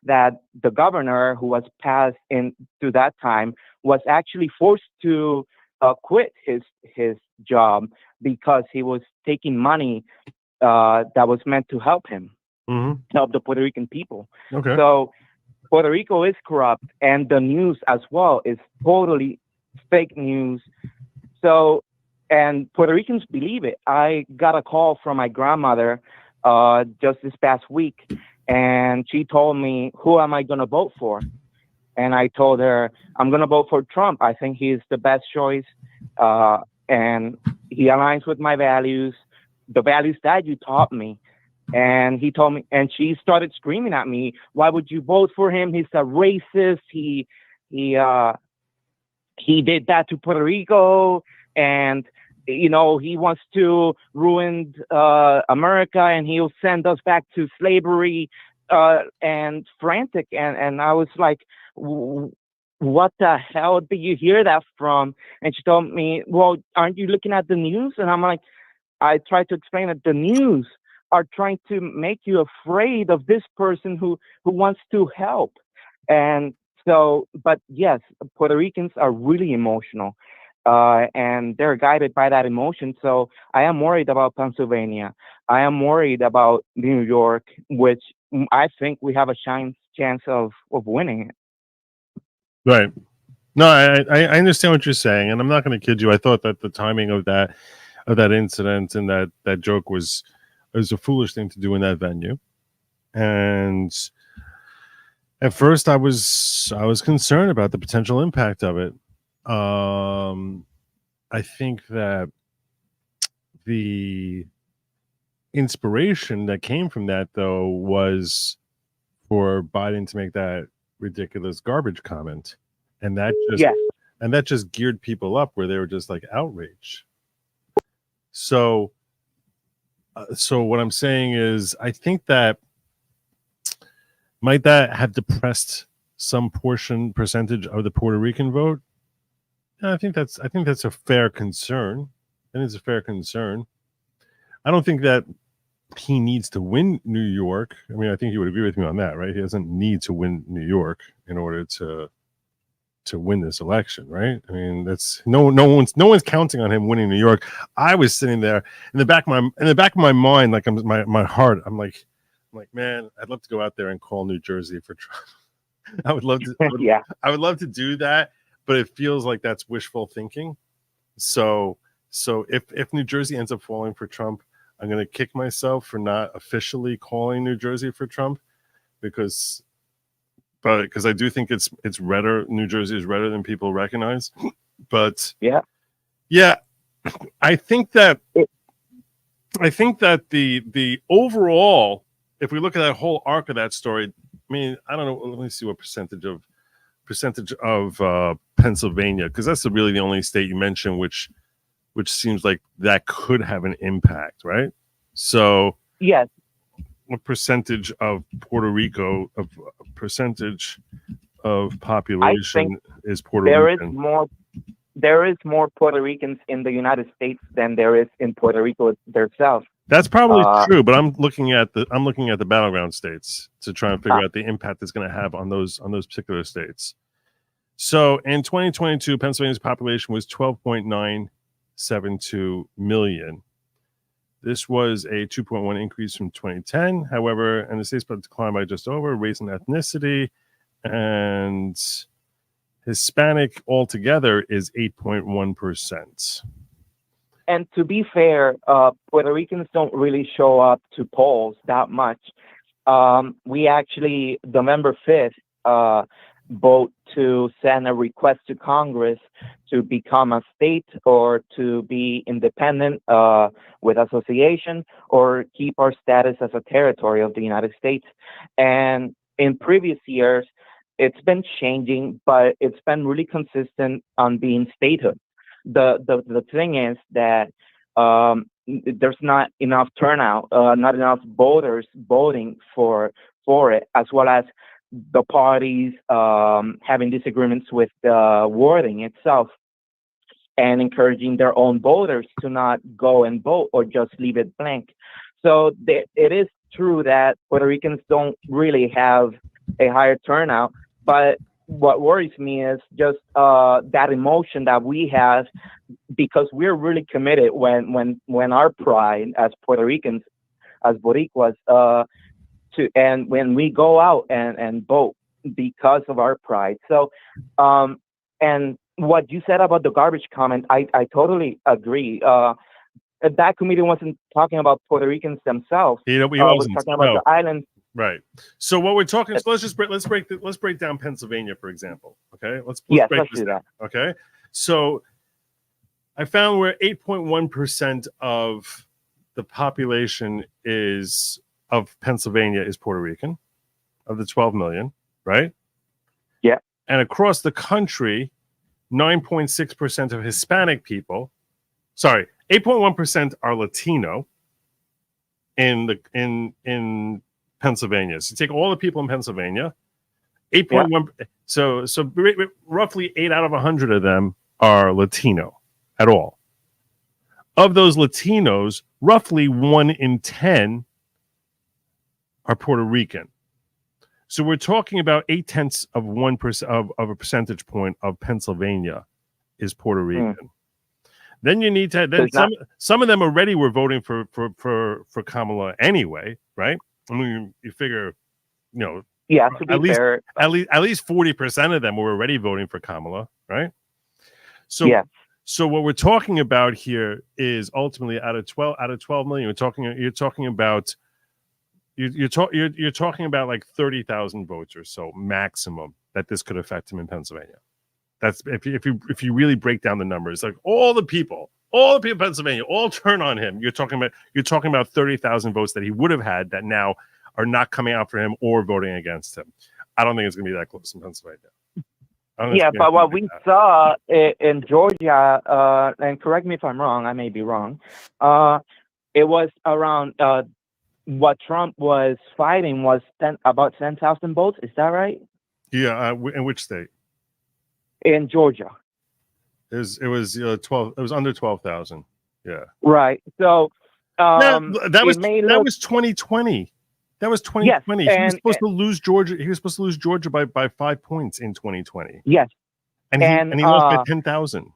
that the governor who was passed into that time was actually forced to quit his job because he was taking money that was meant to help him, help the Puerto Rican people. Okay. So Puerto Rico is corrupt, and the news as well is totally fake news. So, and Puerto Ricans believe it. I got a call from my grandmother just this past week, and she told me, who am I going to vote for? And I told her, I'm going to vote for Trump. I think he's the best choice, and he aligns with my values, the values that you taught me. And he told me, and she started screaming at me, why would you vote for him? He's a racist. He did that to Puerto Rico, and you know, he wants to ruin America, and he'll send us back to slavery, and frantic. And I was like, what the hell did you hear that from? And she told me, well, aren't you looking at the news? And I'm like, I tried to explain that the news are trying to make you afraid of this person who wants to help. And so, but yes, Puerto Ricans are really emotional, and they're guided by that emotion. So I am worried about Pennsylvania. I am worried about New York, which I think we have a chance of winning it. Right. No, I understand what you're saying, and I'm not going to kid you. I thought that the timing of that incident and that joke was a foolish thing to do in that venue. And at first, I was concerned about the potential impact of it. I think that the inspiration that came from that, though, was for Biden to make that ridiculous garbage comment, and that just geared people up where they were just like outraged. So what I'm saying is, I think that might that have depressed some percentage of the Puerto Rican vote? I think that's a fair concern. I think it's a fair concern. I don't think that he needs to win New York. I mean, I think you would agree with me on that, right? He doesn't need to win New York in order to win this election, right? I mean, that's no one's counting on him winning New York. I was sitting there in the back of my mind, like my heart, I'm like, man, I'd love to go out there and call New Jersey for Trump. I would love to. I would love to do that, but it feels like that's wishful thinking. So if New Jersey ends up falling for Trump, I'm going to kick myself for not officially calling New Jersey for Trump, because I do think it's redder. New Jersey is redder than people recognize. But yeah, I think that the overall, if we look at that whole arc of that story, I mean, I don't know. Let me see what percentage of Pennsylvania, because that's really the only state you mentioned which seems like that could have an impact, right? So yes, what percentage of Puerto Rico, of percentage of population is Puerto Rican? There is more Puerto Ricans in the United States than there is in Puerto Rico themselves. That's probably true, but I'm looking at the battleground states to try and figure out the impact it's going to have on those particular states. So in 2022, Pennsylvania's population was 12.972 million. This was a 2.1 increase from 2010. However, and the state's declined by just over race and ethnicity, and Hispanic altogether is 8.1%. And to be fair, Puerto Ricans don't really show up to polls that much. We actually, November 5th, vote to send a request to Congress to become a state or to be independent with association or keep our status as a territory of the United States. And in previous years, it's been changing, but it's been really consistent on being statehood. The thing is that there's not enough turnout, not enough voters voting for it, as well as the parties having disagreements with the wording itself and encouraging their own voters to not go and vote or just leave it blank. So it is true that Puerto Ricans don't really have a higher turnout, but what worries me is just that emotion that we have, because we're really committed when our pride as Puerto Ricans, as Boricuas, and when we go out and vote because of our pride. So, and what you said about the garbage comment, I totally agree. That committee wasn't talking about Puerto Ricans themselves. We was talking about the island. Right. So what we're talking. So let's break down Pennsylvania, for example. Okay. Let's do that. Okay. So I found where 8.1% of the population of Pennsylvania is Puerto Rican, of the 12 million, right? Yeah. And across the country, 9.6% of Hispanic people. Sorry, 8.1% are Latino in Pennsylvania. So take all the people in Pennsylvania, 8.1. Yeah. So roughly 8 out of 100 of them are Latino at all. Of those Latinos, roughly 1 in 10 are Puerto Rican. So we're talking about 0.8% of a percentage point of Pennsylvania is Puerto Rican. Then you need to. Then some of them already were voting for Kamala anyway, right? I mean, you figure, yeah. To be fair, at least 40% of them were already voting for Kamala, right? So yeah. So what we're talking about here is ultimately out of 12 million, you're talking about like 30,000 votes or so maximum that this could affect him in Pennsylvania. That's if you really break down the numbers, like all the people in Pennsylvania all turn on him. You're talking about 30,000 votes that he would have had that now are not coming out for him or voting against him. I don't think it's going to be that close in Pennsylvania. Yeah, but what we saw in Georgia, and correct me if I'm wrong, I may be wrong, it was around what Trump was fighting was about 10,000 votes. Is that right? Yeah. In which state? In Georgia. It was 12. It was under 12,000. Yeah. Right. So that was 2020. That was 2020. Yes, he was supposed to lose Georgia. He was supposed to lose Georgia by 5 points in 2020. Yes. And he lost by 10,000.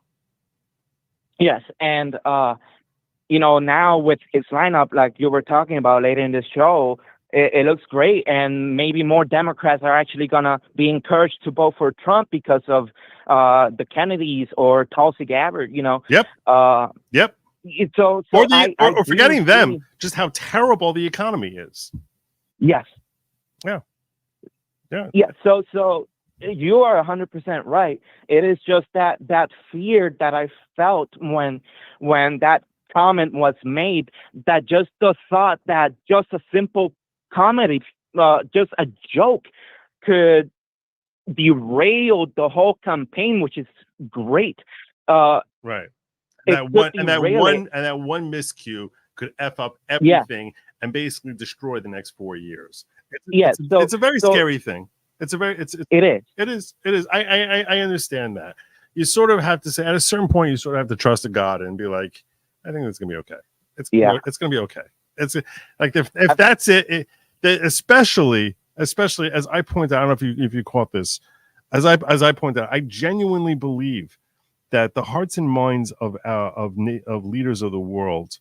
Yes. And now with his lineup, like you were talking about later in this show, it looks great. And maybe more Democrats are actually going to be encouraged to vote for Trump because of the Kennedys or Tulsi Gabbard, Yep. Yep. So or forgetting them, just how terrible the economy is. Yes. Yeah. Yeah. Yeah. So you are 100% right. It is just that fear that I felt when that comment was made, that just the thought that just a simple comedy, just a joke could derail the whole campaign, which is great. Right. That one miscue could F up everything and basically destroy the next 4 years. It's a very scary thing. It is. I understand that. You sort of have to say, at a certain point, you sort of have to trust in God and be like, I think it's gonna be okay. It's gonna be okay. It's like if that's it, especially as I point out, I don't know if you caught this, as I point out, I genuinely believe that the hearts and minds of leaders of the world,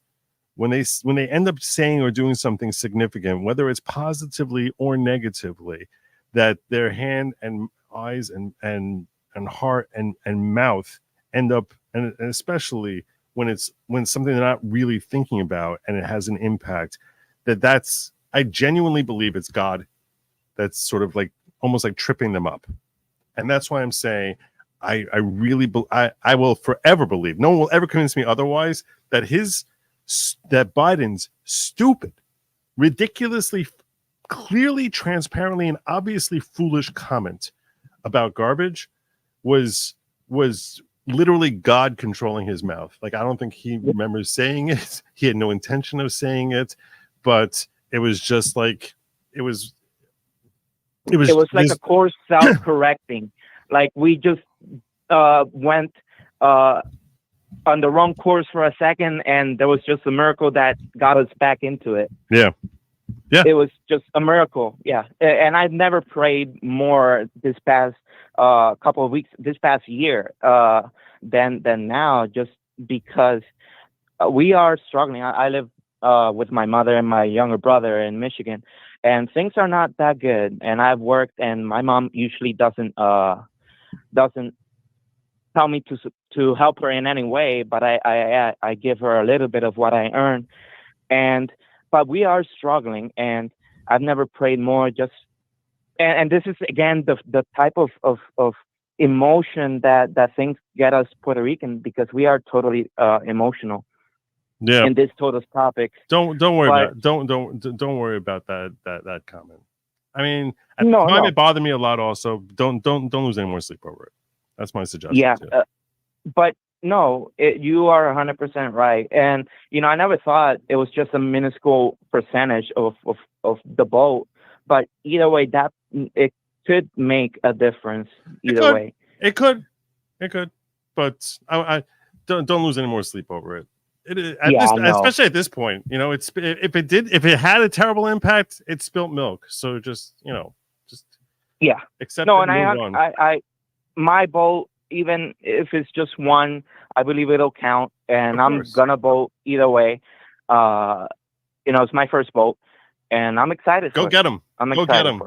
when they end up saying or doing something significant, whether it's positively or negatively, that their hand and eyes and heart and mouth end up, and especially when something they're not really thinking about and it has an impact, I genuinely believe it's God that's sort of like almost like tripping them up. And that's why I'm saying I will forever believe, no one will ever convince me otherwise, that Biden's stupid, ridiculously, clearly, transparently, and obviously foolish comment about garbage was literally God controlling his mouth. Like, I don't think he remembers saying it. He had no intention of saying it, but it was just like it was like a course self-correcting. Like we just went on the wrong course for a second, and there was just a miracle that got us back into it. Yeah. It was just a miracle. Yeah. And I've never prayed more this past couple of weeks, this past year, than now, just because we are struggling. I live with my mother and my younger brother in Michigan, and things are not that good. And I've worked, and my mom usually doesn't tell me to help her in any way, but I give her a little bit of what I earn. But we are struggling, and I've never prayed more. And this is again the type of emotion that things get us Puerto Rican, because we are totally emotional. Yeah. In this total topic. Don't worry about don't worry about that comment. I mean, at the time it bothered me a lot. Also, don't lose any more sleep over it. That's my suggestion. Yeah, but no, you are 100% right. And I never thought it was just a minuscule percentage of the vote. But either way, that it could make a difference. Either way, it could. But I don't lose any more sleep over it. Especially at this point, it's if it had a terrible impact, it spilt milk. So just accept. No, and I my vote, even if it's just one, I believe it'll count, and I'm gonna vote either way. It's my first vote, and I'm excited. Go get him. I'm excited. Go get him.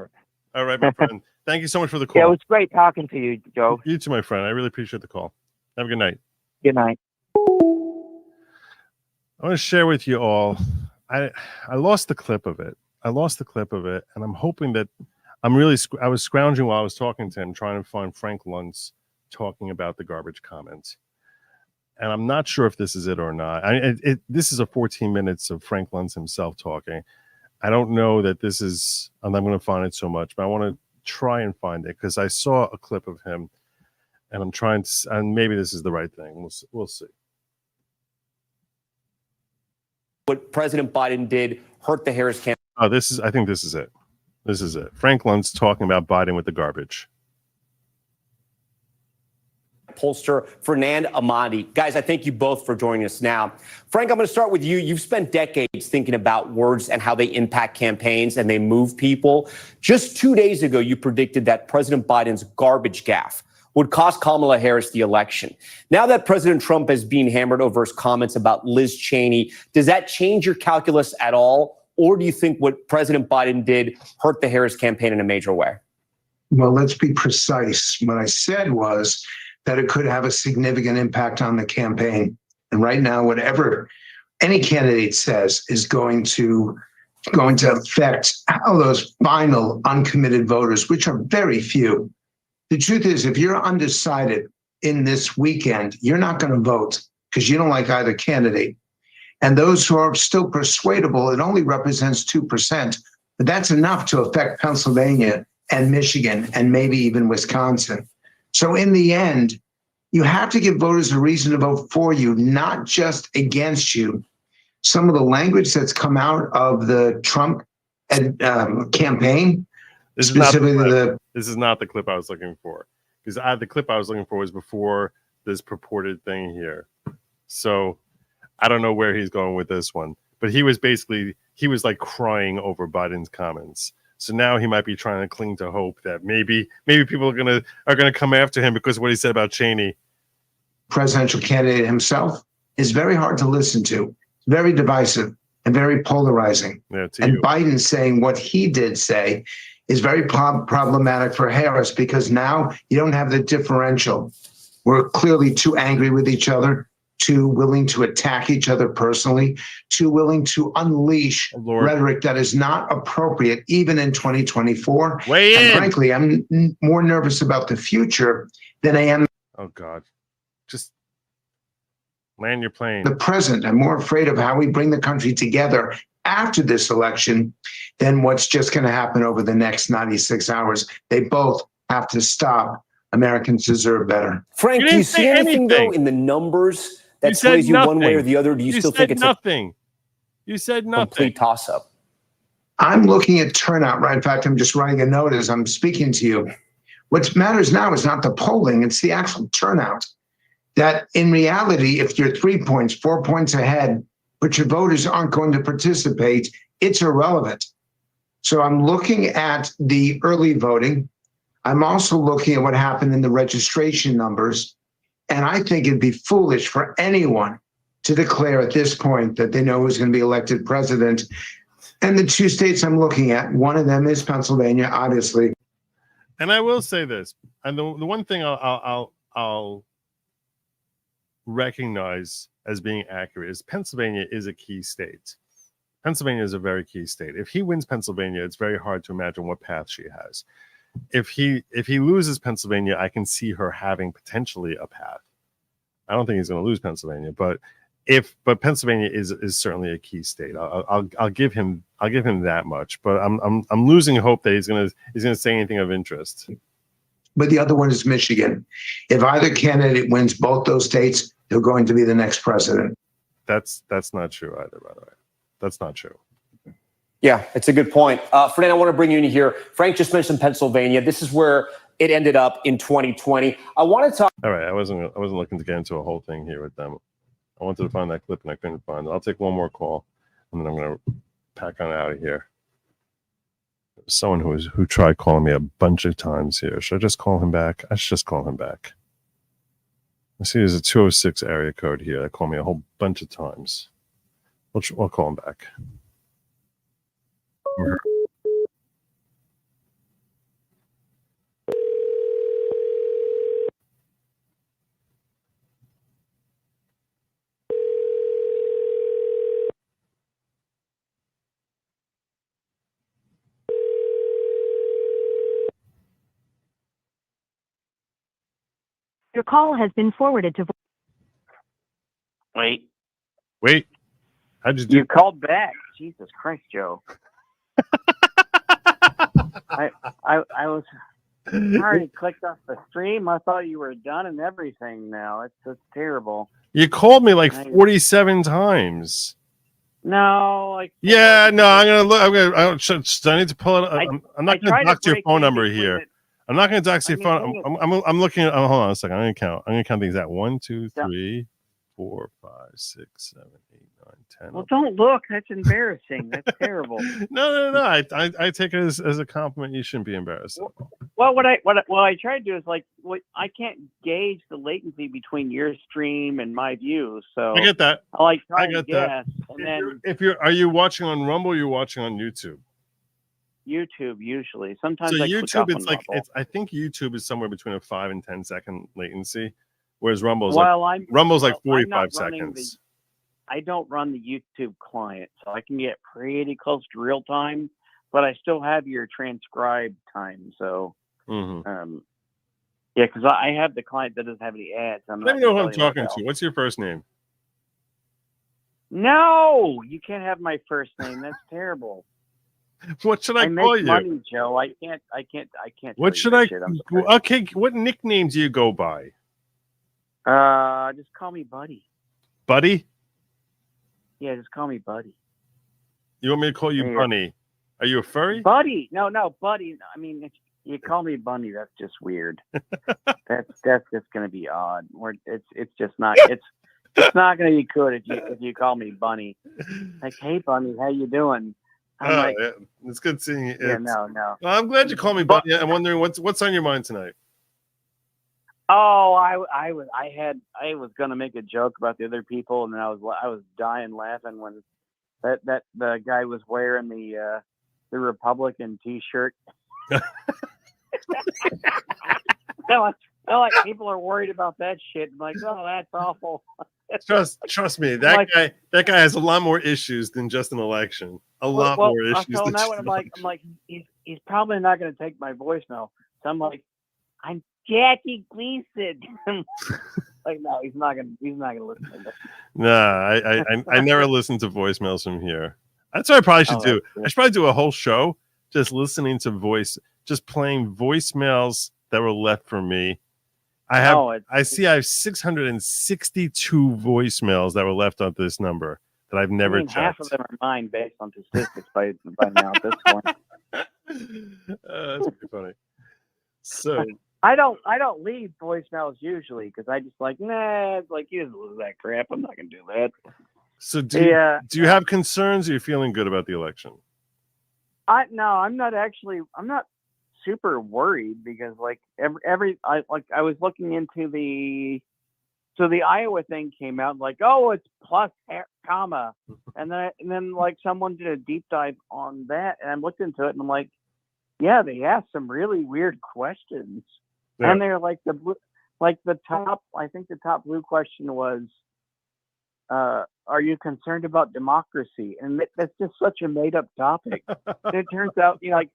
All right, my friend. Thank you so much for the call. Yeah, it was great talking to you, Joe. You too, my friend. I really appreciate the call. Have a good night. Good night. I want to share with you all. I lost the clip of it. And I'm hoping that I was scrounging while I was talking to him, trying to find Frank Luntz talking about the garbage comments. And I'm not sure if this is it or not. This is a 14 minutes of Frank Luntz himself talking. I don't know that this is, and I'm going to find it so much, but I want to try and find it because I saw a clip of him, and I'm trying to, and maybe this is the right thing. We'll see. What President Biden did hurt the Harris campaign. Oh, I think this is it. This is it. Frank Luntz talking about Biden with the garbage. Pollster Fernand Amadi. Guys, I thank you both for joining us now. Frank, I'm going to start with you. You've spent decades thinking about words and how they impact campaigns and they move people. Just 2 days ago, you predicted that President Biden's garbage gaffe would cost Kamala Harris the election. Now that President Trump is being hammered over his comments about Liz Cheney, does that change your calculus at all? Or do you think what President Biden did hurt the Harris campaign in a major way? Well, let's be precise. What I said was that it could have a significant impact on the campaign. And right now, whatever any candidate says is going to affect how those final uncommitted voters, which are very few. The truth is, if you're undecided in this weekend, you're not going to vote because you don't like either candidate. And those who are still persuadable, it only represents 2%, but that's enough to affect Pennsylvania and Michigan and maybe even Wisconsin. So in the end, you have to give voters a reason to vote for you, not just against you. Some of the language that's come out of the Trump campaign, This is not the clip I was looking for, because the clip I was looking for was before this purported thing here. So I don't know where he's going with this one, but he was like crying over Biden's comments. So now he might be trying to cling to hope that maybe people are gonna come after him because of what he said about Cheney. Presidential candidate himself is very hard to listen to, very divisive and very polarizing. Yeah, and Biden saying what he did say is very problematic for Harris, because now you don't have the differential. We're clearly too angry with each other, too willing to attack each other personally, too willing to unleash rhetoric that is not appropriate even in 2024. And frankly, I'm more nervous about the future than I am. Oh God, just land your plane. The present. I'm more afraid of how we bring the country together after this election than what's just going to happen over the next 96 hours. They both have to stop. Americans deserve better. Frank, do you see anything though in the numbers that sways you one way or the other? Do you still think it's nothing? You said nothing. Complete toss-up. I'm looking at turnout, right? In fact, I'm just writing a note as I'm speaking to you. What matters now is not the polling, it's the actual turnout. That in reality, if you're 3 points, 4 points ahead, but your voters aren't going to participate, it's irrelevant. So I'm looking at the early voting. I'm also looking at what happened in the registration numbers. And I think it'd be foolish for anyone to declare at this point that they know who's going to be elected president. And the two states I'm looking at, one of them is Pennsylvania, obviously. And I will say this, and the one thing I'll recognize as being accurate is Pennsylvania is a key state. Pennsylvania is a very key state. If he wins Pennsylvania, it's very hard to imagine what path she has. If he loses Pennsylvania, I can see her having potentially a path. I don't think he's going to lose Pennsylvania, but Pennsylvania is certainly a key state. I'll give him that much, but I'm losing hope that he's going to say anything of interest. But the other one is Michigan. If either candidate wins both those states, they're going to be the next president. That's not true either, by the way. That's not true. Yeah, it's a good point. Fernand, I want to bring you in here. Frank just mentioned Pennsylvania. This is where it ended up in 2020. I want to talk. All right, I wasn't looking to get into a whole thing here with them. I wanted to find that clip and I couldn't find it. I'll take one more call and then I'm going to pack on out of here. Someone who tried calling me a bunch of times here. Should I just call him back? I should just call him back. I see there's a 206 area code here that called me a whole bunch of times. We'll call him back. Your call has been forwarded to. Wait. How'd you do? You called back. Jesus Christ, Joe. I was already clicked off the stream. I thought you were done and everything now. It's just terrible. You called me like 47 times. No, like yeah, no. I'm gonna look. I need to pull it. I'm not gonna dox your phone number here. I'm not gonna dox your phone. I'm looking at. Hold on a second. I'm gonna count these out. 1, 2, 3, 4, 5, 6, 7, 8, 9, 10. Well, don't look. That's embarrassing. That's terrible. No. I take it as a compliment. You shouldn't be embarrassed. Well, what I try to do is I can't gauge the latency between your stream and my view. So I get that. I get that. And then are you watching on Rumble? Or are you watching on YouTube? YouTube usually. Sometimes so I YouTube, it's like I think YouTube is somewhere between a 5 and 10 second latency, whereas Rumble's Rumble's like 45 seconds. I don't run the YouTube client, so I can get pretty close to real time, but I still have your transcribed time. So, yeah, because I have the client that doesn't have any ads. Let me know who I'm talking to. What's your first name? No, you can't have my first name. That's terrible. What should I call you? Money, Joe. I can't. What should I? Okay, what nickname do you go by? Just call me Buddy. Buddy? Yeah, just call me Buddy. You want me to call you Bunny? Are you a furry? Buddy? No, Buddy. I mean, if you call me Bunny, that's just weird. that's just going to be odd. It's just not. It's not going to be good if you call me Bunny. Like, hey, Bunny, how you doing? I'm like, yeah. It's good seeing you. yeah, no. Well, I'm glad you called me Bunny. I'm wondering what's on your mind tonight. Oh, I was going to make a joke about the other people, and then I was dying laughing when that the guy was wearing the Republican T-shirt. They're like, people are worried about that shit. I'm like, oh, that's awful. Trust me, that guy has a lot more issues than just an election. A lot more issues. So than now just I'm like, he's probably not going to take my voicemail. So I'm like, I'm Jackie Gleason. Like, no, he's not gonna listen to this. Nah, I never listen to voicemails from here. That's what I probably should do. I should probably do a whole show just listening to just playing voicemails that were left for me. I have 662 voicemails that were left on this number that I've never checked. Half of them are mine based on statistics by now at this point. That's pretty funny. So I don't leave voicemails usually because I just like, it's like, you just lose that crap. I'm not gonna do that. So do you have concerns, or are you feeling good about the election? I'm not super worried because like I was looking into the Iowa thing came out like, oh, it's plus comma, and then like someone did a deep dive on that, and I looked into it and I'm like, yeah, they asked some really weird questions. Yeah. And they're like the top blue question was, are you concerned about democracy? And that's just such a made up topic. It turns out, like,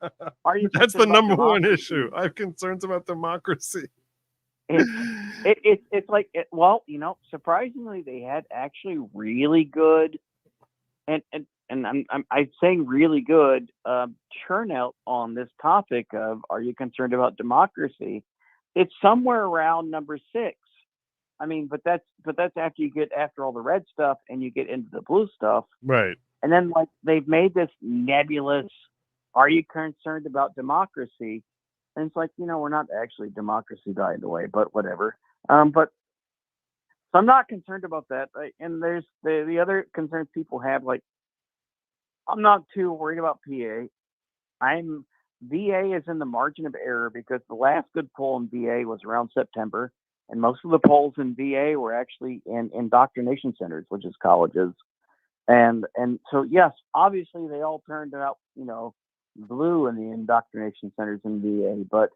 are you? That's the number one issue. I have concerns about democracy. It's like, surprisingly, they had actually really good, and I'm saying really good turnout on this topic of, are you concerned about democracy? It's somewhere around number 6. I mean, but that's after you get after all the red stuff and you get into the blue stuff. Right. And then like they've made this nebulous, are you concerned about democracy? And it's like, we're not actually democracy, by the way, but whatever. But so I'm not concerned about that. And there's the other concerns people have, like, I'm not too worried about PA. VA is in the margin of error because the last good poll in VA was around September, and most of the polls in VA were actually in indoctrination centers, which is colleges. And so, yes, obviously they all turned out, blue in the indoctrination centers in VA, but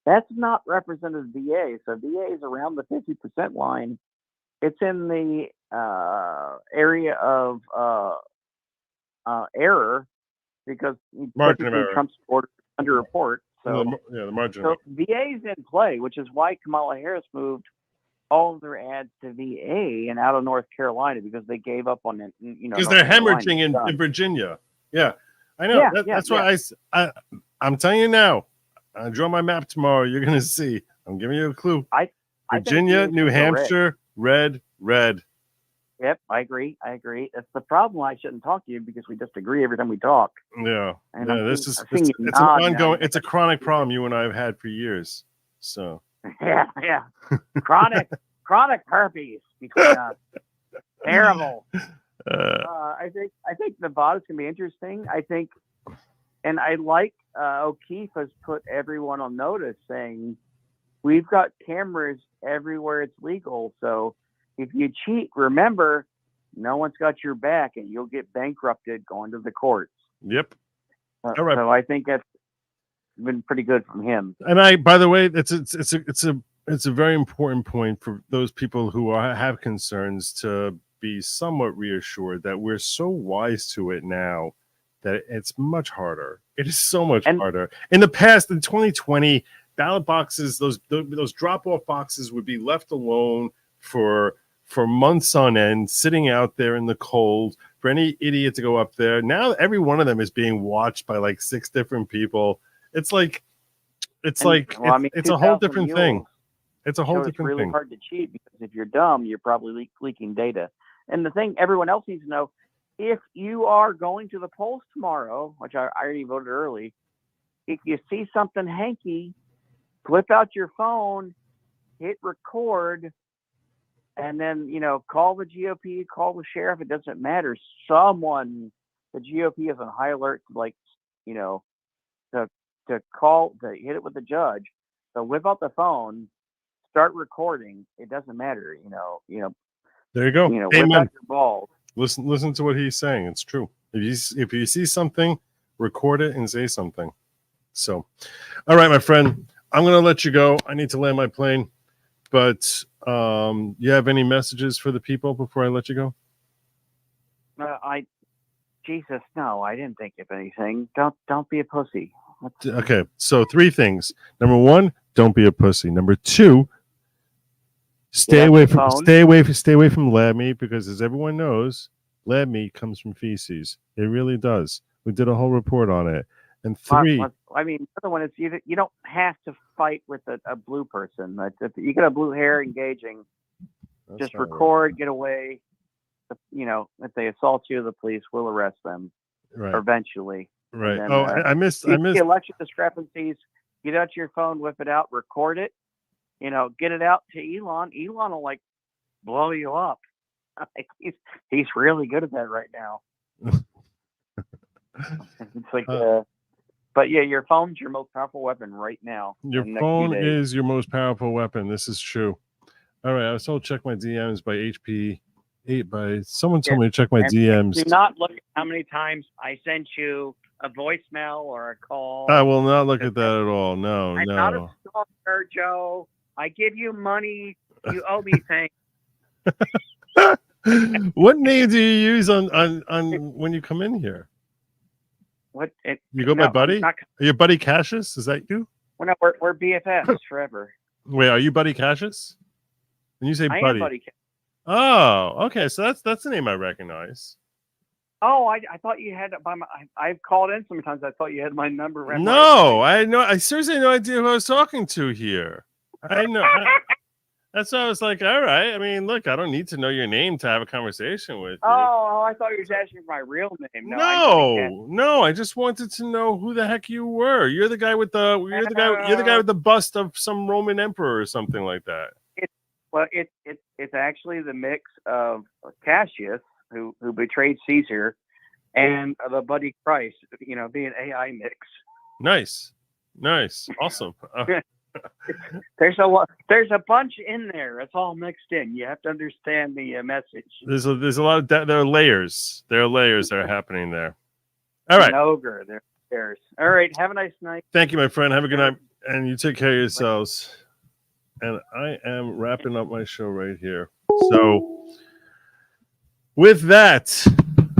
that's not representative VA. So VA is around the 50% line. It's in the area of error because margin of error. Trump supporters underreport. So the margin. So VA is in play, which is why Kamala Harris moved all of their ads to VA and out of North Carolina because they gave up on it. Because they're hemorrhaging in Virginia. Yeah, I know. That's why I'm telling you now. I draw my map tomorrow. You're gonna see. I'm giving you a clue. Virginia, New Hampshire, red. Yep, I agree. That's the problem. I shouldn't talk to you because we disagree every time we talk. Yeah. And it's an ongoing, it's a chronic problem you and I have had for years. So. Yeah. Chronic herpes between us. Terrible. I think Nevada's gonna be interesting. I think, and I like O'Keefe has put everyone on notice saying we've got cameras everywhere it's legal. So if you cheat, remember, no one's got your back, and you'll get bankrupted going to the courts. Yep. All right. So I think that's been pretty good from him. And by the way, it's a very important point for those people who have concerns to be somewhat reassured that we're so wise to it now that it's much harder. It is so much harder. In the past, in 2020, ballot boxes, those drop-off boxes would be left alone for months on end, sitting out there in the cold for any idiot to go up there. Now every one of them is being watched by like 6 different people. It's a whole different thing. It's a whole different thing. It's really hard to cheat because if you're dumb, you're probably leaking data. And the thing everyone else needs to know, if you are going to the polls tomorrow, which I already voted early, if you see something hanky, flip out your phone, hit record, and then, call the GOP, call the sheriff. It doesn't matter. Someone, the GOP is on high alert to call, to hit it with the judge. So whip out the phone, start recording. It doesn't matter, There you go. Whip Amen. out your balls. Listen to what he's saying. It's true. If you see something, record it and say something. So, all right, my friend, I'm going to let you go. I need to land my plane. But you have any messages for the people before I let you go? Jesus, no, I didn't think of anything. Don't be a pussy. Okay, so 3 things. Number 1, don't be a pussy. Number 2, stay away from lab meat, because as everyone knows, lab meat comes from feces. It really does. We did a whole report on it. And 3, the other one is you don't have to fight with a blue person. If you get a blue hair engaging, just record, get away. If they assault you, the police will arrest them eventually. Right. Then, I missed the election discrepancies. Get out your phone, whip it out, record it. Get it out to Elon. Elon will blow you up. He's really good at that right now. It's but yeah, your phone's your most powerful weapon right now. Your phone is your most powerful weapon. This is true. All right, I was told to check my DMs by someone told me to check my DMs. Do not look at how many times I sent you a voicemail or a call. I will not look at that at all. No, I'm not a stalker, Joe. I give you money. You owe me things. What name do you use on when you come in here? You go by Buddy? Are you Buddy Cassius? Is that you? Well, no, we're BFFs forever. Wait, are you Buddy Cassius? When you say I Buddy. am Buddy Cassius. Oh, okay. So that's the name I recognize. Oh, I thought you had I've called in sometimes. I thought you had my number. No, I seriously had no idea who I was talking to here. I know. That's why I was like, all right. I mean, look, I don't need to know your name to have a conversation with you. Oh, I thought you were asking for my real name. No, I just wanted to know who the heck you were. You're the guy with the guy with the bust of some Roman emperor or something like that. It's actually the mix of Cassius, who betrayed Caesar, and the Buddy Christ, being AI mix. Nice, awesome. There's a bunch in there. It's all mixed in. You have to understand the message. There's a lot of there are layers. There are layers that are happening there. All right. Ogre, there's. All right. Have a nice night. Thank you, my friend. Have a good night, and you take care of yourselves. And I am wrapping up my show right here. So, with that,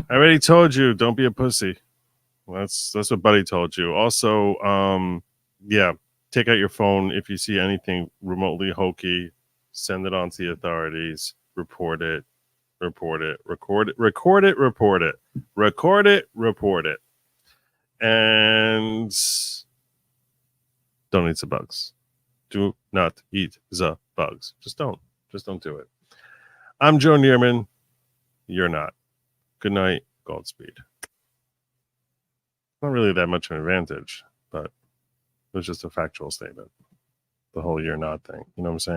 I already told you, don't be a pussy. That's what Buddy told you. Also, take out your phone if you see anything remotely hokey. Send it on to the authorities. Report it. And don't eat the bugs. Do not eat the bugs. Just don't do it. I'm Joe Neerman. You're not. Good night. Godspeed. Not really that much of an advantage, but it was just a factual statement. The whole you're not thing. You know what I'm saying?